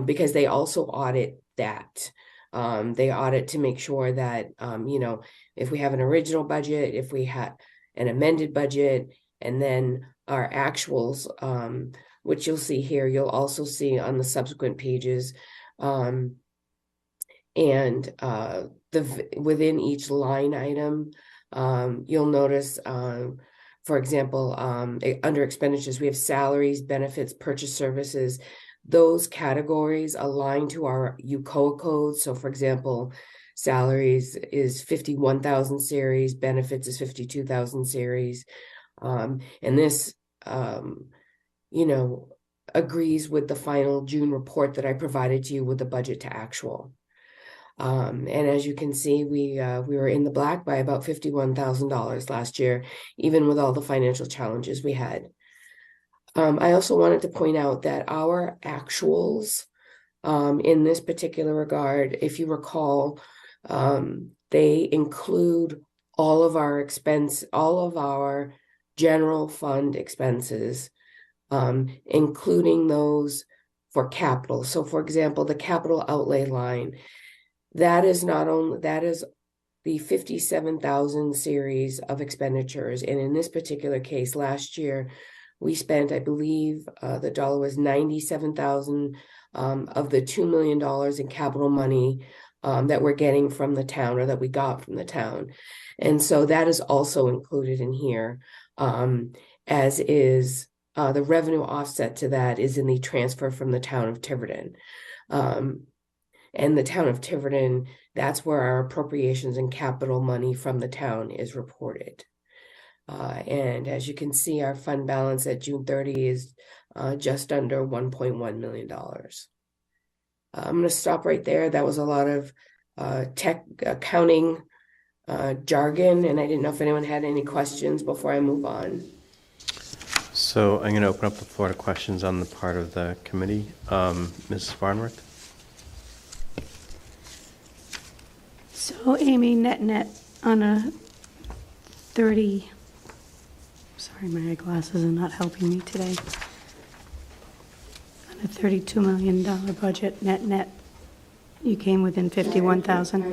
because they also audit that. They audit to make sure that, you know, if we have an original budget, if we have an amended budget, and then our actuals, which you'll see here, you'll also see on the subsequent pages, within each line item, you'll notice, for example, under expenditures, we have salaries, benefits, purchase services. Those categories align to our UCOA code. So for example, salaries is 51,000 series, benefits is 52,000 series. And this, you know, agrees with the final June report that I provided to you with the budget to actual. And as you can see, we were in the black by about $51,000 last year, even with all the financial challenges we had. I also wanted to point out that our actuals, in this particular regard, if you recall, they include all of our general fund expenses, including those for capital. So for example, the capital outlay line, that is the 57,000 series of expenditures. And in this particular case, last year, we spent, I believe, the dollar was 97,000 of the $2 million in capital money that we're getting from the town, or that we got from the town. And so that is also included in here, as is the revenue offset to that is in the transfer from the town of Tiverton. And the town of Tiverton, that's where our appropriations and capital money from the town is reported. And as you can see, our fund balance at June 30 is just under $1.1 million. I'm going to stop right there. That was a lot of tech accounting jargon, and I didn't know if anyone had any questions before I move on. So I'm going to open up the floor to questions on the part of the committee. Mrs. Farnworth? So Amy, net on a 30, sorry, my eyeglasses are not helping me today. On a $32 million budget, net, you came within 51,000.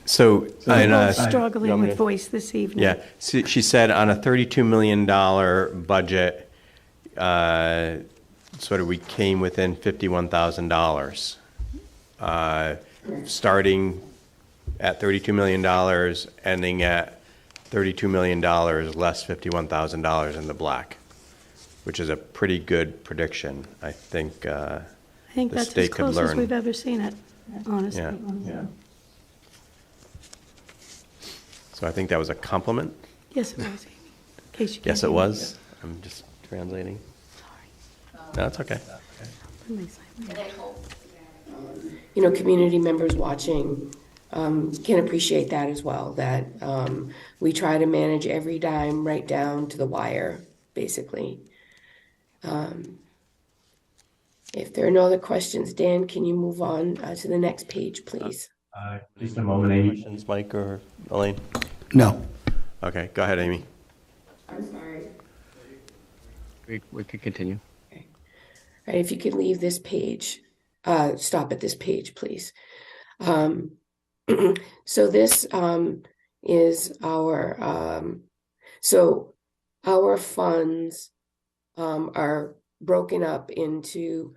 So We're both struggling with voice this evening. Yeah, she said on a $32 million budget, sort of we came within $51,000. Starting at $32 million, ending at $32 million less $51,000 in the black, which is a pretty good prediction. I think that's as close as we've ever seen it, honestly. Yeah. So I think that was a compliment. Yes, it was, Amy. In case you Yes, can't it hear me. was. I'm just translating. Sorry. No, it's okay. You know, community members watching can appreciate that as well, that we try to manage every dime right down to the wire, basically. If there are no other questions, Dan, can you move on to the next page, please? Just a moment, Amy. Questions, Mike or Elaine? No. Okay, go ahead, Amy. I'm sorry. We could continue. Okay. All right, if you could leave this page, stop at this page, please. So this is our, so our funds are broken up into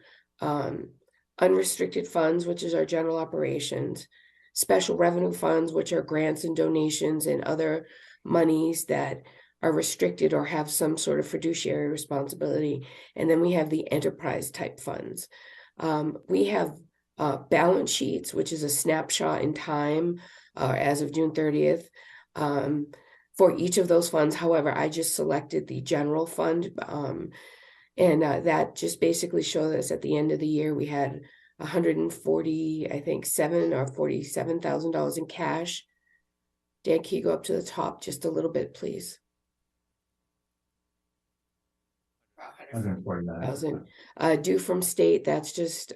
unrestricted funds, which is our general operations, special revenue funds, which are grants and donations and other monies that are restricted or have some sort of fiduciary responsibility. And then we have the enterprise type funds. We have balance sheets, which is a snapshot in time as of June 30th. For each of those funds, however, I just selected the general fund, and that just basically shows us at the end of the year we had 140, I think, $47,000 in cash. Dan, can you go up to the top just a little bit, please? 149,000 due from state. That's just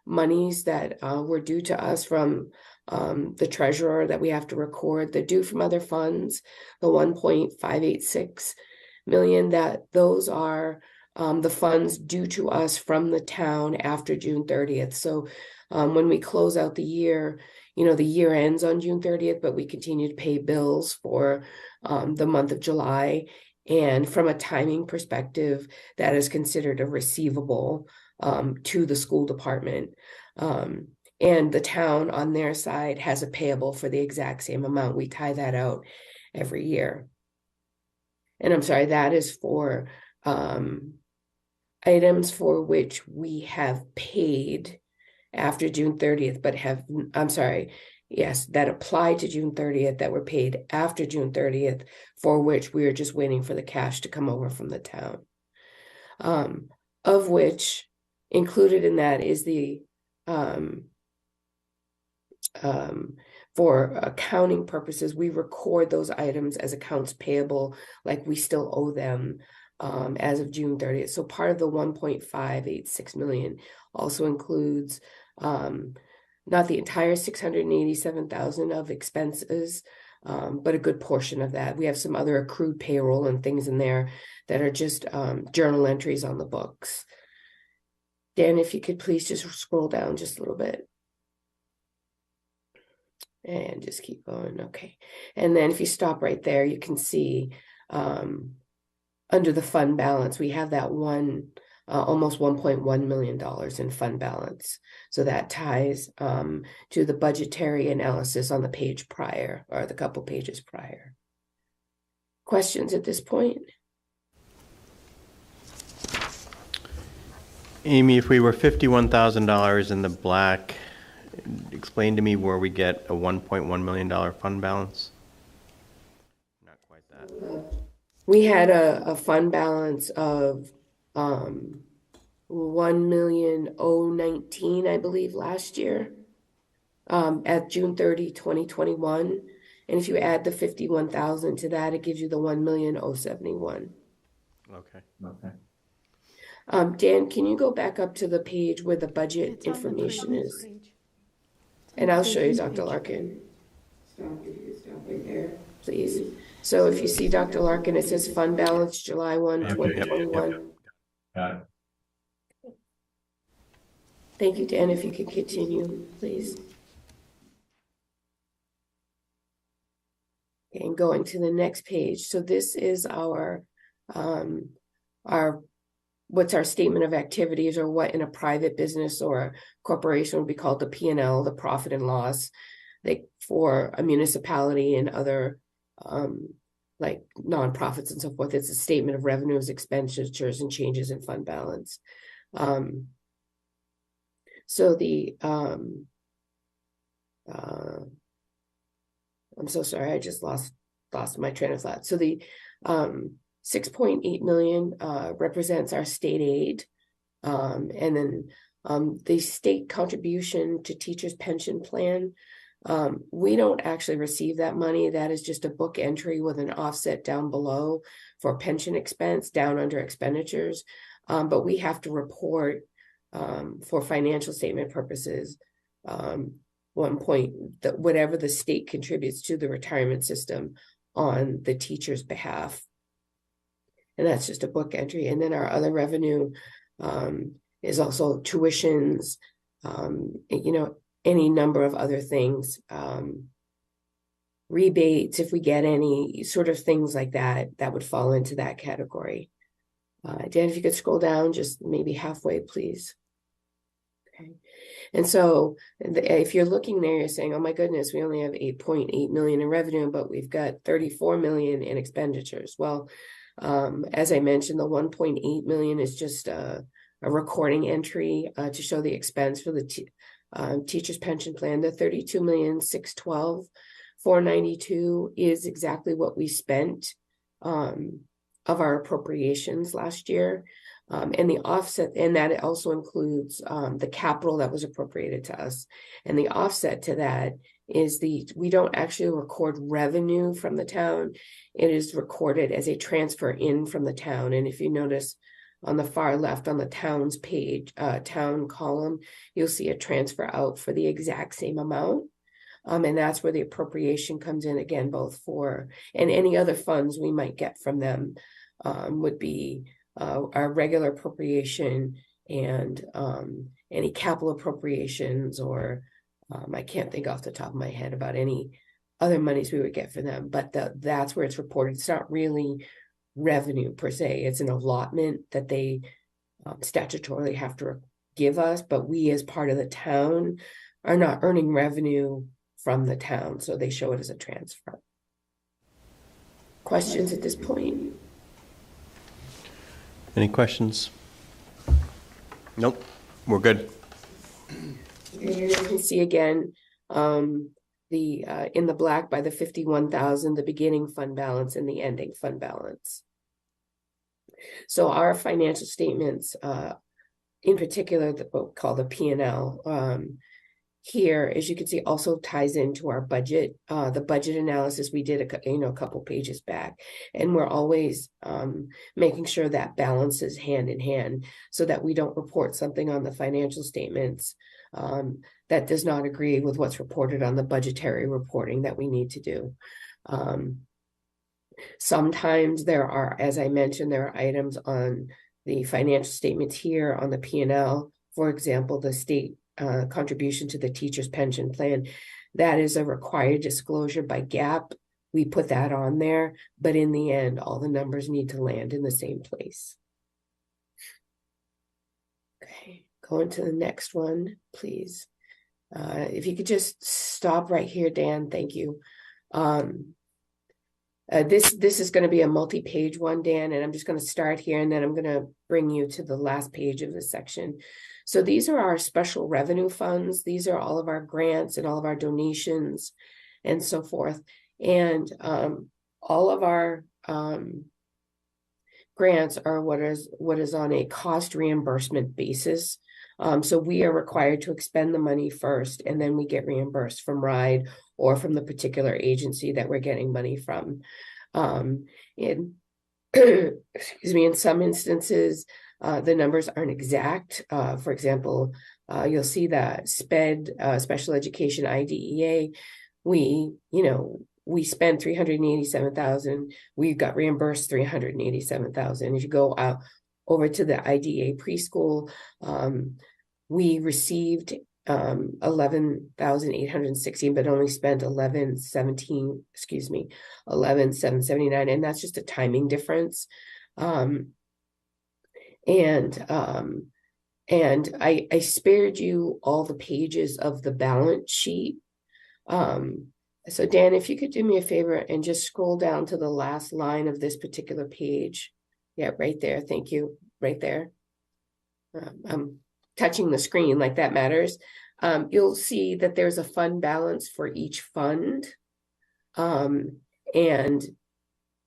monies that were due to us from the treasurer that we have to record. The due from other funds, the 1.586 million, that those are the funds due to us from the town after June 30th. So when we close out the year, the year ends on June 30th, but we continue to pay bills for the month of July. And from a timing perspective, that is considered a receivable to the school department. And the town on their side has a payable for the exact same amount. We tie that out every year. And I'm sorry, that is for items for which we have paid after June 30th, but that apply to June 30th that were paid after June 30th, for which we are just waiting for the cash to come over from the town. Of which included in that is the, for accounting purposes, we record those items as accounts payable, like we still owe them as of June 30th. So part of the 1.586 million also includes not the entire 687,000 of expenses, but a good portion of that. We have some other accrued payroll and things in there that are just journal entries on the books. Dan, if you could please just scroll down just a little bit. And just keep going. Okay. And then if you stop right there, you can see under the fund balance, we have that almost $1.1 million in fund balance. So that ties to the budgetary analysis on the page prior, or the couple pages prior. Questions at this point? Amy, if we were $51,000 in the black, explain to me where we get a $1.1 million fund balance. Not quite that. We had a fund balance of $1,019,000, I believe, last year at June 30, 2021. And if you add the 51,000 to that, it gives you the 1,071,000. Okay. Dan, can you go back up to the page where the budget information is? And I'll show you, Dr. Larkin. Stop right there, please. So if you see, Dr. Larkin, it says fund balance July 1, 2021. Got it. Thank you, Dan. If you could continue, please. Okay, and going to the next page. So this is our what's our statement of activities, or what in a private business or a corporation would be called the P&L, the profit and loss, like for a municipality and other like nonprofits and so forth. It's a statement of revenues, expenditures, and changes in fund balance. So the I'm so sorry, I just lost my train of thought. So the 6.8 million represents our state aid, and then the state contribution to teachers' pension plan. We don't actually receive that money. That is just a book entry with an offset down below for pension expense down under expenditures. But we have to report for financial statement purposes whatever the state contributes to the retirement system on the teacher's behalf. And that's just a book entry. And then our other revenue is also tuitions, any number of other things, rebates, if we get any sort of things like that, that would fall into that category. Dan, if you could scroll down just maybe halfway, please. Okay. And so if you're looking there, you're saying, oh my goodness, we only have 8.8 million in revenue, but we've got 34 million in expenditures. Well, as I mentioned, the 1.8 million is just a recording entry to show the expense for the Teachers pension plan, the 32,612,492 is exactly what we spent of our appropriations last year. And the offset, and that also includes the capital that was appropriated to us. And the offset to that is we don't actually record revenue from the town. It is recorded as a transfer in from the town. And if you notice on the far left on the town's page, town column, you'll see a transfer out for the exact same amount. And that's where the appropriation comes in again, both for, and any other funds we might get from them would be our regular appropriation and any capital appropriations, or I can't think off the top of my head about any other monies we would get for them, but that's where it's reported. It's not really revenue per se. It's an allotment that they statutorily have to give us, but we as part of the town are not earning revenue from the town, so they show it as a transfer. Questions at this point? Any questions? Nope, we're good. You can see again in the black by the 51,000, the beginning fund balance and the ending fund balance. So our financial statements, in particular, what we call the P&L, here, as you can see, also ties into our budget. The budget analysis we did a couple pages back, and we're always making sure that balances hand in hand, so that we don't report something on the financial statements that does not agree with what's reported on the budgetary reporting that we need to do. Sometimes there are, as I mentioned, there are items on the financial statements here on the P&L, for example, the state contribution to the teacher's pension plan. That is a required disclosure by GAAP. We put that on there, but in the end, all the numbers need to land in the same place. Okay, going to the next one, please. If you could just stop right here, Dan, thank you. This is going to be a multi-page one, Dan, and I'm just going to start here, and then I'm going to bring you to the last page of the section. So these are our special revenue funds. These are all of our grants and all of our donations and so forth. And all of our grants are what is on a cost reimbursement basis. So we are required to expend the money first, and then we get reimbursed from RIDE or from the particular agency that we're getting money from. Excuse me, in some instances, the numbers aren't exact. For example, you'll see that SPED, Special Education IDEA, we spent $387,000. We got reimbursed $387,000. If you go out over to the IDEA preschool, we received 11,816, but only spent 11,779, and that's just a timing difference. And I spared you all the pages of the balance sheet. So Dan, if you could do me a favor and just scroll down to the last line of this particular page. Yeah, right there. Thank you. Right there. I'm touching the screen like that matters. You'll see that there's a fund balance for each fund. And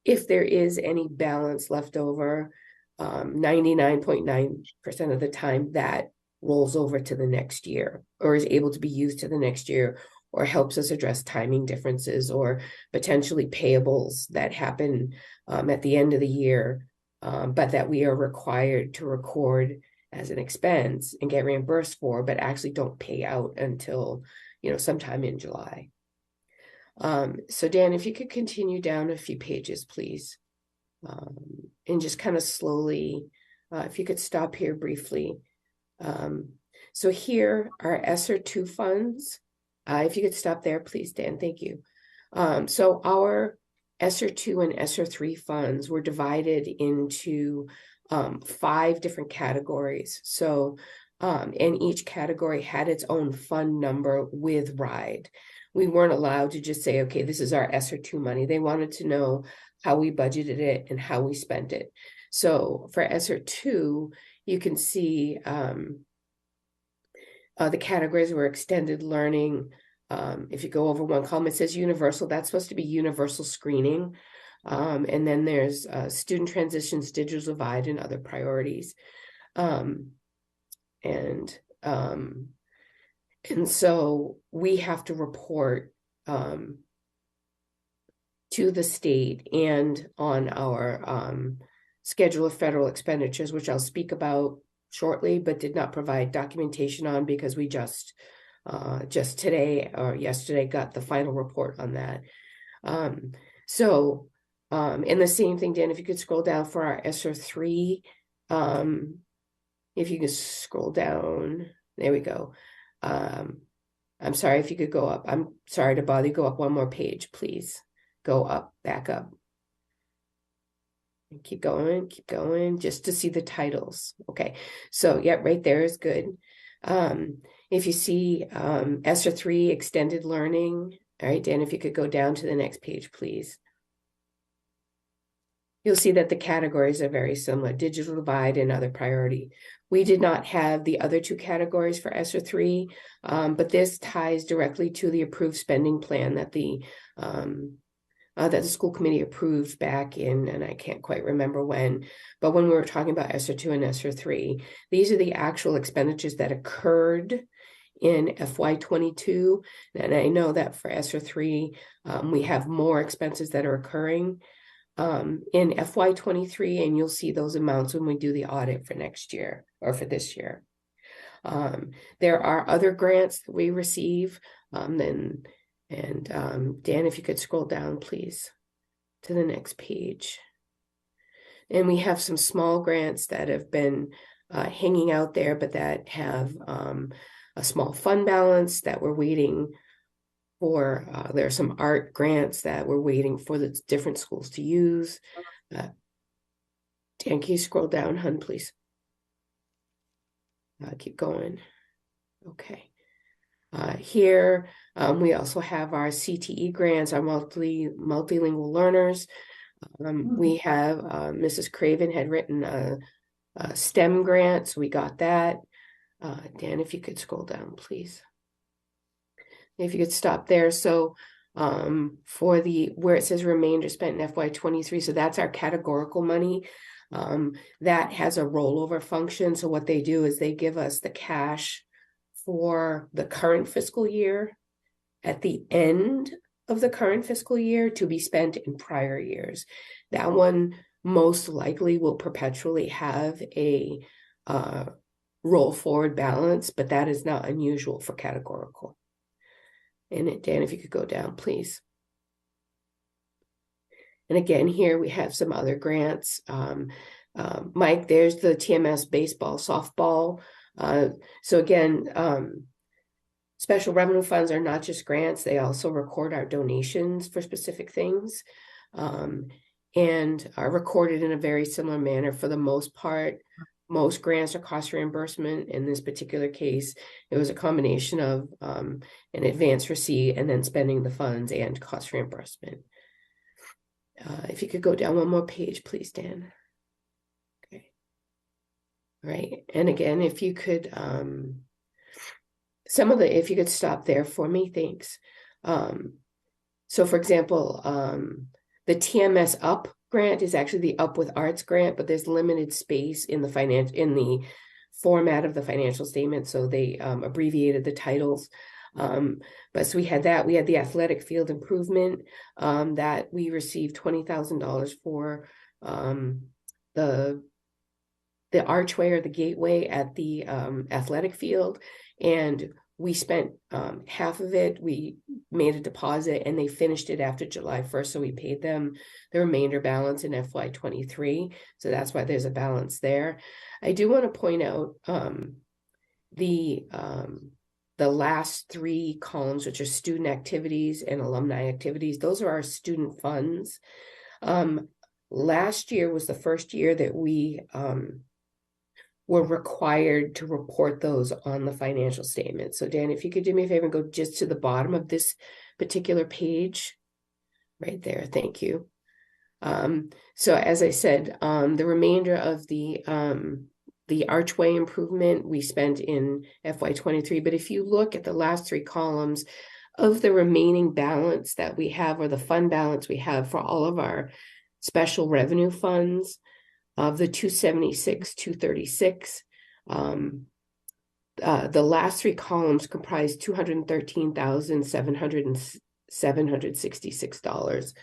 if there is any balance left over, 99.9% of the time that rolls over to the next year, or is able to be used to the next year, or helps us address timing differences or potentially payables that happen at the end of the year, but that we are required to record as an expense and get reimbursed for, but actually don't pay out until, sometime in July. So Dan, if you could continue down a few pages, please. And just kind of slowly, if you could stop here briefly. So here are ESSER 2 funds. If you could stop there, please, Dan, thank you. So our ESSER 2 and ESSER 3 funds were divided into 5 different categories. So, and each category had its own fund number with RIDE. We weren't allowed to just say, okay, this is our ESSER 2 money. They wanted to know how we budgeted it and how we spent it. So for ESSER 2, you can see the categories were extended learning. If you go over one column, it says universal. That's supposed to be universal screening. And then there's student transitions, digital divide, and other priorities. And so we have to report to the state and on our schedule of federal expenditures, which I'll speak about shortly, but did not provide documentation on because we just today or yesterday got the final report on that. And the same thing, Dan, if you could scroll down for our ESSER 3, if you could scroll down, there we go. I'm sorry, if you could go up. I'm sorry to bother you, go up one more page, please. Go up, back up. And keep going, just to see the titles. Okay, so yeah, right there is good. If you see ESSER 3 extended learning, all right, Dan, if you could go down to the next page, please. You'll see that the categories are very similar, digital divide and other priority. We did not have the other two categories for ESSER 3, but this ties directly to the approved spending plan that the school committee approved back in, and I can't quite remember when, but when we were talking about ESSER 2 and ESSER 3, these are the actual expenditures that occurred in FY22. And I know that for ESSER 3, we have more expenses that are occurring in FY23, and you'll see those amounts when we do the audit for next year or for this year. There are other grants that we receive, Dan, if you could scroll down, please, to the next page. And we have some small grants that have been hanging out there, but that have a small fund balance that we're waiting for. There are some art grants that we're waiting for the different schools to use. Dan, can you scroll down, hun, please? Keep going. Okay. Here, we also have our CTE grants, our multilingual learners. We have Mrs. Craven had written a STEM grant, so we got that. Dan, if you could scroll down, please. If you could stop there. So for where it says remainder spent in FY23, so that's our categorical money. That has a rollover function. So what they do is they give us the cash for the current fiscal year at the end of the current fiscal year to be spent in prior years. That one most likely will perpetually have a roll forward balance, but that is not unusual for categorical. And Dan, if you could go down, please. And again, here we have some other grants. Mike, there's the TMS baseball, softball. So again, special revenue funds are not just grants, they also record our donations for specific things, and are recorded in a very similar manner for the most part. Most grants are cost reimbursement. In this particular case, it was a combination of an advance receipt and then spending the funds and cost reimbursement. If you could go down one more page, please, Dan. Okay. All right. And again, if you could, if you could stop there for me, thanks. So for example, the TMS Up grant is actually the Up with Arts grant, but there's limited space in the format of the financial statement, so they abbreviated the titles. But so we had that. We had the athletic field improvement that we received $20,000 for, the archway or the gateway at the athletic field, and we spent half of it. We made a deposit and they finished it after July 1st. So we paid them the remainder balance in FY23. So that's why there's a balance there. I do want to point out the last three columns, which are student activities and alumni activities. Those are our student funds. Last year was the first year that we were required to report those on the financial statement. So Dan, if you could do me a favor and go just to the bottom of this particular page, right there, thank you. So as I said, the remainder of the the archway improvement we spent in FY23. But if you look at the last three columns of the remaining balance that we have, or the fund balance we have for all of our special revenue funds, of the 276, 236, the last three columns comprise $213,766.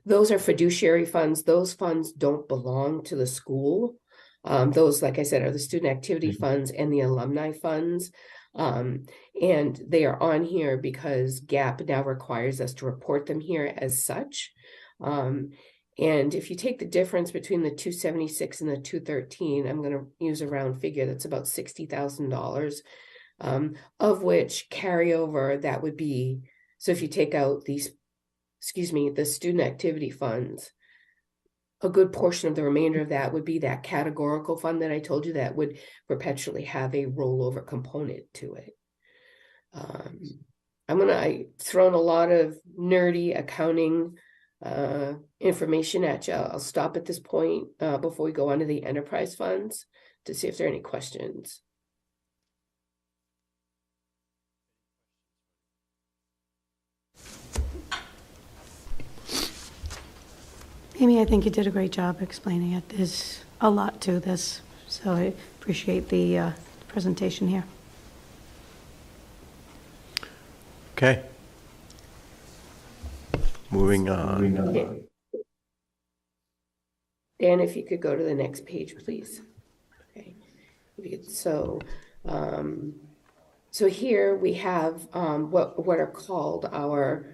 Those are fiduciary funds. Those funds don't belong to the school. Those, like I said, are the student activity funds and the alumni funds. And they are on here because GAAP now requires us to report them here as such. And if you take the difference between the 276 and the 213, I'm going to use a round figure, that's about $60,000, of which carryover, that would be, so if you take out these, the student activity funds, a good portion of the remainder of that would be that categorical fund that I told you that would perpetually have a rollover component to it. I've thrown a lot of nerdy accounting information at you. I'll stop at this point before we go on to the enterprise funds to see if there are any questions. Amy, I think you did a great job explaining it. There's a lot to this, so I appreciate the presentation here. Okay. Moving on. Okay. Dan, if you could go to the next page, please. Okay. So here we have what are called our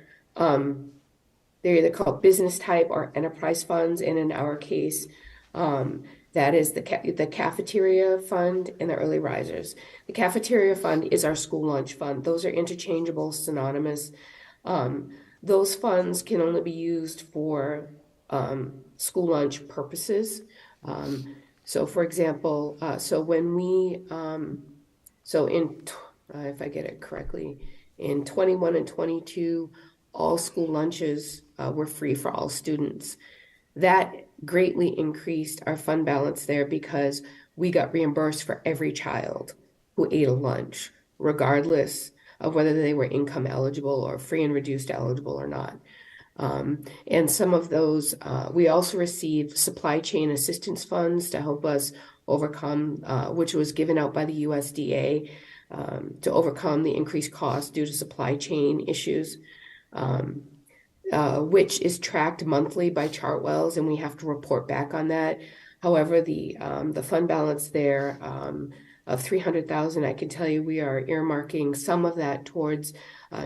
they're either called business type or enterprise funds, and in our case, that is the cafeteria fund and the early risers. The cafeteria fund is our school lunch fund. Those are interchangeable, synonymous. Those funds can only be used for school lunch purposes. So for example, when we, if I get it correctly, in 21 and 22, all school lunches were free for all students. That greatly increased our fund balance there because we got reimbursed for every child who ate a lunch, regardless of whether they were income eligible or free and reduced eligible or not. And some of those, we also received supply chain assistance funds to help us overcome, which was given out by the USDA to overcome the increased costs due to supply chain issues, which is tracked monthly by Chartwells, and we have to report back on that. However, the fund balance there of $300,000, I can tell you we are earmarking some of that towards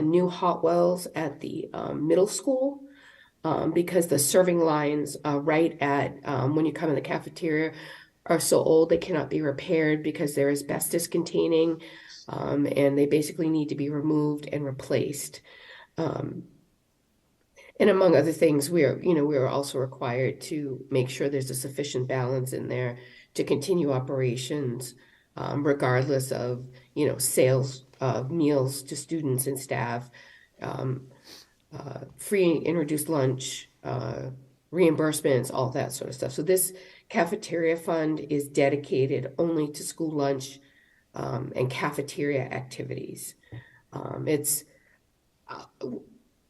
new hot wells at the middle school, because the serving lines right at when you come in the cafeteria are so old they cannot be repaired because they're asbestos containing, and they basically need to be removed and replaced. And among other things, we are also required to make sure there's a sufficient balance in there to continue operations, regardless of, sales of meals to students and staff, free and reduced lunch, reimbursements, all that sort of stuff. So this cafeteria fund is dedicated only to school lunch and cafeteria activities.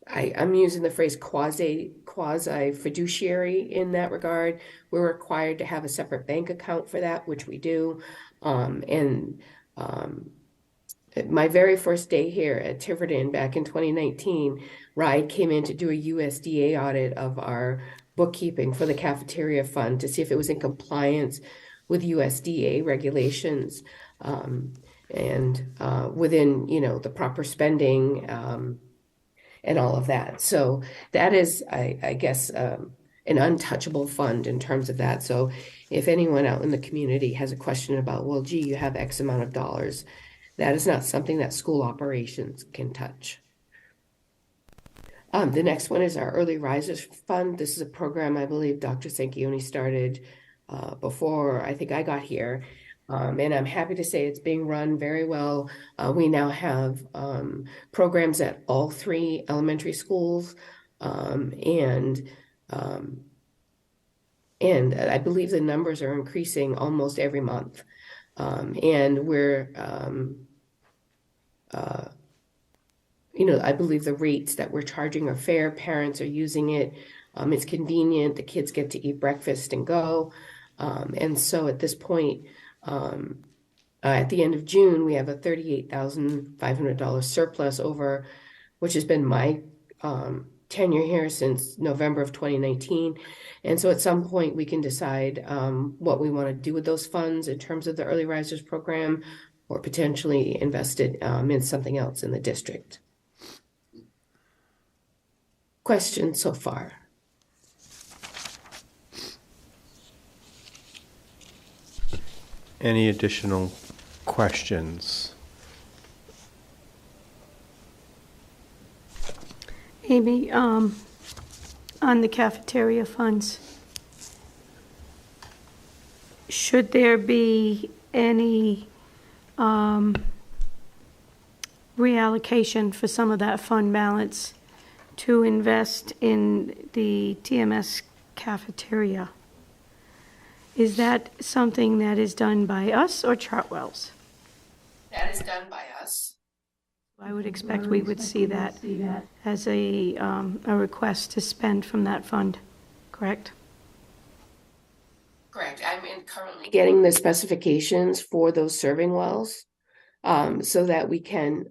I'm using the phrase quasi fiduciary in that regard. We're required to have a separate bank account for that, which we do. My very first day here at Tiverton back in 2019, RIDE came in to do a USDA audit of our bookkeeping for the cafeteria fund to see if it was in compliance with USDA regulations, and within, the proper spending, and all of that. So that is, I guess, an untouchable fund in terms of that. So if anyone out in the community has a question about, well, gee, you have X amount of dollars, that is not something that school operations can touch. The next one is our Early Risers Fund. This is a program I believe Dr. Sanchioni started before I think I got here. And I'm happy to say it's being run very well. We now have programs at all 3 elementary schools, and And I believe the numbers are increasing almost every month. And we're, I believe the rates that we're charging are fair. Parents are using it. It's convenient. The kids get to eat breakfast and go. And so at this point, at the end of June, we have a $38,500 surplus over, which has been my tenure here since November of 2019. And so at some point, we can decide what we want to do with those funds in terms of the Early Risers program, or potentially invest it in something else in the district. Questions so far? Any additional questions? Amy, on the cafeteria funds, should there be any reallocation for some of that fund balance to invest in the TMS cafeteria? Is that something that is done by us or Chartwell's? That is done by us. I would expect we would see that as a request to spend from that fund, correct? Correct. I'm currently getting the specifications for those serving wells so that we can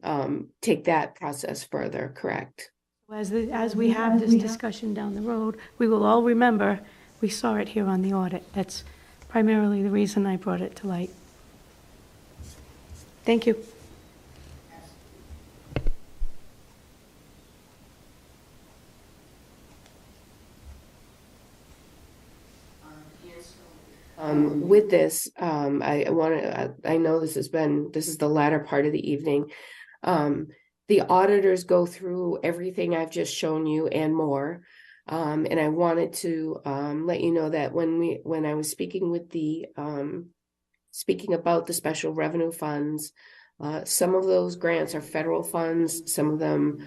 take that process further, correct? As we have this discussion down the road, we will all remember we saw it here on the audit. That's primarily the reason I brought it to light. Thank you. With this, I know this is the latter part of the evening. The auditors go through everything I've just shown you and more. And I wanted to let you know that when I was speaking with speaking about the special revenue funds, some of those grants are federal funds. Some of them,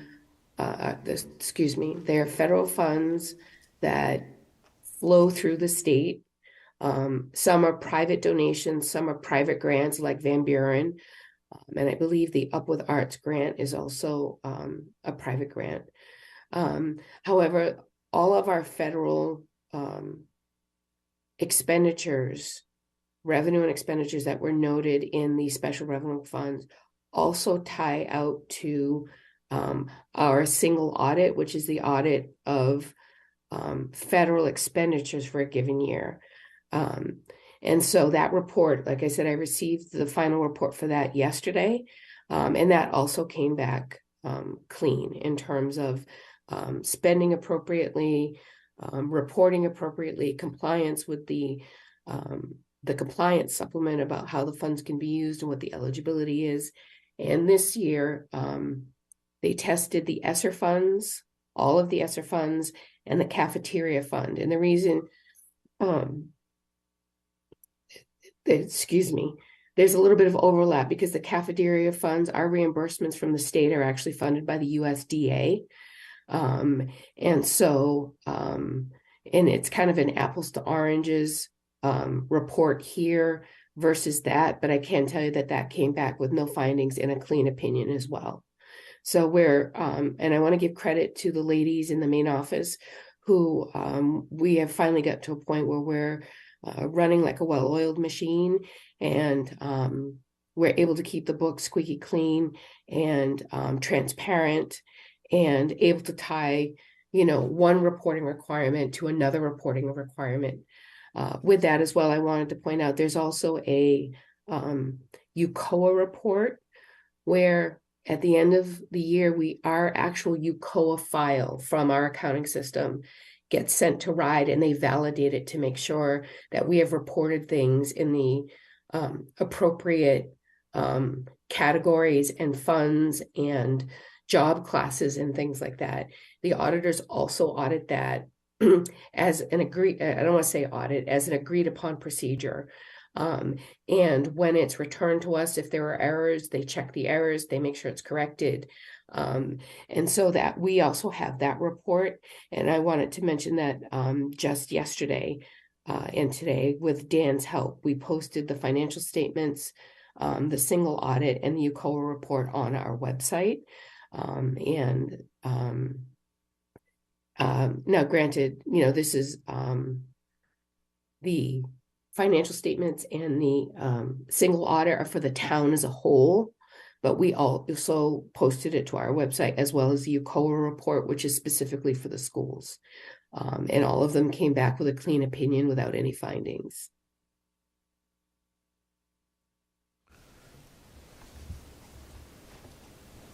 they are federal funds that flow through the state. Some are private donations, some are private grants like Van Buren. And I believe the Up With Arts grant is also a private grant. However, all of our federal expenditures, revenue and expenditures that were noted in the special revenue funds also tie out to our single audit, which is the audit of federal expenditures for a given year. And so that report, like I said, I received the final report for that yesterday, and that also came back clean in terms of spending appropriately, reporting appropriately, compliance with the compliance supplement about how the funds can be used and what the eligibility is. And this year, they tested the ESSER funds, all of the ESSER funds, and the cafeteria fund. And the reason, there's a little bit of overlap because the cafeteria funds, our reimbursements from the state are actually funded by the USDA. And so, and it's kind of an apples to oranges report here versus that, but I can tell you that came back with no findings and a clean opinion as well. So and I want to give credit to the ladies in the main office who we have finally got to a point where we're running like a well-oiled machine, and we're able to keep the book squeaky clean and transparent, and able to tie, one reporting requirement to another reporting requirement. With that as well, I wanted to point out there's also a UCOA report where at the end of the year, our actual UCOA file from our accounting system gets sent to RIDE, and they validate it to make sure that we have reported things in the appropriate categories and funds and job classes and things like that. The auditors also audit that as an agreed upon procedure. And when it's returned to us, if there are errors, they check the errors, they make sure it's corrected. And so that we also have that report. And I wanted to mention that just yesterday, and today, with Dan's help, we posted the financial statements, the single audit, and the UCOA report on our website. Now granted, this is the financial statements and the single audit are for the town as a whole, but we also posted it to our website, as well as the UCOA report, which is specifically for the schools. And all of them came back with a clean opinion without any findings.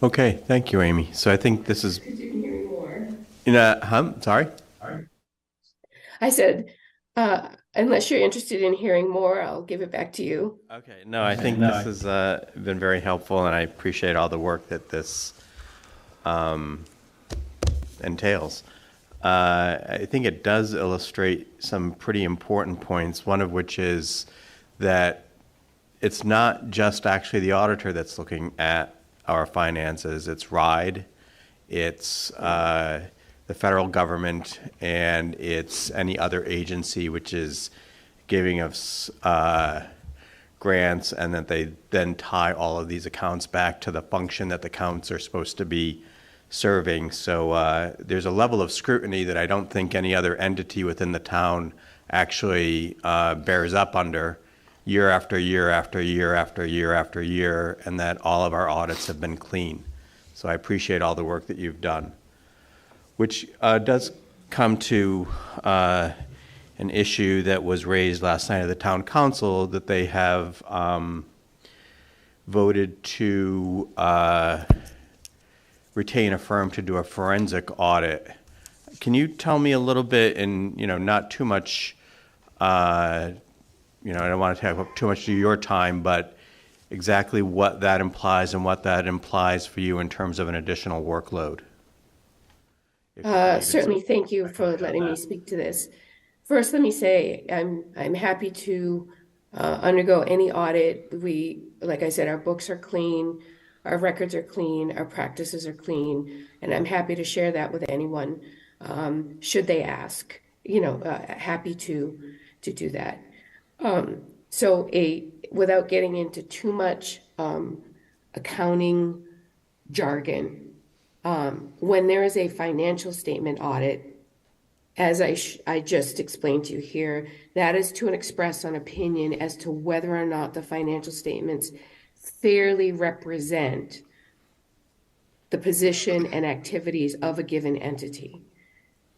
Okay, thank you, Amy. So I think this is... Sorry? I said, unless you're interested in hearing more, I'll give it back to you. Okay, no, I think this has been very helpful, and I appreciate all the work that this entails. I think it does illustrate some pretty important points, one of which is that it's not just actually the auditor that's looking at our finances, it's RIDE, it's the federal government, and it's any other agency which is giving us grants, and that they then tie all of these accounts back to the function that the accounts are supposed to be serving. So there's a level of scrutiny that I don't think any other entity within the town actually bears up under year after year after year after year after year, and that all of our audits have been clean. So I appreciate all the work that you've done, which does come to an issue that was raised last night at the town council, that they have voted to retain a firm to do a forensic audit. Can you tell me a little bit, and not too much, I don't want to take up too much of your time, but exactly what that implies and what that implies for you in terms of an additional workload? Certainly, thank you for letting me speak to this. First, let me say I'm happy to undergo any audit. Like I said, our books are clean, our records are clean, our practices are clean, and I'm happy to share that with anyone should they ask. Happy to do that. So without getting into too much accounting jargon, when there is a financial statement audit, as I just explained to you here, that is to express an opinion as to whether or not the financial statements fairly represent the position and activities of a given entity.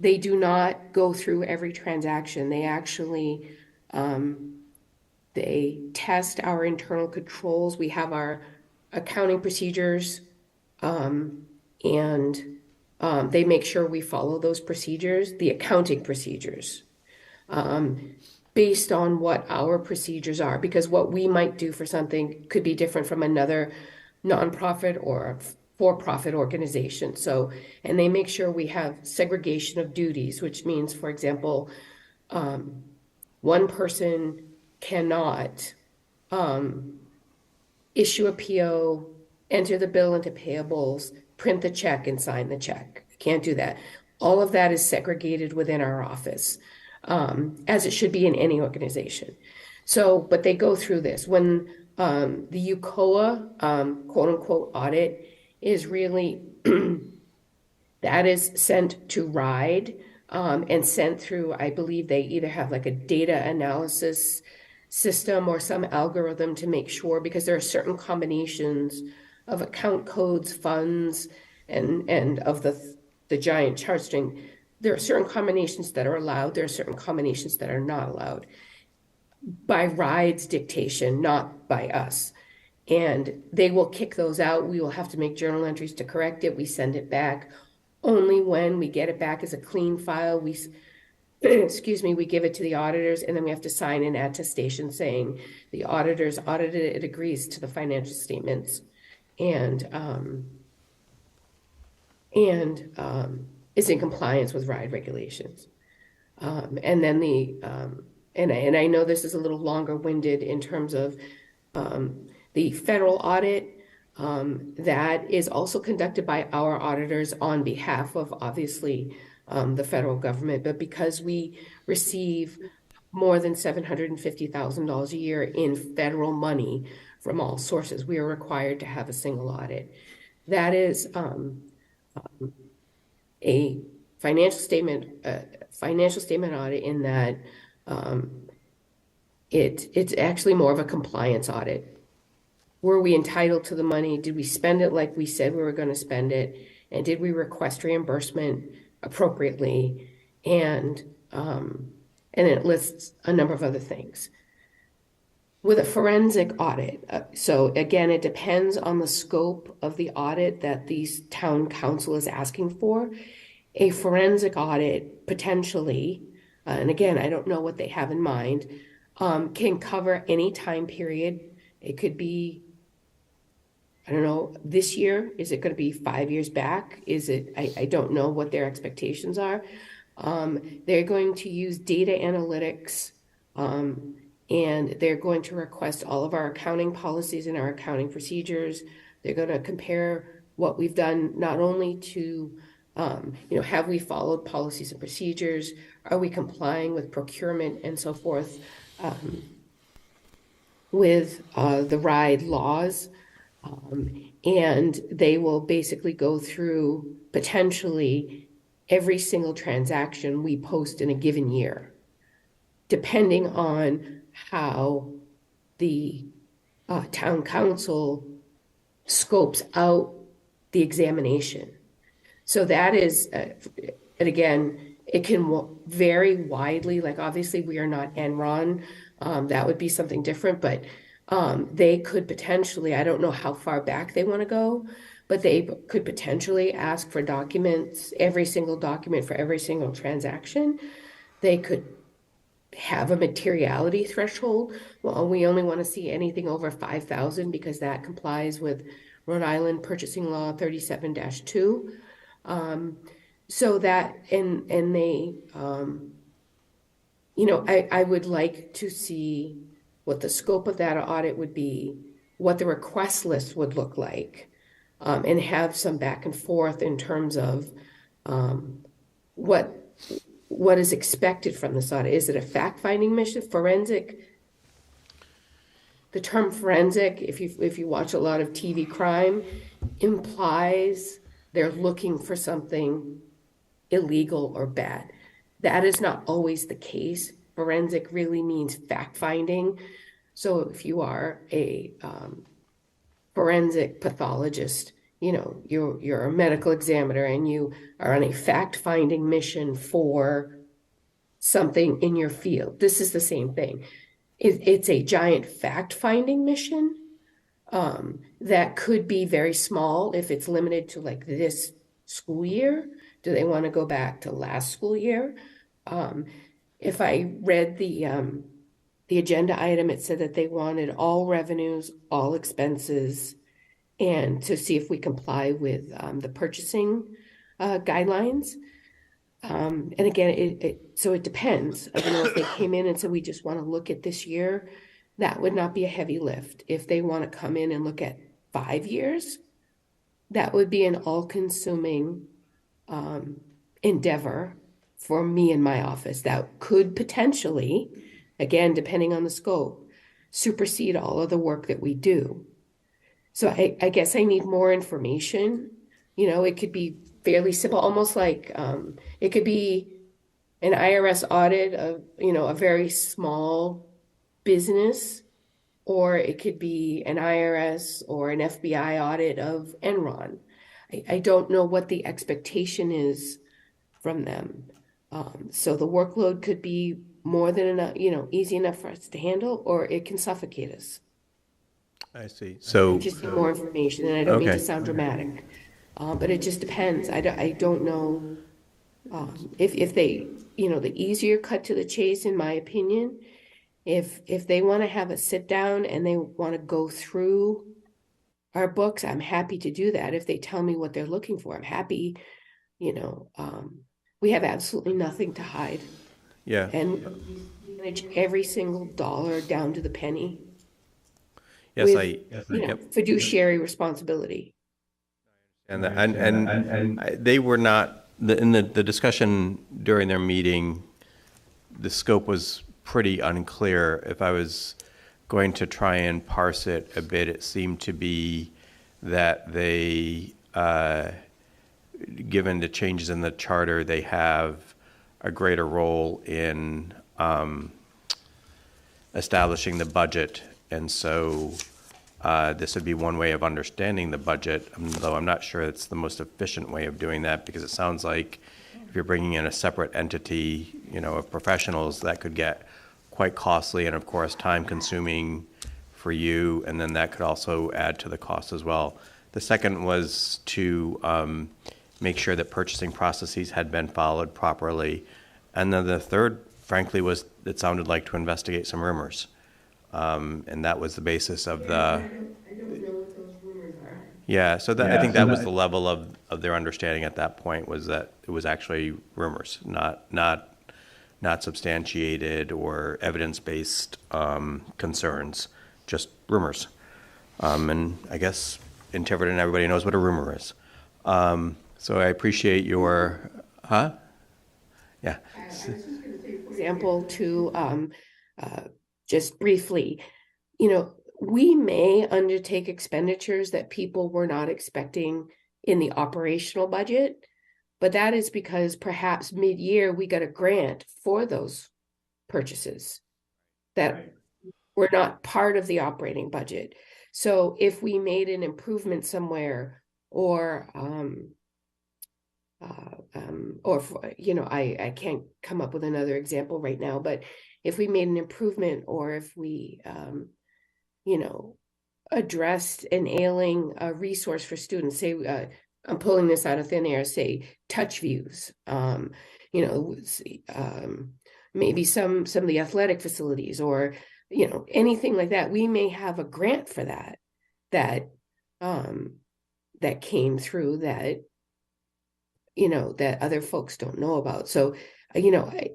They do not go through every transaction. They actually they test our internal controls. We have our accounting procedures, and they make sure we follow those procedures, the accounting procedures, based on what our procedures are, because what we might do for something could be different from another nonprofit or for-profit organization. So, and they make sure we have segregation of duties, which means, for example, one person cannot issue a PO, enter the bill into payables, print the check, and sign the check. Can't do that. All of that is segregated within our office, as it should be in any organization. So, but they go through this. When the UCOA, quote unquote, audit is really, that is sent to RIDE and sent through, I believe they either have like a data analysis system or some algorithm to make sure, because there are certain combinations of account codes, funds, and of the giant chart string. There are certain combinations that are allowed. There are certain combinations that are not allowed by RIDE's dictation, not by us. And they will kick those out. We will have to make journal entries to correct it. We send it back. Only when we get it back as a clean file, we give it to the auditors, and then we have to sign an attestation saying the auditors audited it, it agrees to the financial statements, and is in compliance with RIDE regulations. And then and I know this is a little longer winded in terms of the federal audit. That is also conducted by our auditors on behalf of, obviously, the federal government. But because we receive more than $750,000 a year in federal money from all sources. We are required to have a single audit. That is a financial statement audit in that it's actually more of a compliance audit. Were we entitled to the money? Did we spend it like we said we were going to spend it? And did we request reimbursement appropriately? And it lists a number of other things. With a forensic audit, so again, it depends on the scope of the audit that the town council is asking for. A forensic audit potentially, and again, I don't know what they have in mind, can cover any time period. It could be, I don't know, this year. Is it going to be 5 years back? Is it, I don't know what their expectations are. They're going to use data analytics, and they're going to request all of our accounting policies and our accounting procedures. They're going to compare what we've done, not only to, have we followed policies and procedures? Are we complying with procurement and so forth, with the RIDE laws? And they will basically go through potentially every single transaction we post in a given year, depending on how the town council scopes out the examination. So that is, and again, it can vary widely. Like obviously we are not Enron. That would be something different, but they could potentially, I don't know how far back they want to go, but they could potentially ask for documents, every single document for every single transaction. They could have a materiality threshold. Well, we only want to see anything over 5,000 because that complies with Rhode Island Purchasing Law 37-2. So that, and they, I would like to see what the scope of that audit would be, what the request list would look like, and have some back and forth in terms of what is expected from this audit. Is it a fact-finding mission? Forensic, the term forensic, if you watch a lot of TV crime, implies they're looking for something illegal or bad. That is not always the case. Forensic really means fact-finding. So if you are a forensic pathologist, you're a medical examiner and you are on a fact-finding mission for something in your field. This is the same thing. It's a giant fact-finding mission that could be very small if it's limited to like this school year. Do they want to go back to last school year? If I read the agenda item, it said that they wanted all revenues, all expenses, and to see if we comply with the purchasing guidelines. And again, so it depends. I don't know if they came in and said, we just want to look at this year, that would not be a heavy lift. If they want to come in and look at 5 years, that would be an all-consuming endeavor for me and my office that could potentially, again, depending on the scope, supersede all of the work that we do. So I guess I need more information. It could be fairly simple, almost like it could be an IRS audit of, a very small business, or it could be an IRS or an FBI audit of Enron. I don't know what the expectation is from them. So the workload could be more than enough, easy enough for us to handle, or it can suffocate us. I see. So just need more information, and I don't mean to sound dramatic, but it just depends. I don't know if they, the easier cut to the chase, in my opinion, if they want to have a sit down and they want to go through our books, I'm happy to do that. If they tell me what they're looking for, I'm happy. We have absolutely nothing to hide. Yeah. And we manage every single dollar down to the penny. Yes, with, fiduciary responsibility. And they were not in the discussion during their meeting. The scope was pretty unclear. If I was going to try and parse it a bit, it seemed to be that they, given the changes in the charter, they have a greater role in establishing the budget. And so this would be one way of understanding the budget, though I'm not sure it's the most efficient way of doing that, because it sounds like if you're bringing in a separate entity, of professionals, that could get quite costly and, of course, time-consuming for you, and then that could also add to the cost as well. The second was to make sure that purchasing processes had been followed properly. And then the third, frankly, was it sounded like to investigate some rumors. And that was the basis of the... I don't know what those rumors are. Yeah, so I think that was the level of their understanding at that point, was that it was actually rumors, not substantiated or evidence-based concerns, just rumors. And I guess in Tiverton, everybody knows what a rumor is. So I appreciate your, Yeah. I was just going to say, for example, to just briefly, we may undertake expenditures that people were not expecting in the operational budget, but that is because perhaps mid-year we got a grant for those purchases that were not part of the operating budget. So if we made an improvement somewhere, or I can't come up with another example right now, but if we made an improvement, or if we addressed an ailing resource for students, say, I'm pulling this out of thin air, say touch views, maybe some of the athletic facilities, or anything like that, we may have a grant for that came through that that other folks don't know about. So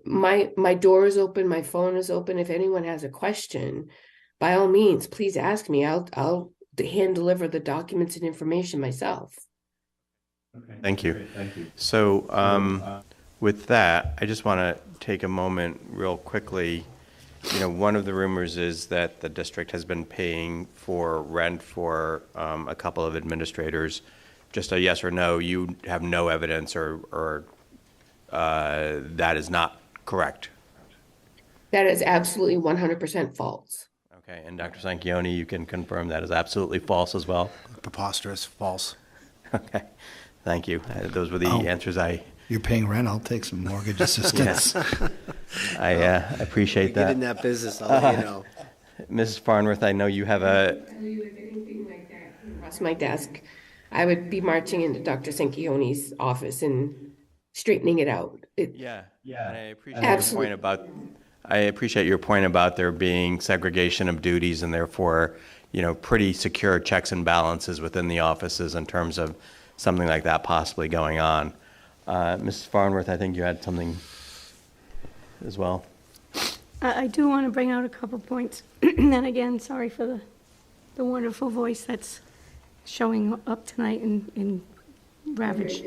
my door is open, my phone is open. If anyone has a question, by all means, please ask me. I'll hand deliver the documents and information myself. Okay. Thank you. Thank you. So with that, I just want to take a moment real quickly. One of the rumors is that the district has been paying for rent for a couple of administrators. Just a yes or no, you have no evidence, or that is not correct? That is absolutely 100% false. Okay, and Dr. Sanchioni, you can confirm that is absolutely false as well? Preposterous, false. Okay, thank you. Those were the answers You're paying rent, I'll take some mortgage assistance. I appreciate that. Get in that business, I'll let you know. Mrs. Farnworth, I know you have a... If anything like that came across my desk, I would be marching into Dr. Sanchioni's office and straightening it out. Yeah. And I appreciate your point about... I appreciate your point about there being segregation of duties and therefore, pretty secure checks and balances within the offices in terms of something like that possibly going on. Mrs. Farnworth, I think you had something as well. I do want to bring out a couple points. And again, sorry for the wonderful voice that's showing up tonight in Ravage.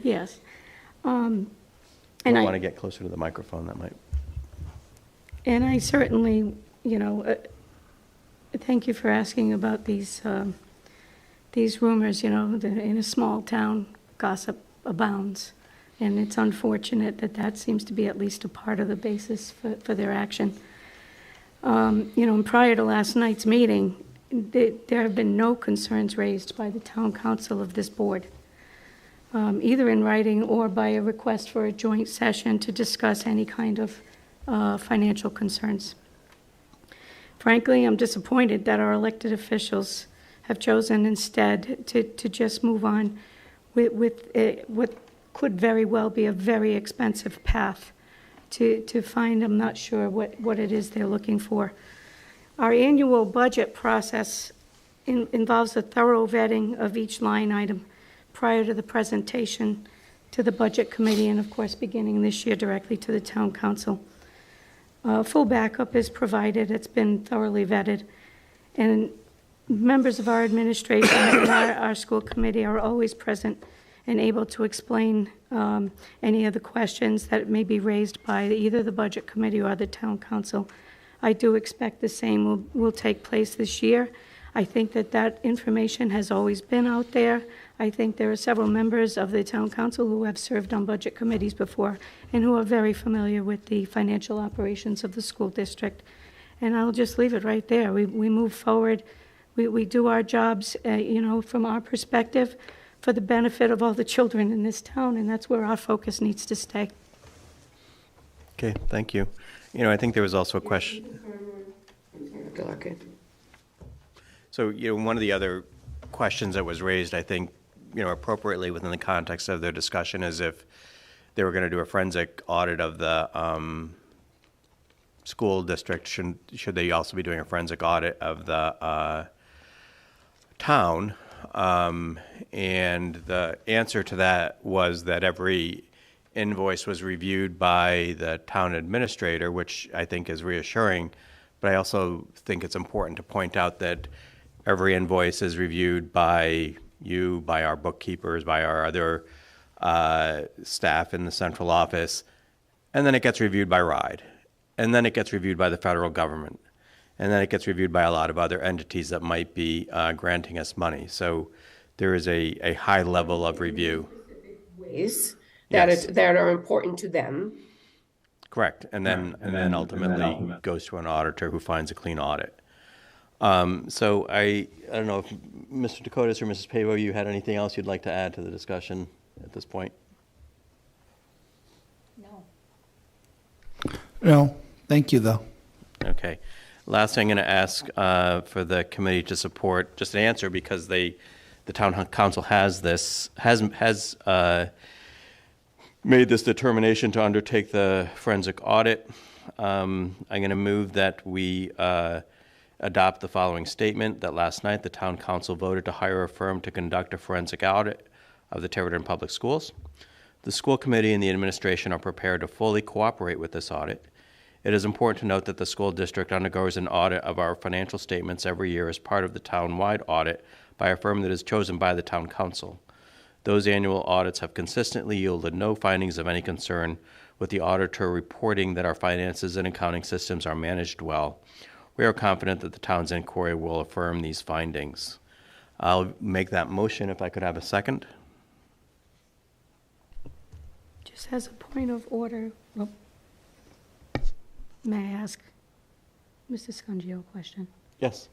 Yes. And I want to get closer to the microphone, that might... And I certainly, thank you for asking about these rumors, in a small town, gossip abounds. And it's unfortunate that seems to be at least a part of the basis for their action. And prior to last night's meeting, there have been no concerns raised by the town council of this board, either in writing or by a request for a joint session to discuss any kind of financial concerns. Frankly, I'm disappointed that our elected officials have chosen instead to just move on with what could very well be a very expensive path to find, I'm not sure what it is they're looking for. Our annual budget process involves a thorough vetting of each line item prior to the presentation to the budget committee, and of course, beginning this year, directly to the town council. Full backup is provided. It's been thoroughly vetted. And members of our administration and our school committee are always present and able to explain any of the questions that may be raised by either the Budget Committee or the Town Council. I do expect the same will take place this year. I think that information has always been out there. I think there are several members of the Town Council who have served on budget committees before and who are very familiar with the financial operations of the school district. And I'll just leave it right there. We move forward. We do our jobs, from our perspective, for the benefit of all the children in this town, and that's where our focus needs to stay. Okay, thank you. I think there was also a question. So, one of the other questions that was raised, I think, appropriately within the context of their discussion is if they were going to do a forensic audit of the school district, should they also be doing a forensic audit of the town? And the answer to that was that every invoice was reviewed by the town administrator, which I think is reassuring. But I also think it's important to point out that every invoice is reviewed by you, by our bookkeepers, by our other staff in the central office, and then it gets reviewed by RIDE, and then it gets reviewed by the federal government, and then it gets reviewed by a lot of other entities that might be granting us money. So there is a high level of review. Ways Yes. that are important to them. Correct, and then ultimately goes to an auditor who finds a clean audit. So I don't know if Mr. Dakotas or Mrs. Pavo, you had anything else you'd like to add to the discussion at this point? No, thank you, though. Okay. Last thing I'm going to ask for the committee to support, just an answer, because the town council has made this determination to undertake the forensic audit. I'm going to move that we adopt the following statement, that last night the town council voted to hire a firm to conduct a forensic audit of the Tiverton Public Schools. The school committee and the administration are prepared to fully cooperate with this audit. It is important to note that the school district undergoes an audit of our financial statements every year as part of the town-wide audit by a firm that is chosen by the town council. Those annual audits have consistently yielded no findings of any concern, with the auditor reporting that our finances and accounting systems are managed well. We are confident that the town's inquiry will affirm these findings. I'll make that motion if I could have a second. Just as a point of order, may I ask Mr. Scungio a question? Yes.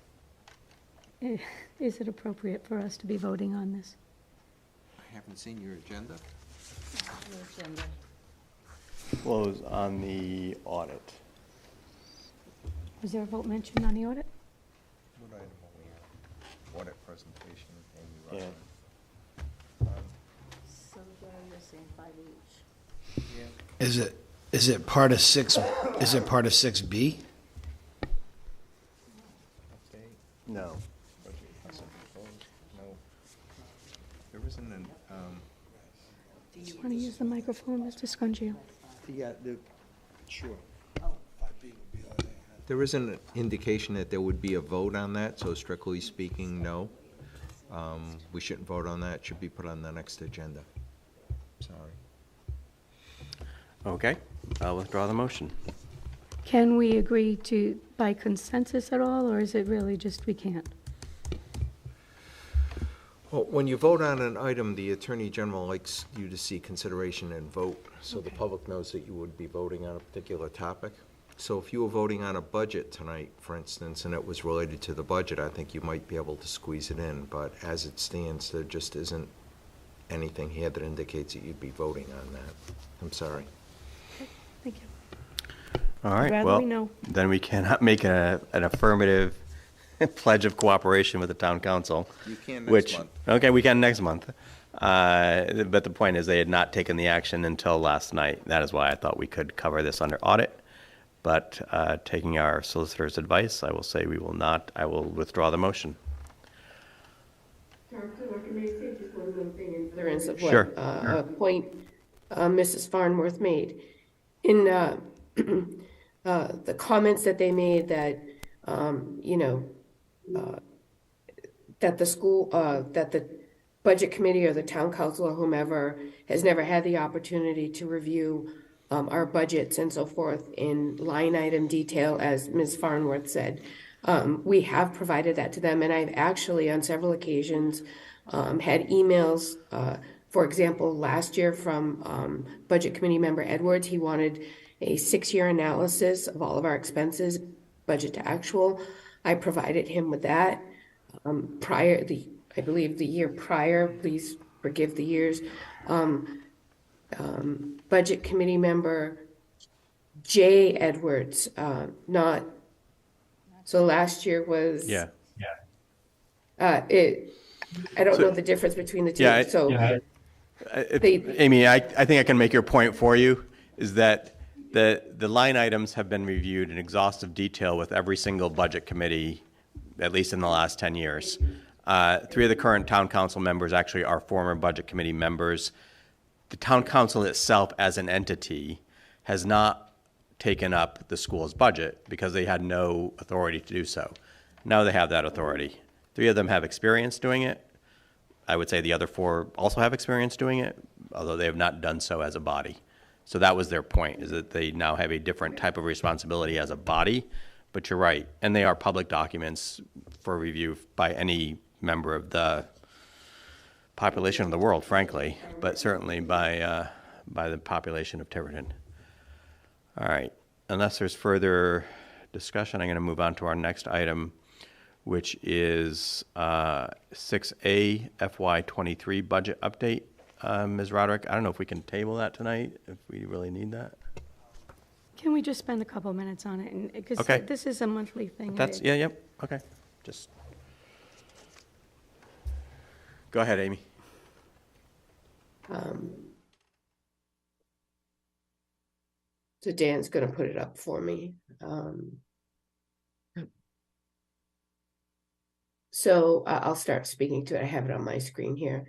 Is it appropriate for us to be voting on this? I haven't seen your agenda. Well, it was on the audit. Was there a vote mentioned on the audit? What item are we on? Audit presentation and Yeah. So you're saying 5 each. Yeah. Is it part of 6? Is it part of 6B? Okay. No. Budget hasn't proposed. No. There isn't an, Do you want to use the microphone, Mr. Scungio? yeah, sure. There isn't an indication that there would be a vote on that, so strictly speaking, no. We shouldn't vote on that. It should be put on the next agenda. Sorry. Okay, I'll withdraw the motion. Can we agree to, by consensus at all, or is it really just we can't? Well, when you vote on an item, the Attorney General likes you to see consideration and vote, so the public knows that you would be voting on a particular topic. So if you were voting on a budget tonight, for instance, and it was related to the budget, I think you might be able to squeeze it in, but as it stands, there just isn't anything here that indicates that you'd be voting on that. I'm sorry. Thank you. All right, Rather well, we know. then we cannot make an affirmative pledge of cooperation with the town council. You can next which, month. Okay, we can next month. But the point is, they had not taken the action until last night. That is why I thought we could cover this under audit. But taking our solicitor's advice, I will say we will not. I will withdraw the motion. May I say just one more thing in furtherance of what Sure. a point Mrs. Farnworth made? In the comments that they made that, that the school, that the budget committee or the town council or whomever has never had the opportunity to review our budgets and so forth in line item detail, as Ms. Farnworth said. We have provided that to them, and I've actually on several occasions had emails, for example, last year from budget committee member Edwards. He wanted a 6-year analysis of all of our expenses, budget to actual. I provided him with that. I believe the year prior, please forgive the years, budget committee member J. Edwards, so last year was. Yeah. I don't know the difference between the two, Amy, I think I can make your point for you, is that the line items have been reviewed in exhaustive detail with every single budget committee, at least in the last 10 years. 3 of the current town council members actually are former budget committee members. The town council itself as an entity has not taken up the school's budget because they had no authority to do so. Now they have that authority. 3 of them have experience doing it. I would say the other 4 also have experience doing it, although they have not done so as a body. So that was their point, is that they now have a different type of responsibility as a body. But you're right, and they are public documents for review by any member of the population of the world, frankly, but certainly by the population of Tiverton. All right, unless there's further discussion, I'm going to move on to our next item, which is 6A FY23 budget update. Ms. Roderick, I don't know if we can table that tonight, if we really need that. Can we just spend a couple minutes on it? Because Okay. this is a monthly thing. Yep, okay. Just go ahead, Amy. So Dan's going to put it up for me. So I'll start speaking to it. I have it on my screen here.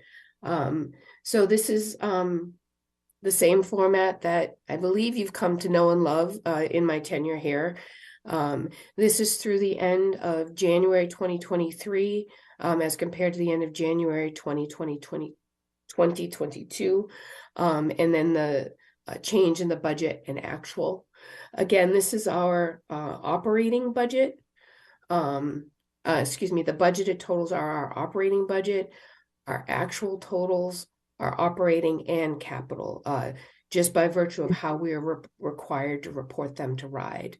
So this is the same format that I believe you've come to know and love in my tenure here. This is through the end of January 2023 as compared to the end of January 2022. And then the change in the budget and actual. Again, this is our operating budget. The budgeted totals are our operating budget. Our actual totals are operating and capital, just by virtue of how we are required to report them to RIDE.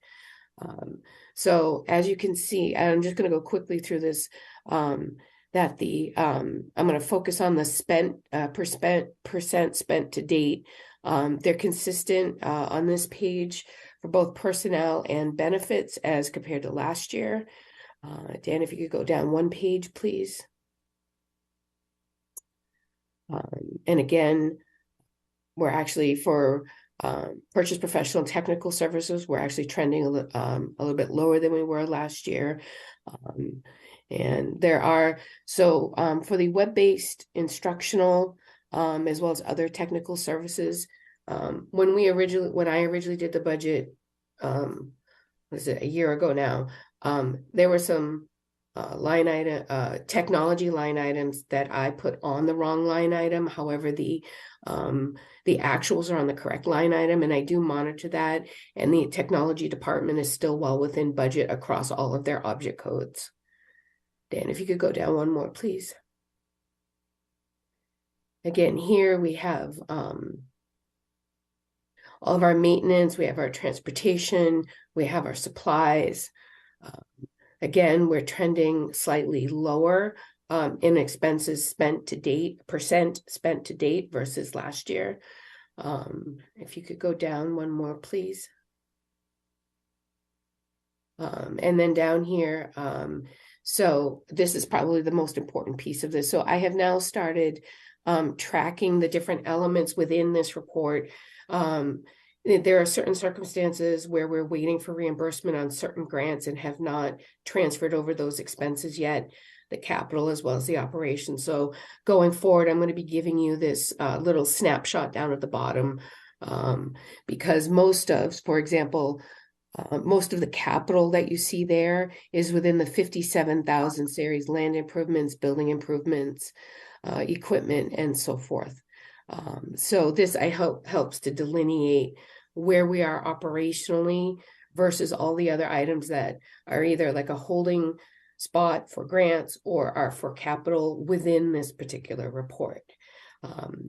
So as you can see, I'm just going to go quickly through this, I'm going to focus on the percent spent to date. They're consistent on this page for both personnel and benefits as compared to last year. Dan, if you could go down one page, please. And again, we're actually for purchase professional and technical services, we're actually trending a little bit lower than we were last year. And there are, for the web-based instructional, as well as other technical services, when I originally did the budget, was it a year ago now, there were some technology line items that I put on the wrong line item. However, the actuals are on the correct line item, and I do monitor that. And the technology department is still well within budget across all of their object codes. Dan, if you could go down one more, please. Again, here we have all of our maintenance, we have our transportation, we have our supplies. Again, we're trending slightly lower in expenses spent to date, percent spent to date versus last year. If you could go down one more, please. And then down here, so this is probably the most important piece of this. So I have now started tracking the different elements within this report. There are certain circumstances where we're waiting for reimbursement on certain grants and have not transferred over those expenses yet, the capital as well as the operation. So going forward, I'm going to be giving you this little snapshot down at the bottom because most of the capital that you see there is within the 57,000 series land improvements, building improvements. equipment, and so forth. So this, I hope, helps to delineate where we are operationally versus all the other items that are either like a holding spot for grants or are for capital within this particular report.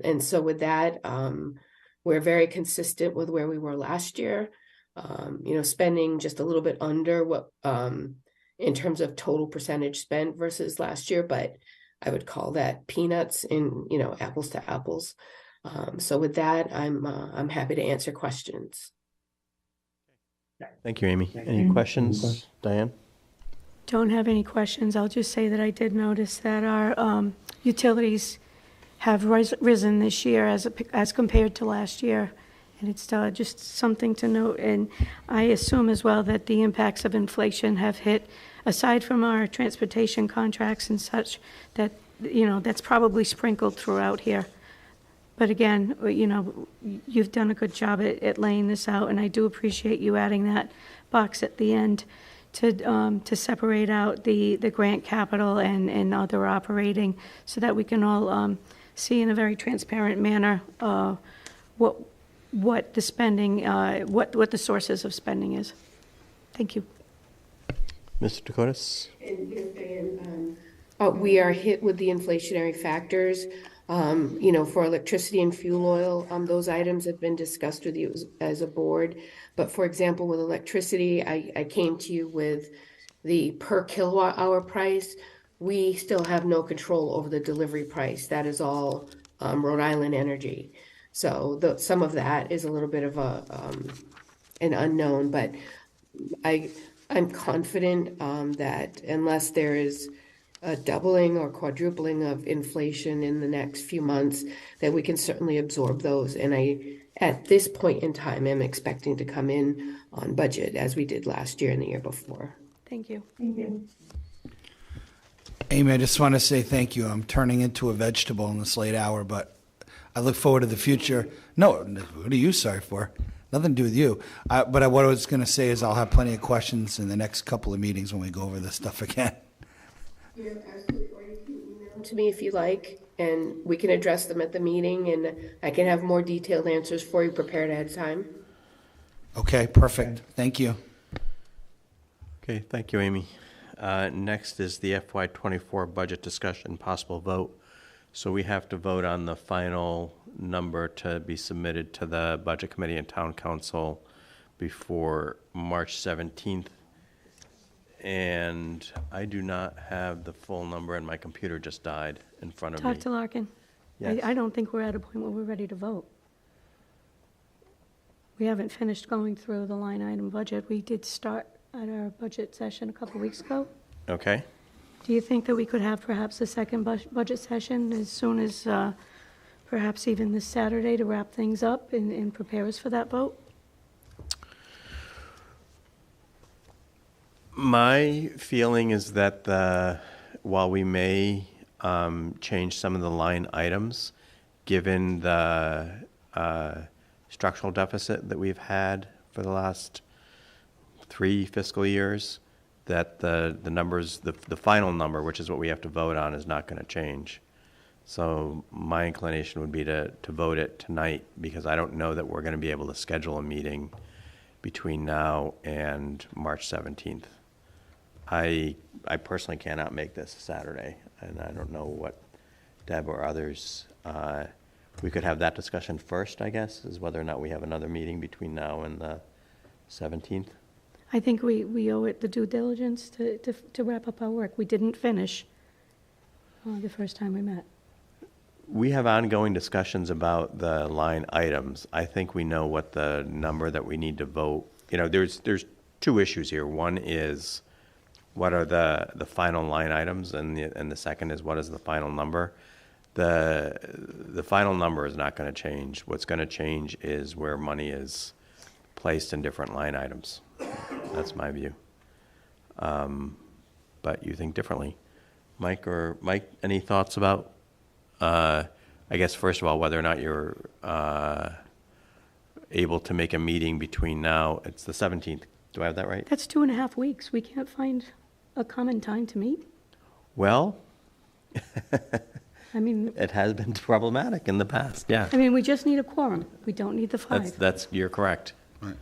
And so with that, we're very consistent with where we were last year, spending just a little bit under what, in terms of total percentage spent versus last year, but I would call that peanuts in, apples to apples. So with that, I'm happy to answer questions. Thank you, Amy. Any questions, Diane? Don't have any questions. I'll just say that I did notice that our utilities have risen this year as compared to last year. And it's just something to note. And I assume as well that the impacts of inflation have hit, aside from our transportation contracts and such, that, that's probably sprinkled throughout here. But again, you've done a good job at laying this out, and I do appreciate you adding that box at the end to separate out the grant capital and other operating, so that we can all see in a very transparent manner what the spending, what the sources of spending is. Thank you. Mr. Dakotas? We are hit with the inflationary factors. For electricity and fuel oil, those items have been discussed with you as a board. But for example, with electricity, I came to you with the per kilowatt hour price. We still have no control over the delivery price. That is all Rhode Island Energy. So some of that is a little bit of an unknown, but I'm confident that unless there is a doubling or quadrupling of inflation in the next few months, that we can certainly absorb those. And I, at this point in time, am expecting to come in on budget as we did last year and the year before. Thank you. Amy, I just want to say thank you. I'm turning into a vegetable in this late hour, but I look forward to the future. No, what are you sorry for? Nothing to do with you. But what I was going to say is I'll have plenty of questions in the next couple of meetings when we go over this stuff again. You're absolutely right. You can email them to me if you like, and we can address them at the meeting, and I can have more detailed answers for you prepared ahead of time. Okay, perfect. Thank you. Okay, thank you, Amy. Next is the FY24 budget discussion, possible vote. So we have to vote on the final number to be submitted to the Budget Committee and Town Council before March 17th. And I do not have the full number, and my computer just died in front of me. Dr. Larkin, Yes. I don't think we're at a point where we're ready to vote. We haven't finished going through the line item budget. We did start at our budget session a couple weeks ago. Okay. Do you think that we could have perhaps a second budget session as soon as perhaps even this Saturday to wrap things up and prepare us for that vote? My feeling is that while we may change some of the line items, given the structural deficit that we've had for the last 3 fiscal years, that the numbers, the final number, which is what we have to vote on, is not going to change. So my inclination would be to vote it tonight, because I don't know that we're going to be able to schedule a meeting between now and March 17th. I personally cannot make this Saturday, and I don't know what Deb or others, we could have that discussion first, I guess, is whether or not we have another meeting between now and the 17th. I think we owe it the due diligence to wrap up our work. We didn't finish the first time we met. We have ongoing discussions about the line items. I think we know what the number that we need to vote. There's 2 issues here. One is what are the final line items, and the second is what is the final number. The final number is not going to change. What's going to change is where money is placed in different line items. That's my view. But you think differently. Mike, any thoughts about, I guess, first of all, whether or not you're able to make a meeting between now, it's the 17th. Do I have that right? That's 2.5 weeks. We can't find a common time to meet. Well, I mean, It has been problematic in the past, yeah. I mean, we just need a quorum. We don't need the five. You're correct. Right.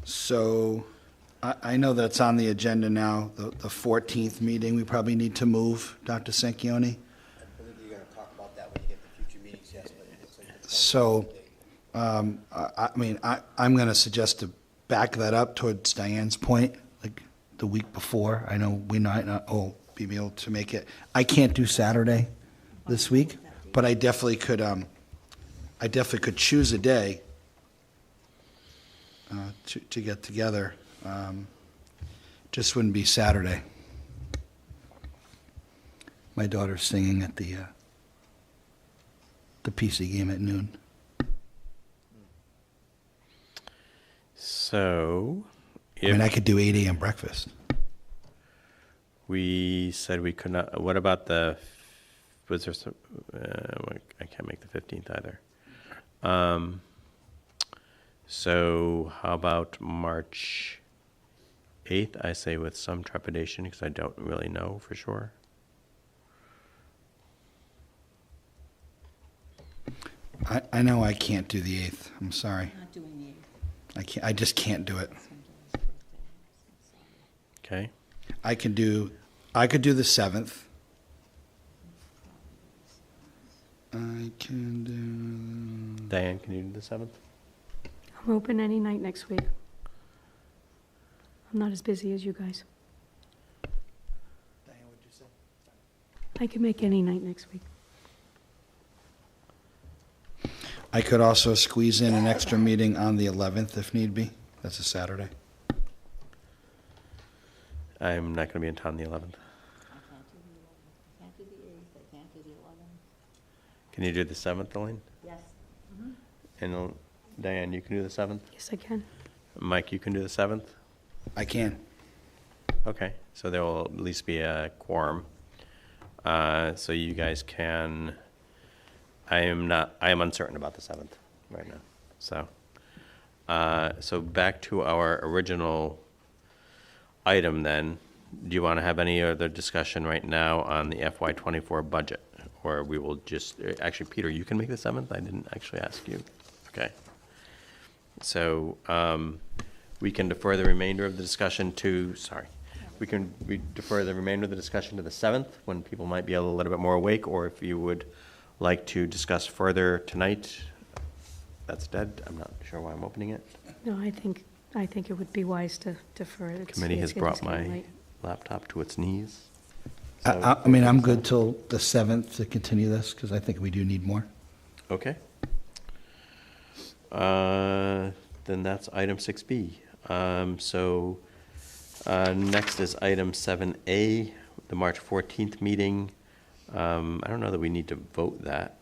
So I know that's on the agenda now, the 14th meeting, we probably need to move, Dr. Sanchioni. I believe you're going to talk about that when you get to future meetings, yes, but it looks like it's So, I'm going to suggest to back that up towards Diane's point, like the week before. I know we might not all be able to make it. I can't do Saturday this week, but I definitely could choose a day to get together. Just wouldn't be Saturday. My daughter's singing at the PC game at noon. So, I could do 8 a.m. breakfast. We said we could not, what about was there some, I can't make the 15th either. So how about March 8th? I say with some trepidation because I don't really know for sure. I know I can't do the 8th. I'm sorry. Not doing the 8th. I just can't do it. Okay. I could do the 7th. I can do. Diane, can you do the 7th? I'm open any night next week. I'm not as busy as you guys. Diane, what'd you say? I can make any night next week. I could also squeeze in an extra meeting on the 11th if need be. That's a Saturday. I'm not going to be in town the 11th. I can't do the 8th, I can't do the 11th. Can you do the 7th, Elaine? Yes. And Diane, you can do the 7th? Yes, I can. Mike, you can do the 7th? I can. Okay, so there will at least be a quorum. So you guys can, I am uncertain about the 7th right now. So back to our original item then. Do you want to have any other discussion right now on the FY24 budget? Or we will just, actually, Peter, you can make the 7th? I didn't actually ask you. Okay. So we can defer the remainder of the discussion to, we defer the remainder of the discussion to the 7th when people might be a little bit more awake, or if you would like to discuss further tonight, that's dead. I'm not sure why I'm opening it. No, I think it would be wise to defer it. Committee has brought my laptop to its knees. I'm good till the 7th to continue this because I think we do need more. Okay. Then that's item 6B. Next is item 7A, the March 14th meeting. I don't know that we need to vote that.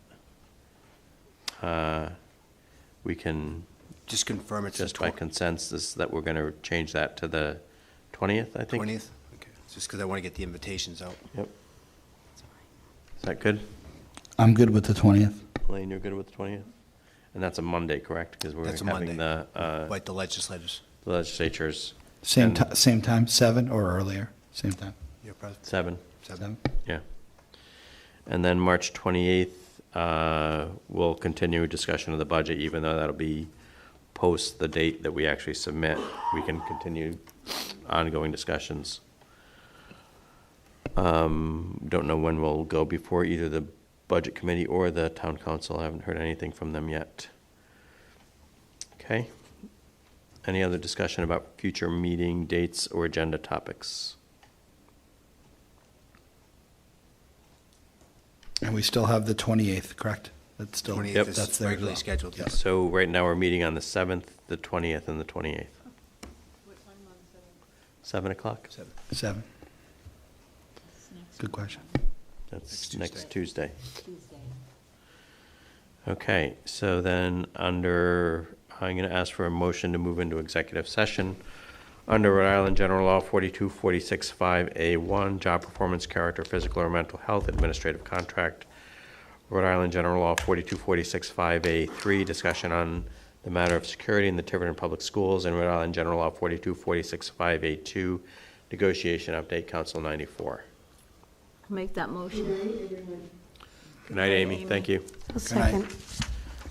We can just confirm it's just by consensus that we're going to change that to the 20th, I think. 20th? Okay. Just because I want to get the invitations out. Yep. Is that good? I'm good with the 20th. Elaine, you're good with the 20th? And that's a Monday, correct? Because we're That's a having Monday. the Like the legislators. the legislatures. Same time, 7 or earlier? Same time? You're present. 7. 7? Yeah. And then March 28th, we'll continue discussion of the budget, even though that'll be post the date that we actually submit. We can continue ongoing discussions. Don't know when we'll go before either the budget committee or the town council. I haven't heard anything from them yet. Okay. Any other discussion about future meeting dates or agenda topics? And we still have the 28th, correct? That's still 28th is that's there as regularly well. scheduled, yes. So right now we're meeting on the 7th, the 20th, and the 28th. What time on the 7th? 7 o'clock? 7. Good question. That's next Tuesday. Tuesday. Okay, so then I'm going to ask for a motion to move into executive session under Rhode Island General Law 42465A1, job performance, character, physical or mental health, administrative contract. Rhode Island General Law 42465A3, discussion on the matter of security in the Tiverton Public Schools, and Rhode Island General Law 42465A2, negotiation update, Council 94. I'll make that motion. Good night, Amy. Amy. Thank you. A second.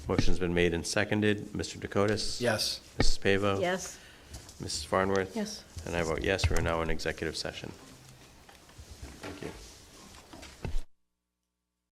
Motion's been made and seconded. Mr. Dakotas? Yes. Mrs. Pavo? Yes. Mrs. Farnworth? Yes. And I vote yes. We are now in executive session.